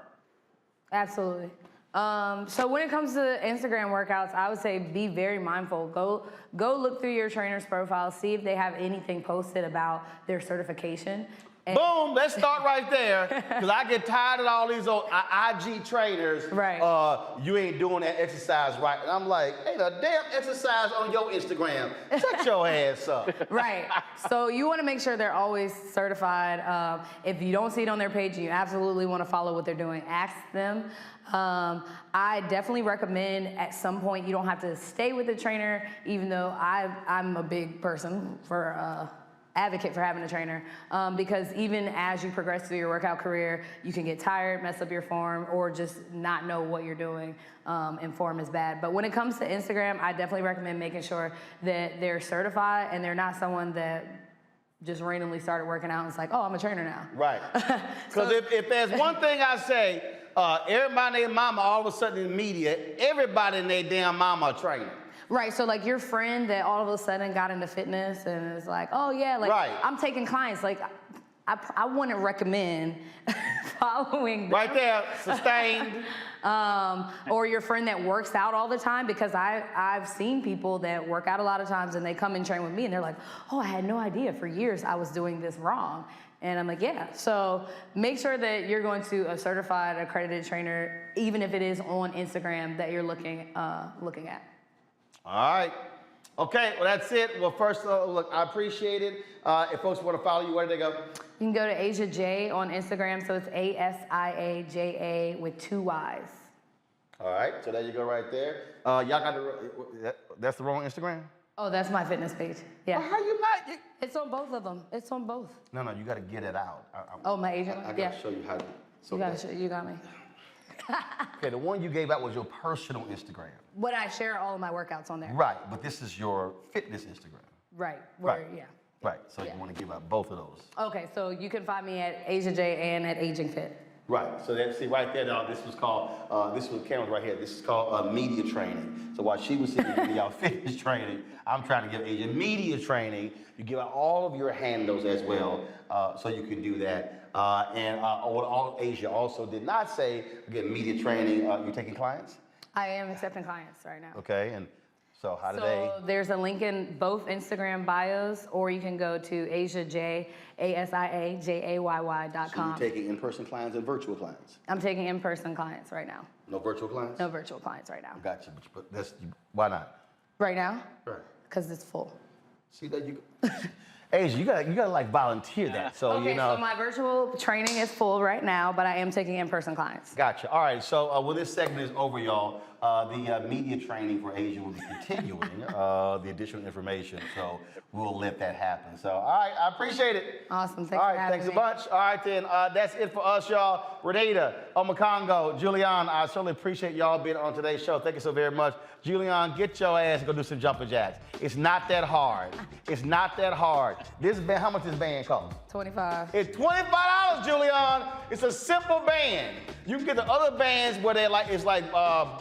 Absolutely. So when it comes to Instagram workouts, I would say be very mindful. Go look through your trainer's profile, see if they have anything posted about their certification. Boom, let's start right there, because I get tired of all these old IG trainers. Right. You ain't doing that exercise right. And I'm like, ain't a damn exercise on your Instagram. Shut your ass up. Right. So you want to make sure they're always certified. If you don't see it on their page, you absolutely want to follow what they're doing. Ask them. I definitely recommend at some point you don't have to stay with the trainer, even though I'm a big person for advocate for having a trainer, because even as you progress through your workout career, you can get tired, mess up your form, or just not know what you're doing, and form is bad. But when it comes to Instagram, I definitely recommend making sure that they're certified and they're not someone that just randomly started working out and it's like, oh, I'm a trainer now. Right. Because if there's one thing I say, everybody and their mama all of a sudden in the media, everybody and their damn mama a trainer. Right, so like your friend that all of a sudden got into fitness and is like, oh yeah, like I'm taking clients, like I wouldn't recommend following them. Right there, sustained. Or your friend that works out all the time, because I've seen people that work out a lot of times and they come and train with me and they're like, oh, I had no idea for years I was doing this wrong. And I'm like, yeah. So make sure that you're going to a certified, accredited trainer, even if it is on Instagram that you're looking at. All right. Okay, well, that's it. Well, first, look, I appreciate it. If folks want to follow you, where do they go? You can go to Asia J on Instagram, so it's ASIAJA with 2 Y's. All right, so there you go right there. Y'all got that's the wrong Instagram? Oh, that's my fitness page. Yeah. Well, how you not? It's on both of them. It's on both. No, you got to get it out. My agent? I got to show you how to. So you got me. Okay, the one you gave out was your personal Instagram. What I share all of my workouts on there. Right, but this is your fitness Instagram. Right. Yeah. Right, so you want to give out both of those. Okay, so you can find me at Asia J and at Aging Fit. Right, so see right there, this was called, this was cameras right here, this is called media training. So while she was sitting giving y'all fitness training, I'm trying to give Asia media training. You give out all of your handles as well, so you can do that. And all Asia also did not say, again, media training, you're taking clients? I am accepting clients right now. Okay, and so how do they? So there's a link in both Instagram bios, or you can go to AsiaJ, ASIAJAYY.com. So you're taking in-person clients and virtual clients? I'm taking in-person clients right now. No virtual clients? No virtual clients right now. Gotcha, but why not? Right now? Right. Because it's full. See that you Asia, you gotta like volunteer that. So Okay, you know. so my virtual training is full right now, but I am taking in-person clients. Gotcha. All right. So when this segment is over, y'all, the media training for Asia will be continuing the additional information. So we'll let that happen. So all right, I appreciate it. Awesome. Thanks All for right, having thanks me. a bunch. All right, then that's it for us, y'all. Renita, Omakongo, Julian, I certainly appreciate y'all being on today's show. Thank you so very much. Julian, get your ass and go do some jumping jacks. It's not that hard. It's not that hard. This band, how much this band cost? 25. It's $25, Julian. It's a simple band. You can get the other bands where they like, it's like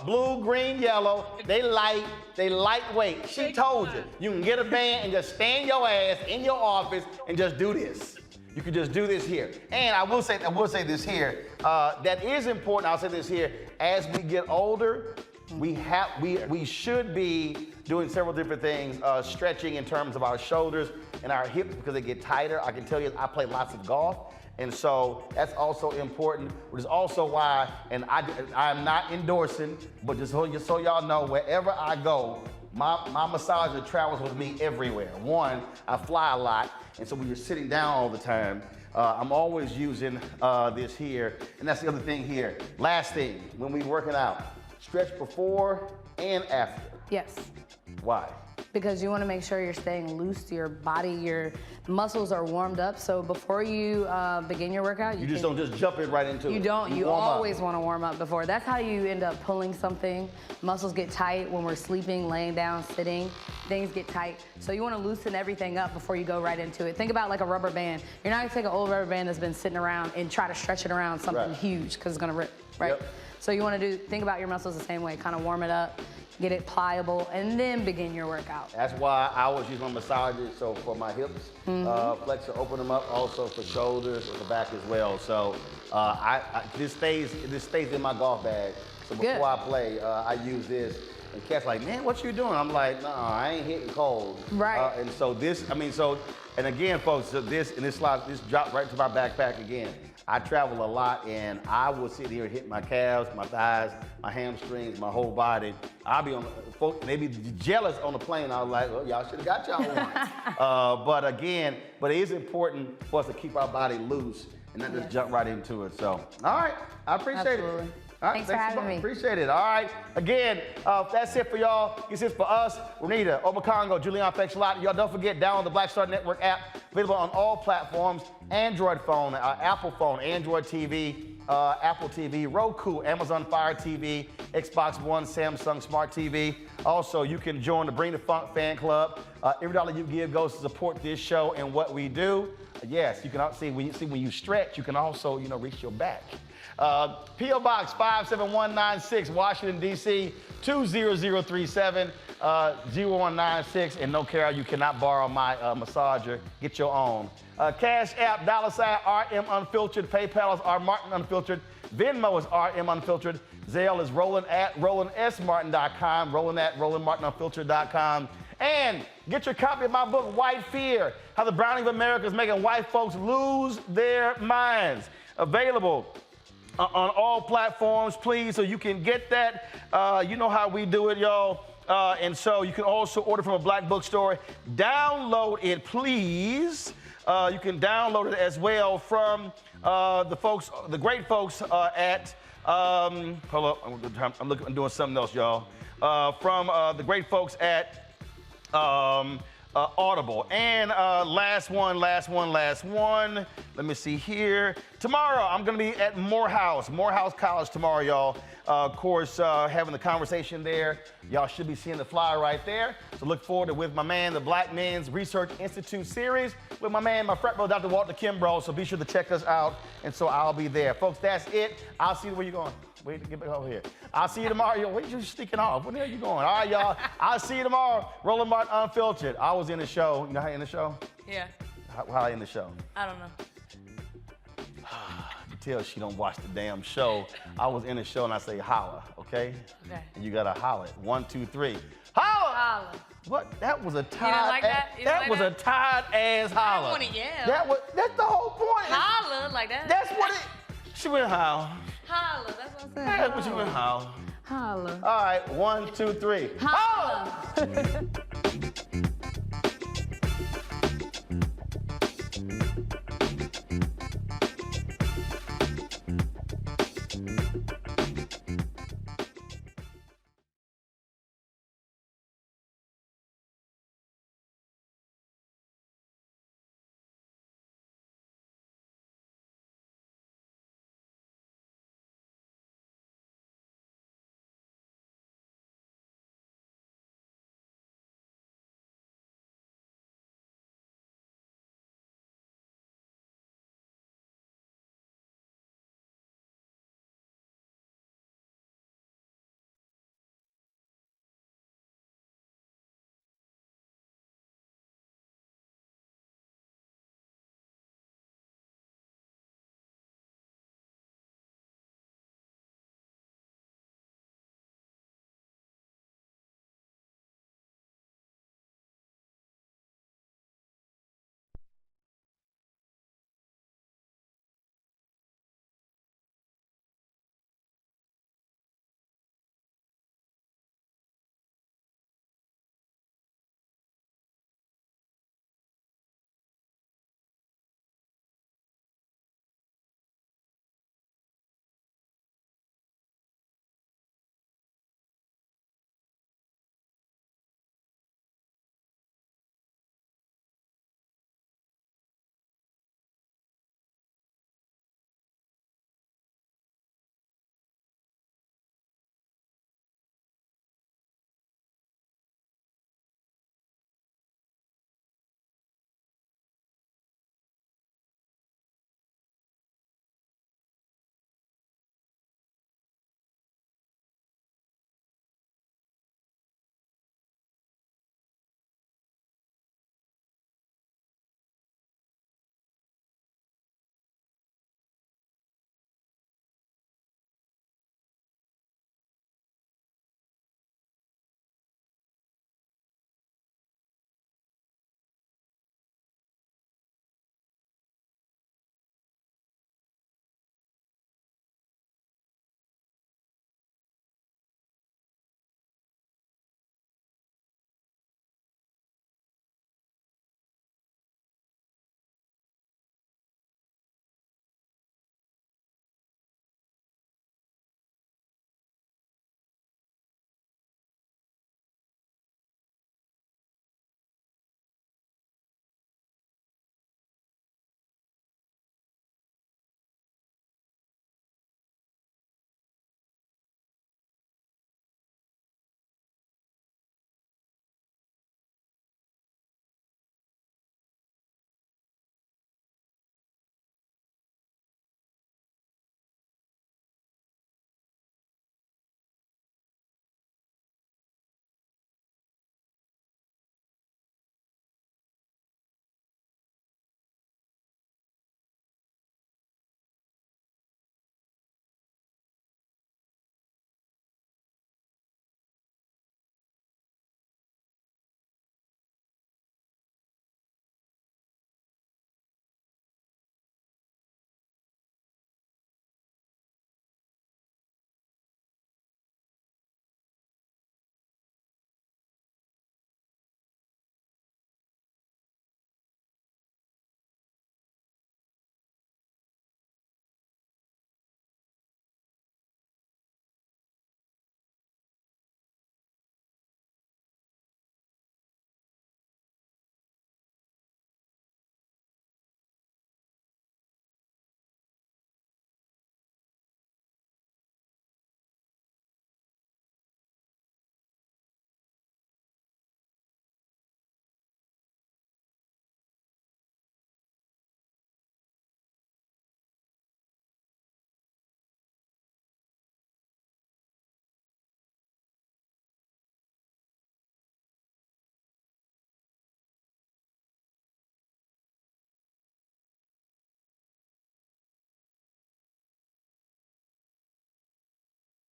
blue, green, yellow. They lightweight. She told you. You can get a band and just stand your ass in your office and just do this. You can just do this here. And I will say this here. That is important. I'll say this here. As we get older, we should be doing several different things, stretching in terms of our shoulders and our hips because they get tighter. I can tell you, I play lots of golf. And so that's also important, which is also why, and I'm not endorsing, but just so y'all know, wherever I go, my massager travels with me everywhere. One, I fly a lot, and so when you're sitting down all the time, I'm always using this here, and that's the other thing here. Last thing, when we're working out, stretch before and after. Yes. Why? Because you want to make sure you're staying loose, your body, your muscles are warmed up. So before you begin your workout, you just don't just jump in right into it. You don't. You warm always up. want to warm up before. That's how you end up pulling something. Muscles get tight when we're sleeping, laying down, sitting. Things get tight. So you want to loosen everything up before you go right into it. Think about like a rubber band. You're not going to take an old rubber band that's been sitting around and try to stretch it around something huge because it's going to rip, right? Yep. So you want to think about your muscles the same way, kind of warm it up, get it pliable, and then begin your workout. That's why I always use my massages, so for my hips, flexor, open them up, also for shoulders or the back as well. So this stays in my golf bag. So before I play, I use this. And cats like, man, what you doing? I'm like, no, I ain't hitting cold. Right. And so and again, folks, so this dropped right to my backpack again. I travel a lot, and I will sit here and hit my calves, my thighs, my hamstrings, my whole body. I'll be folks, they be jealous on the plane. I was like, oh, y'all should have got y'all one. But it is important for us to keep our body loose and not just jump right into it. So, all right, I appreciate it. All right, Thanks for having me. Appreciate it. All right. Again, that's it for y'all. This is for us. Renita, Omakongo, Julian, thanks a lot. Y'all don't forget, download the Black Star Network app. Available on all platforms. Android phone, Apple phone, Android TV, Apple TV, Roku, Amazon Fire TV, Xbox One, Samsung Smart TV. Also, you can join the Bring the Funk fan club. Every dollar you give goes to support this show and what we do. Yes, you can also see when you stretch, you can also reach your back. P.O. Box 57196, Washington, D.C. 20037, 0196. And no, Carol, you cannot borrow my massager. Get your own. Cash App, $RM Unfiltered. PayPal is R Martin Unfiltered. Venmo is RM Unfiltered. Zelle is Roland at RolandSMartin.com. Roland at RolandMartinUnfiltered.com. And get your copy of my book, White Fear, How the Browning of America is Making White Folks Lose Their Minds. Available on all platforms, please, so you can get that. You know how we do it, y'all. And so you can also order from a black bookstore. Download it, please. You can download it as well from the great folks at, hold up, I'm doing something else, y'all. From the great folks at Audible. And last one. Let me see here. Tomorrow, I'm going to be at Morehouse College tomorrow, y'all. Of course, having the conversation there. Y'all should be seeing the flyer right there. So look forward to with my man, the Black Men's Research Institute series, with my man, my frat brother, Dr. Walter Kimbrough. So be sure to check us out. And so I'll be there. Folks, that's it. I'll see you. Where you going? Wait to get back over here. I'll see you tomorrow. Yo, where you sneaking off? Where the hell you going? All right, y'all. I'll see you tomorrow. Roland Martin Unfiltered. I was in the show. You know how I end the show? Yeah. How I end the show? I don't know. You tell she don't watch the damn show. I was in the show and I say holla, okay? Okay. And you gotta holla it. 1, 2, 3. Holla! Holla. What? That was a tired. You didn't like that? You That didn't was like a tired ass holla. I want to yell. That's the whole point. Holla like that. That's what it. She went howl. Holla. That's what I'm saying. That's what she went howl. Holla. All right. 1, 2, 3. Holla.